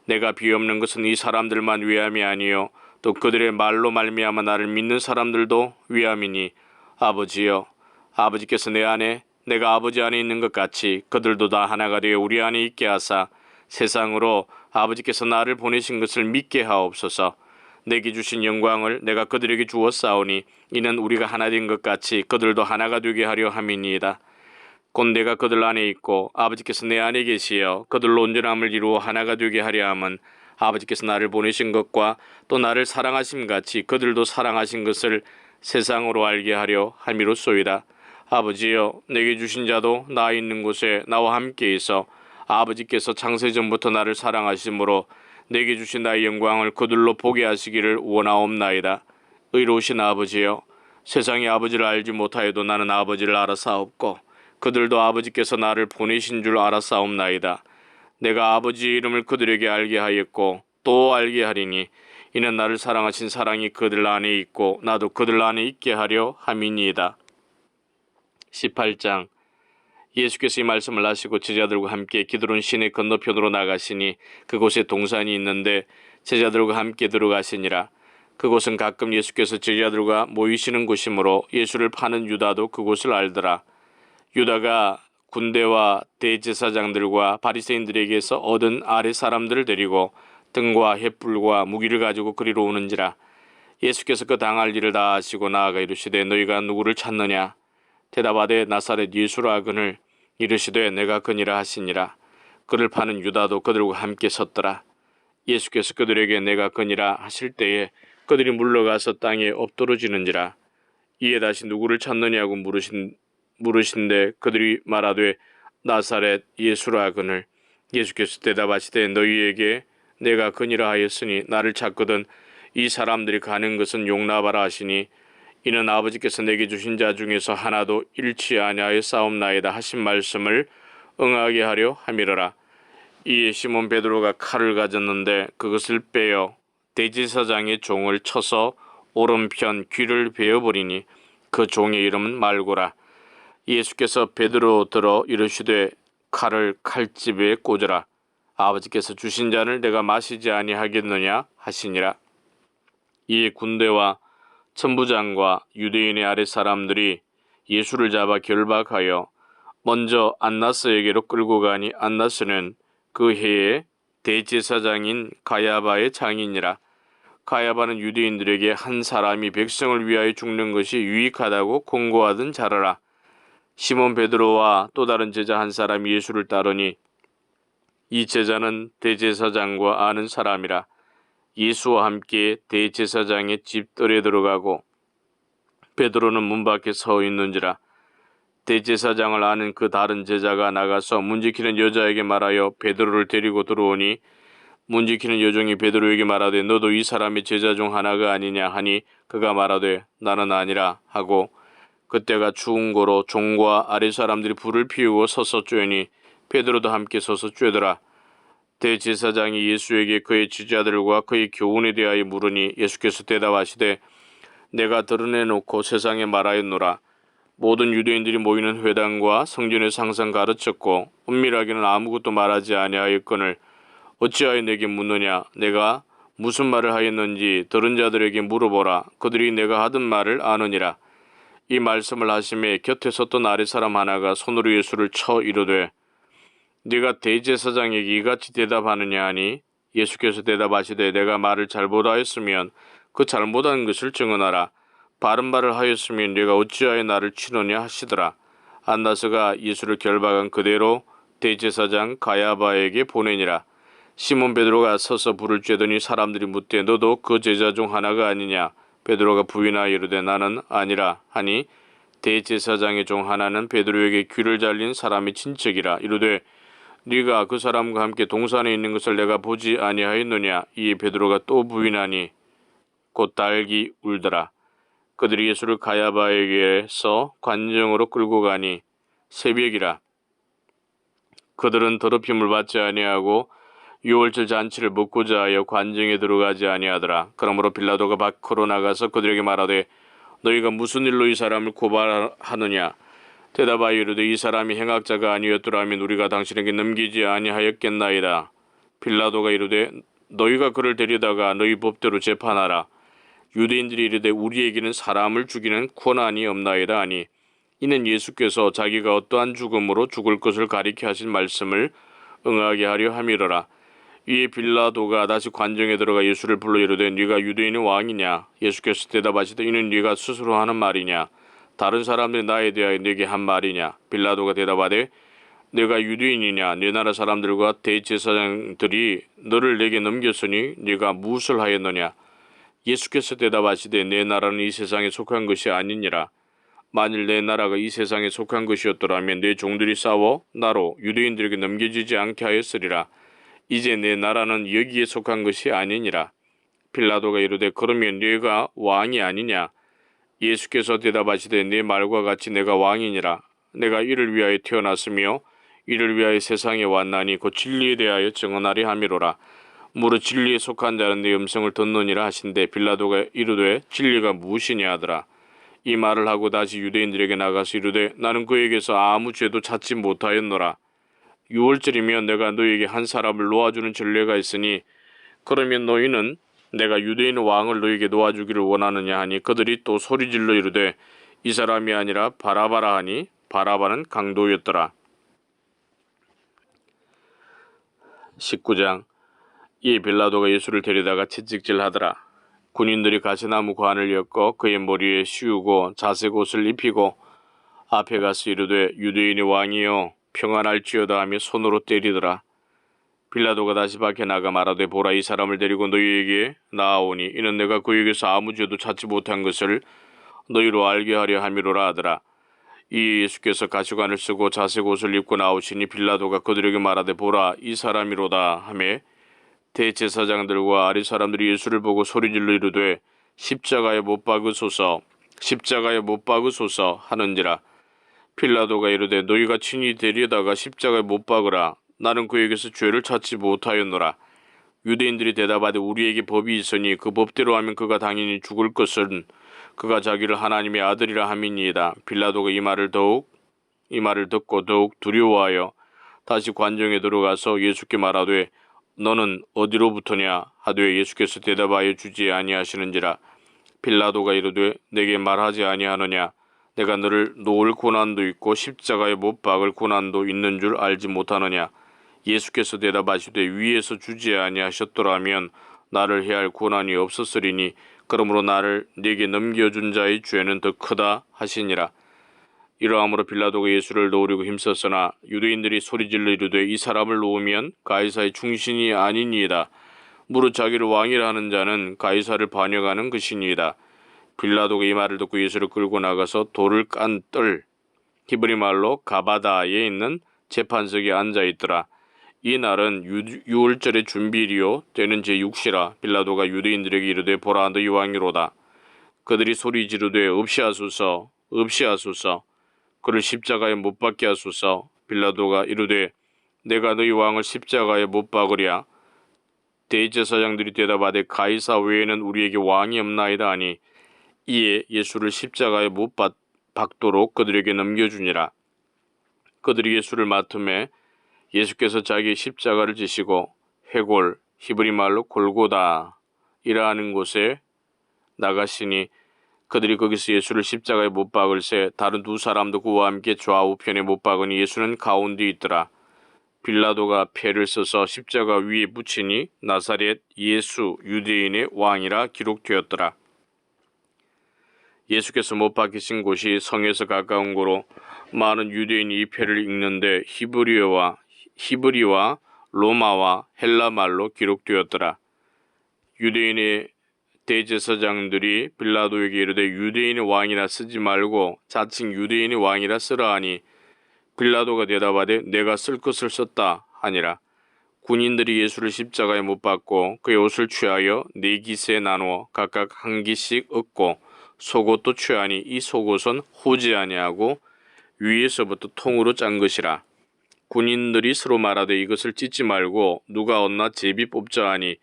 내가 비옵는 것은 이 사람들만 위함이 아니요 또 그들의 말로 말미암아 나를 믿는 사람들도 위함이니 아버지여 아버지께서 내 안에 내가 아버지 안에 있는 것 같이 그들도 다 하나가 되어 우리 안에 있게 하사 세상으로 아버지께서 나를 보내신 것을 믿게 하옵소서. 내게 주신 영광을 내가 그들에게 주었사오니 이는 우리가 하나 된 것 같이 그들도 하나가 되게 하려 함이니이다. 곧 내가 그들 안에 있고 아버지께서 내 안에 계시어 그들로 온전함을 이루어 하나가 되게 하려 함은 아버지께서 나를 보내신 것과 또 나를 사랑하심 같이 그들도 사랑하신 것을 세상으로 알게 하려 함이로소이다. 아버지여 내게 주신 자도 나 있는 곳에 나와 함께 있어 아버지께서 창세전부터 나를 사랑하심으로 내게 주신 나의 영광을 그들로 보게 하시기를 원하옵나이다. 의로우신 아버지여 세상이 아버지를 알지 못하여도 나는 아버지를 알아사옵고 그들도 아버지께서 나를 보내신 줄 알았사옵나이다. 내가 아버지 이름을 그들에게 알게 하였고 또 알게 하리니 이는 나를 사랑하신 사랑이 그들 안에 있고 나도 그들 안에 있게 하려 함이니이다. 18장. 예수께서 이 말씀을 하시고 제자들과 함께 기드론 시내 건너편으로 나가시니 그곳에 동산이 있는데 제자들과 함께 들어가시니라. 그곳은 가끔 예수께서 제자들과 모이시는 곳이므로 예수를 파는 유다도 그곳을 알더라. 유다가 군대와 대제사장들과 바리새인들에게서 얻은 아랫 사람들을 데리고 등과 횃불과 무기를 가지고 그리로 오는지라. 예수께서 그 당할 일을 다 하시고 나아가 이르시되 너희가 누구를 찾느냐? 대답하되 나사렛 예수라 하거늘 이르시되 내가 그니라 하시니라. 그를 파는 유다도 그들과 함께 섰더라. 예수께서 그들에게 내가 그니라 하실 때에 그들이 물러가서 땅에 엎드러지는지라. 이에 다시 누구를 찾느냐고 물으신데 그들이 말하되 나사렛 예수라 하거늘 예수께서 대답하시되 너희에게 내가 그니라 하였으니 나를 찾거든 이 사람들이 가는 것은 용납하라 하시니 이는 아버지께서 내게 주신 자 중에서 하나도 잃지 아니하여 싸움나이다 하신 말씀을 응하게 하려 함이러라. 이에 시몬 베드로가 칼을 가졌는데 그것을 빼어 대제사장의 종을 쳐서 오른편 귀를 베어버리니 그 종의 이름은 말고라. 예수께서 베드로 들어 이르시되 칼을 칼집에 꽂으라. 아버지께서 주신 잔을 내가 마시지 아니하겠느냐 하시니라. 이에 군대와 천부장과 유대인의 아랫 사람들이 예수를 잡아 결박하여 먼저 안나스에게로 끌고 가니 안나스는 그 해에 대제사장인 가야바의 장인이라. 가야바는 유대인들에게 한 사람이 백성을 위하여 죽는 것이 유익하다고 공고하던 자라라. 시몬 베드로와 또 다른 제자 한 사람이 예수를 따르니 이 제자는 대제사장과 아는 사람이라. 예수와 함께 대제사장의 집들에 들어가고 베드로는 문 밖에 서 있는지라. 대제사장을 아는 그 다른 제자가 나가서 문지키는 여자에게 말하여 베드로를 데리고 들어오니 문지키는 여종이 베드로에게 말하되 너도 이 사람의 제자 중 하나가 아니냐 하니 그가 말하되 나는 아니라 하고 그때가 추운 고로 종과 아랫 사람들이 불을 피우고 서서 쬐니 베드로도 함께 서서 쬐더라. 대제사장이 예수에게 그의 지자들과 그의 교훈에 대하여 물으니 예수께서 대답하시되 내가 드러내놓고 세상에 말하였노라. 모든 유대인들이 모이는 회당과 성전에서 항상 가르쳤고 은밀하게는 아무것도 말하지 아니하였거늘 어찌하여 내게 묻느냐? 내가 무슨 말을 하였는지 들은 자들에게 물어보라. 그들이 내가 하던 말을 아느니라. 이 말씀을 하심에 곁에 섰던 아랫 사람 하나가 손으로 예수를 쳐 이르되 네가 대제사장에게 이같이 대답하느냐 하니 예수께서 대답하시되 내가 말을 잘못하였으면 그 잘못한 것을 증언하라. 바른 말을 하였으면 네가 어찌하여 나를 치느냐 하시더라. 안나스가 예수를 결박한 그대로 대제사장 가야바에게 보내니라. 시몬 베드로가 서서 불을 쬐더니 사람들이 묻되 너도 그 제자 중 하나가 아니냐? 베드로가 부인하여 이르되 나는 아니라 하니 대제사장의 종 하나는 베드로에게 귀를 잘린 사람의 친척이라. 이르되 네가 그 사람과 함께 동산에 있는 것을 내가 보지 아니하였느냐? 이에 베드로가 또 부인하니 곧 딸기 울더라. 그들이 예수를 가야바에게서 관정으로 끌고 가니 새벽이라. 그들은 더럽힘을 받지 아니하고 유월절 잔치를 먹고자 하여 관정에 들어가지 아니하더라. 그러므로 빌라도가 밖으로 나가서 그들에게 말하되 너희가 무슨 일로 이 사람을 고발하느냐? 대답하여 이르되 이 사람이 행악자가 아니었더라면 우리가 당신에게 넘기지 아니하였겠나이다. 빌라도가 이르되 너희가 그를 데려다가 너희 법대로 재판하라. 유대인들이 이르되 우리에게는 사람을 죽이는 권한이 없나이다 하니 이는 예수께서 자기가 어떠한 죽음으로 죽을 것을 가리켜 하신 말씀을 응하게 하려 함이러라. 이에 빌라도가 다시 관정에 들어가 예수를 불러 이르되 네가 유대인의 왕이냐? 예수께서 대답하시되 이는 네가 스스로 하는 말이냐? 다른 사람들이 나에 대하여 네게 한 말이냐? 빌라도가 대답하되 내가 유대인이냐? 네 나라 사람들과 대제사장들이 너를 내게 넘겼으니 네가 무엇을 하였느냐? 예수께서 대답하시되 내 나라는 이 세상에 속한 것이 아니니라. 만일 내 나라가 이 세상에 속한 것이었더라면 내 종들이 싸워 나로 유대인들에게 넘겨지지 않게 하였으리라. 이제 내 나라는 여기에 속한 것이 아니니라. 빌라도가 이르되 그러면 네가 왕이 아니냐? 예수께서 대답하시되 네 말과 같이 내가 왕이니라. 내가 이를 위하여 태어났으며 이를 위하여 세상에 왔나니 곧 진리에 대하여 증언하려 함이로라. 무릇 진리에 속한 자는 내 음성을 듣느니라 하신대 빌라도가 이르되 진리가 무엇이냐 하더라. 이 말을 하고 다시 유대인들에게 나가서 이르되 나는 그에게서 아무 죄도 찾지 못하였노라. 6월절이면 내가 너에게 한 사람을 놓아주는 전례가 있으니 그러면 너희는 내가 유대인 왕을 너에게 놓아주기를 원하느냐 하니 그들이 또 소리질러 이르되 이 사람이 아니라 바라바라 하니 바라바는 강도였더라. 19장. 이 빌라도가 예수를 데려다가 채찍질하더라. 군인들이 가시나무 관을 엮어 그의 머리에 씌우고 자색 옷을 입히고 앞에 가서 이르되 유대인의 왕이여 평안할지어다 하며 손으로 때리더라. 빌라도가 다시 밖에 나가 말하되 보라 이 사람을 데리고 너희에게 나아오니 이는 내가 그에게서 아무 죄도 찾지 못한 것을 너희로 알게 하려 함이로라 하더라. 이 예수께서 가시관을 쓰고 자색 옷을 입고 나오시니 빌라도가 그들에게 말하되 보라 이 사람이로다 하매 대제사장들과 아리 사람들이 예수를 보고 소리질러 이르되 십자가에 못 박으소서 십자가에 못 박으소서 하는지라. 빌라도가 이르되 너희가 친히 데려다가 십자가에 못 박으라. 나는 그에게서 죄를 찾지 못하였노라. 유대인들이 대답하되 우리에게 법이 있으니 그 법대로 하면 그가 당연히 죽을 것은 그가 자기를 하나님의 아들이라 함이니이다. 빌라도가 이 말을 듣고 더욱 두려워하여 다시 관정에 들어가서 예수께 말하되 너는 어디로부터냐 하되 예수께서 대답하여 주지 아니하시는지라. 빌라도가 이르되 내게 말하지 아니하느냐 내가 너를 놓을 고난도 있고 십자가에 못 박을 고난도 있는 줄 알지 못하느냐. 예수께서 대답하시되 위에서 주지 아니하셨더라면 나를 해할 고난이 없었으리니 그러므로 나를 네게 넘겨준 자의 죄는 더 크다 하시니라. 이러함으로 빌라도가 예수를 놓으려고 힘썼으나 유대인들이 소리질러 이르되 이 사람을 놓으면 가이사의 충신이 아니니이다. 무릇 자기를 왕이라 하는 자는 가이사를 반역하는 것이니이다. 빌라도가 이 말을 듣고 예수를 끌고 나가서 돌을 깐 뜰 히브리 말로 가바다에 있는 재판석에 앉아 있더라. 이 날은 유월절의 준비일이요 되는 제6시라. 빌라도가 유대인들에게 이르되 보라 너희 왕이로다. 그들이 소리 지르되 없이하소서 없이하소서 그를 십자가에 못 박게 하소서. 빌라도가 이르되 내가 너희 왕을 십자가에 못 박으랴. 대제사장들이 대답하되 가이사 외에는 우리에게 왕이 없나이다 하니 이에 예수를 십자가에 못 박도록 그들에게 넘겨주니라. 그들이 예수를 맡음에 예수께서 자기의 십자가를 지시고 회골 히브리 말로 골고다 이라는 곳에 나가시니 그들이 거기서 예수를 십자가에 못 박을새 다른 두 사람도 그와 함께 좌우편에 못 박으니 예수는 가운데 있더라. 빌라도가 패를 써서 십자가 위에 붙이니 나사렛 예수 유대인의 왕이라 기록되었더라. 예수께서 못 박히신 곳이 성에서 가까운 고로 많은 유대인이 이 패를 읽는데 히브리와 로마와 헬라 말로 기록되었더라. 유대인의 대제사장들이 빌라도에게 이르되 유대인의 왕이라 쓰지 말고 자칭 유대인의 왕이라 쓰라 하니 빌라도가 대답하되 내가 쓸 것을 썼다 하니라. 군인들이 예수를 십자가에 못 박고 그의 옷을 취하여 네 깃에 나누어 각각 한 깃씩 얻고 속옷도 취하니 이 속옷은 호지 아니하고 위에서부터 통으로 짠 것이라. 군인들이 서로 말하되 이것을 찢지 말고 누가 얻나 제비 뽑자 하니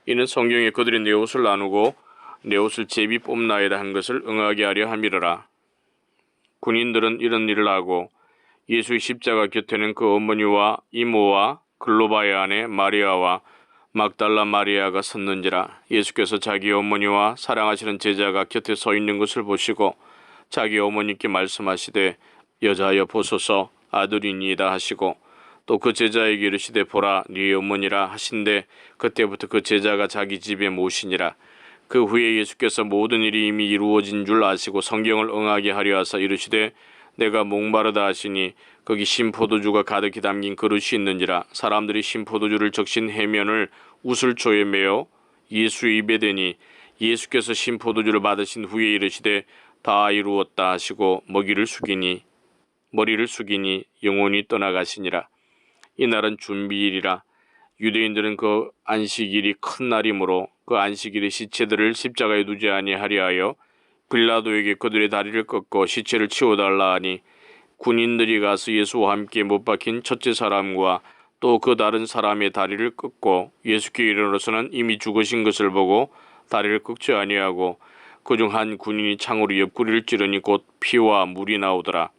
이는 성경에 그들이 내 옷을 나누고 내 옷을 제비 뽑나이다 한 것을 응하게 하려 함이러라. 군인들은 이런 일을 하고 예수의 십자가 곁에는 그 어머니와 이모와 글로바의 아내 마리아와 막달라 마리아가 섰는지라. 예수께서 자기 어머니와 사랑하시는 제자가 곁에 서 있는 것을 보시고 자기 어머니께 말씀하시되 여자여 보소서 아들이니이다 하시고 또 그 제자에게 이르시되 보라 네 어머니라 하신데 그때부터 그 제자가 자기 집에 모시니라. 그 후에 예수께서 모든 일이 이미 이루어진 줄 아시고 성경을 응하게 하려 하사 이르시되 내가 목마르다 하시니 거기 신포도주가 가득히 담긴 그릇이 있는지라. 사람들이 신포도주를 적신 해면을 우슬초에 메어 예수 입에 대니 예수께서 신포도주를 받으신 후에 이르시되 다 이루었다 하시고 머리를 숙이니 영혼이 떠나가시니라. 이날은 준비일이라. 유대인들은 그 안식일이 큰 날이므로 그 안식일에 시체들을 십자가에 두지 아니하려 하여 빌라도에게 그들의 다리를 꺾고 시체를 치워달라 하니 군인들이 가서 예수와 함께 못 박힌 첫째 사람과 또 그 다른 사람의 다리를 끊고 예수께 이르러서는 이미 죽으신 것을 보고 다리를 끊지 아니하고 그중 한 군인이 창으로 옆구리를 찌르니 곧 피와 물이 나오더라.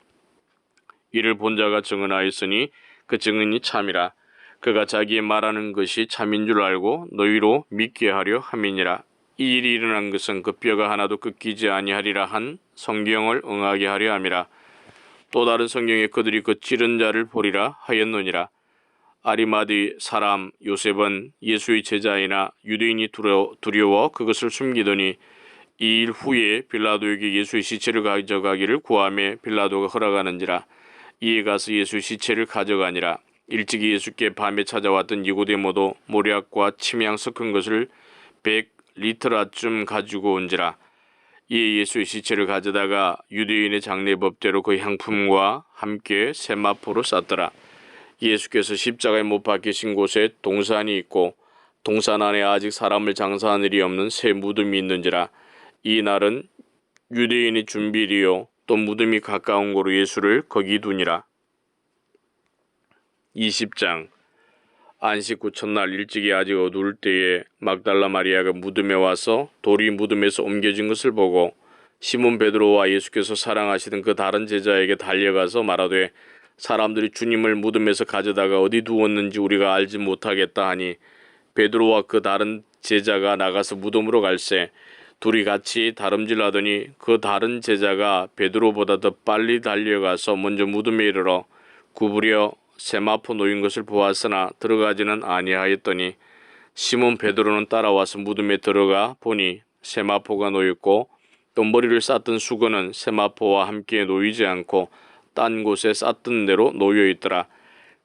이를 본 자가 증언하였으니 그 증언이 참이라. 그가 자기의 말하는 것이 참인 줄 알고 너희로 믿게 하려 함이니라. 이 일이 일어난 것은 그 뼈가 하나도 꺾이지 아니하리라 한 성경을 응하게 하려 함이라. 또 다른 성경에 그들이 그 찌른 자를 보리라 하였느니라. 아리마디 사람 요셉은 예수의 제자이나 유대인이 두려워 그것을 숨기더니 이 일 후에 빌라도에게 예수의 시체를 가져가기를 구하매 빌라도가 허락하는지라. 이에 가서 예수의 시체를 가져가니라. 일찍이 예수께 밤에 찾아왔던 니고데모도 모략과 침향 섞은 것을 100리터라쯤 가지고 온지라. 이에 예수의 시체를 가져다가 유대인의 장례법대로 그 향품과 함께 세마포로 쌌더라. 예수께서 십자가에 못 박히신 곳에 동산이 있고 동산 안에 아직 사람을 장사한 일이 없는 새 무덤이 있는지라. 이 날은 유대인의 준비일이요 또 무덤이 가까운 고로 예수를 거기 두니라. 20장. 안식 후 첫날 일찍이 아직 어두울 때에 막달라 마리아가 무덤에 와서 돌이 무덤에서 옮겨진 것을 보고 시몬 베드로와 예수께서 사랑하시던 그 다른 제자에게 달려가서 말하되 사람들이 주님을 무덤에서 가져다가 어디 두었는지 우리가 알지 못하겠다 하니 베드로와 그 다른 제자가 나가서 무덤으로 갈새 둘이 같이 다름질하더니 그 다른 제자가 베드로보다 더 빨리 달려가서 먼저 무덤에 이르러 구부려 세마포 놓인 것을 보았으나 들어가지는 아니하였더니 시몬 베드로는 따라와서 무덤에 들어가 보니 세마포가 놓였고 또 머리를 쌌던 수건은 세마포와 함께 놓이지 않고 딴 곳에 쌌던 대로 놓여 있더라.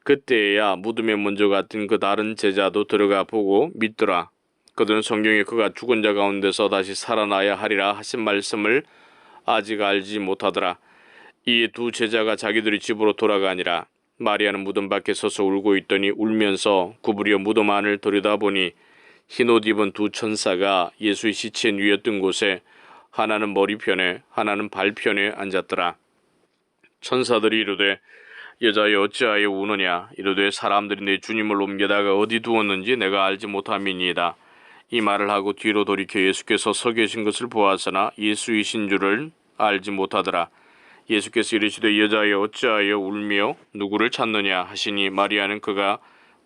그때야 무덤에 먼저 갔던 그 다른 제자도 들어가 보고 믿더라. 그들은 성경에 그가 죽은 자 가운데서 다시 살아나야 하리라 하신 말씀을 아직 알지 못하더라. 이 두 제자가 자기들의 집으로 돌아가니라. 마리아는 무덤 밖에 서서 울고 있더니 울면서 구부려 무덤 안을 들여다보니 흰옷 입은 두 천사가 예수의 시체에 누였던 곳에 하나는 머리편에 하나는 발편에 앉았더라. 천사들이 이르되 여자여 어찌하여 우느냐. 이르되 사람들이 내 주님을 옮겨다가 어디 두었는지 내가 알지 못함이니이다. 이 말을 하고 뒤로 돌이켜 예수께서 서 계신 것을 보았으나 예수이신 줄을 알지 못하더라. 예수께서 이르시되 여자여 어찌하여 울며 누구를 찾느냐 하시니 마리아는 그가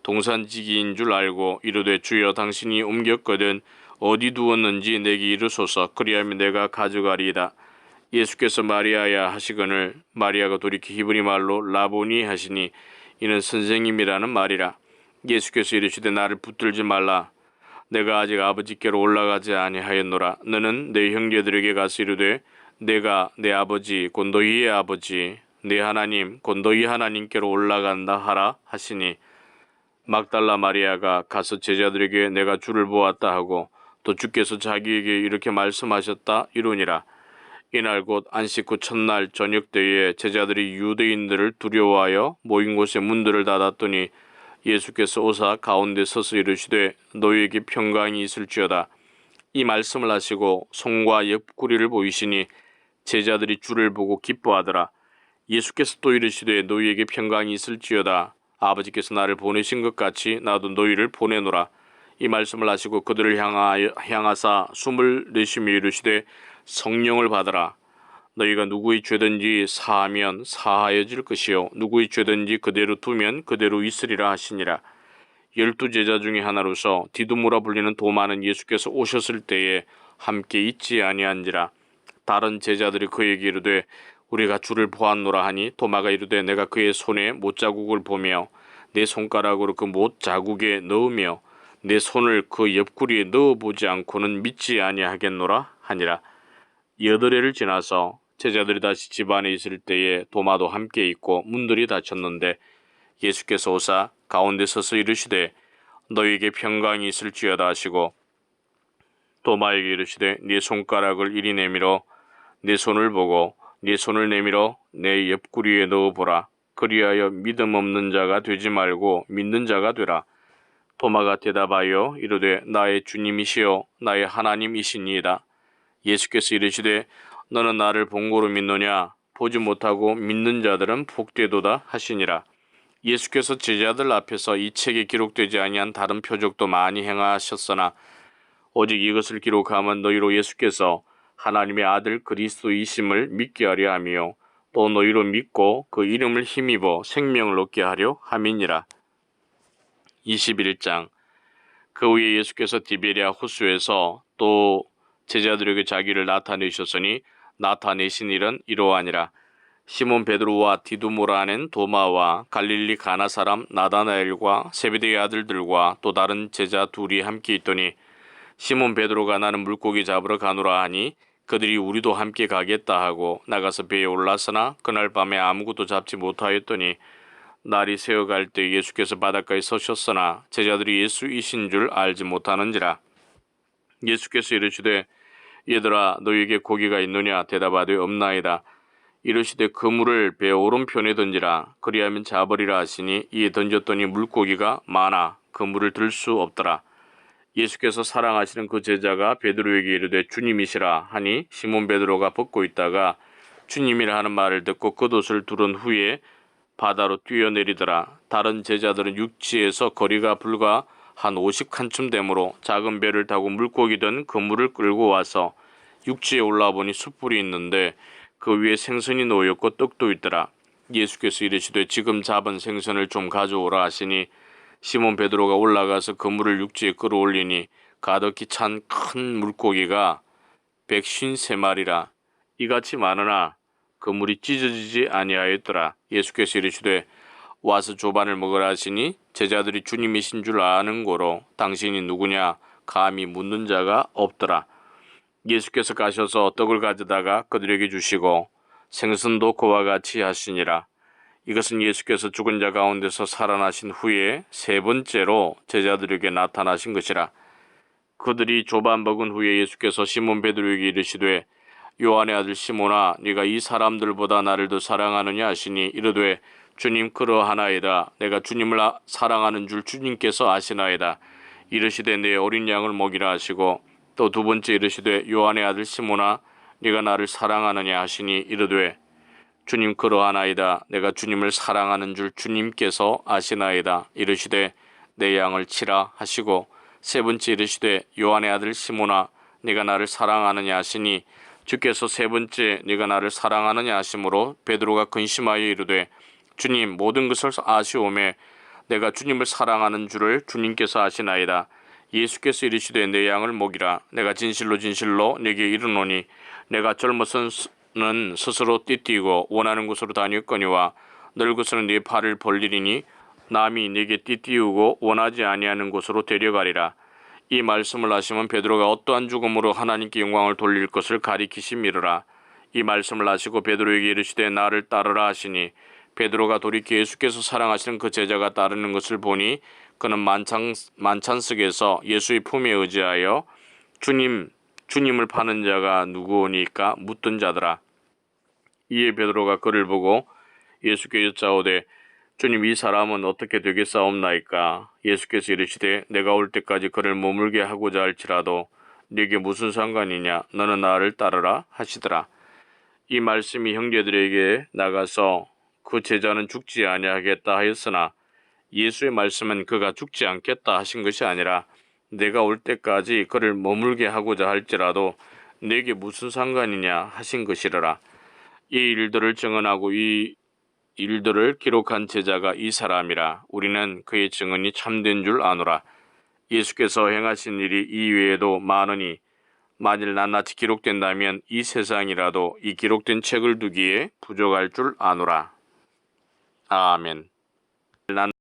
동산지기인 줄 알고 이르되 주여 당신이 옮겼거든 어디 두었는지 내게 이르소서 그리하면 내가 가져가리이다. 예수께서 마리아야 하시거늘 마리아가 돌이켜 히브리 말로 라보니 하시니 이는 선생님이라는 말이라. 예수께서 이르시되 나를 붙들지 말라. 내가 아직 아버지께로 올라가지 아니하였노라. 너는 내 형제들에게 가서 이르되 내가 내 아버지 곧 너희의 아버지 내 하나님 곧 너희 하나님께로 올라간다 하라 하시니 막달라 마리아가 가서 제자들에게 내가 주를 보았다 하고 또 주께서 자기에게 이렇게 말씀하셨다 이루니라. 이날 곧 안식 후 첫날 저녁 때에 제자들이 유대인들을 두려워하여 모인 곳에 문들을 닫았더니 예수께서 오사 가운데 서서 이르시되 너희에게 평강이 있을지어다. 이 말씀을 하시고 손과 옆구리를 보이시니 제자들이 주를 보고 기뻐하더라. 예수께서 또 이르시되 너희에게 평강이 있을지어다. 아버지께서 나를 보내신 것 같이 나도 너희를 보내노라. 이 말씀을 하시고 그들을 향하사 숨을 내쉬며 이르시되 성령을 받으라. 너희가 누구의 죄든지 사하면 사하여질 것이요 누구의 죄든지 그대로 두면 그대로 있으리라 하시니라. 12 제자 중에 하나로서 디두모라 불리는 도마는 예수께서 오셨을 때에 함께 있지 아니한지라. 다른 제자들이 그에게 이르되 우리가 주를 보았노라 하니 도마가 이르되 내가 그의 손에 못자국을 보며 내 손가락으로 그 못자국에 넣으며 내 손을 그 옆구리에 넣어보지 않고는 믿지 아니하겠노라 하니라. 8해를 지나서 제자들이 다시 집 안에 있을 때에 도마도 함께 있고 문들이 닫혔는데 예수께서 오사 가운데 서서 이르시되 너희에게 평강이 있을지어다 하시고 도마에게 이르시되 네 손가락을 이리 내밀어 내 손을 보고 네 손을 내밀어 내 옆구리에 넣어보라. 그리하여 믿음 없는 자가 되지 말고 믿는 자가 되라. 도마가 대답하여 이르되 나의 주님이시여 나의 하나님이시니이다. 예수께서 이르시되 너는 나를 본고로 믿느냐. 보지 못하고 믿는 자들은 복되도다 하시니라. 예수께서 제자들 앞에서 이 책에 기록되지 아니한 다른 표적도 많이 행하셨으나 오직 이것을 기록하면 너희로 예수께서 하나님의 아들 그리스도이심을 믿게 하려 하며 또 너희로 믿고 그 이름을 힘입어 생명을 얻게 하려 함이니라. 21장. 그 후에 예수께서 디베랴 호수에서 또 제자들에게 자기를 나타내셨으니 나타내신 일은 이러하니라. 시몬 베드로와 디두모라 하는 도마와 갈릴리 가나 사람 나다나엘과 세베대의 아들들과 또 다른 제자 둘이 함께 있더니 시몬 베드로가 나는 물고기 잡으러 가노라 하니 그들이 우리도 함께 가겠다 하고 나가서 배에 올랐으나 그날 밤에 아무것도 잡지 못하였더니 날이 새어갈 때 예수께서 바닷가에 서셨으나 제자들이 예수이신 줄 알지 못하는지라. 예수께서 이르시되 얘들아 너희에게 고기가 있느냐 대답하되 없나이다. 이르시되 그물을 배 오른편에 던지라. 그리하면 잡으리라 하시니 이에 던졌더니 물고기가 많아 그물을 들 수 없더라. 예수께서 사랑하시는 그 제자가 베드로에게 이르되 주님이시라 하니 시몬 베드로가 벗고 있다가 주님이라 하는 말을 듣고 겉옷을 두른 후에 바다로 뛰어내리더라. 다른 제자들은 육지에서 거리가 불과 한 50칸쯤 되므로 작은 배를 타고 물고기든 그물을 끌고 와서 육지에 올라보니 숯불이 있는데 그 위에 생선이 놓였고 떡도 있더라. 예수께서 이르시되 지금 잡은 생선을 좀 가져오라 하시니 시몬 베드로가 올라가서 그물을 육지에 끌어올리니 가득히 찬 큰 물고기가 153마리라. 이같이 많으나 그물이 찢어지지 아니하였더라. 예수께서 이르시되 와서 조반을 먹으라 하시니 제자들이 주님이신 줄 아는 고로 당신이 누구냐 감히 묻는 자가 없더라. 예수께서 가셔서 떡을 가져다가 그들에게 주시고 생선도 그와 같이 하시니라. 이것은 예수께서 죽은 자 가운데서 살아나신 후에 세 번째로 제자들에게 나타나신 것이라. 그들이 조반 먹은 후에 예수께서 시몬 베드로에게 이르시되 요한의 아들 시몬아 네가 이 사람들보다 나를 더 사랑하느냐 하시니 이르되 주님 그러하나이다. 내가 주님을 사랑하는 줄 주님께서 아시나이다. 이르시되 내 어린 양을 먹이라 하시고 또 두 번째 이르시되 요한의 아들 시몬아 네가 나를 사랑하느냐 하시니 이르되 주님 그러하나이다. 내가 주님을 사랑하는 줄 주님께서 아시나이다. 이르시되 내 양을 치라 하시고 세 번째 이르시되 요한의 아들 시몬아 네가 나를 사랑하느냐 하시니 주께서 세 번째 네가 나를 사랑하느냐 하심으로 베드로가 근심하여 이르되 주님 모든 것을 아시오매 내가 주님을 사랑하는 줄을 주님께서 아시나이다. 예수께서 이르시되 내 양을 먹이라. 내가 진실로 진실로 네게 이르노니 내가 젊어서는 스스로 띠띠고 원하는 곳으로 다녔거니와 늙어서는 네 팔을 벌리리니 남이 네게 띠띠우고 원하지 아니하는 곳으로 데려가리라. 이 말씀을 하시면 베드로가 어떠한 죽음으로 하나님께 영광을 돌릴 것을 가리키심이르라. 이 말씀을 하시고 베드로에게 이르시되 나를 따르라 하시니 베드로가 돌이켜 예수께서 사랑하시는 그 제자가 따르는 것을 보니 그는 만찬석에서 예수의 품에 의지하여 주님을 파는 자가 누구오니까 묻던 자더라. 이에 베드로가 그를 보고 예수께 여짜오되 주님 이 사람은 어떻게 되겠사옵나이까? 예수께서 이르시되 내가 올 때까지 그를 머물게 하고자 할지라도 네게 무슨 상관이냐? 너는 나를 따르라 하시더라. 이 말씀이 형제들에게 나가서 그 제자는 죽지 아니하겠다 하였으나 예수의 말씀은 그가 죽지 않겠다 하신 것이 아니라 내가 올 때까지 그를 머물게 하고자 할지라도 내게 무슨 상관이냐 하신 것이라. 이 일들을 증언하고 이 일들을 기록한 제자가 이 사람이라. 우리는 그의 증언이 참된 줄 아노라. 예수께서 행하신 일이 이외에도 많으니 만일 낱낱이 기록된다면 이 세상이라도 이 기록된 책을 두기에 부족할 줄 아노라. 아멘.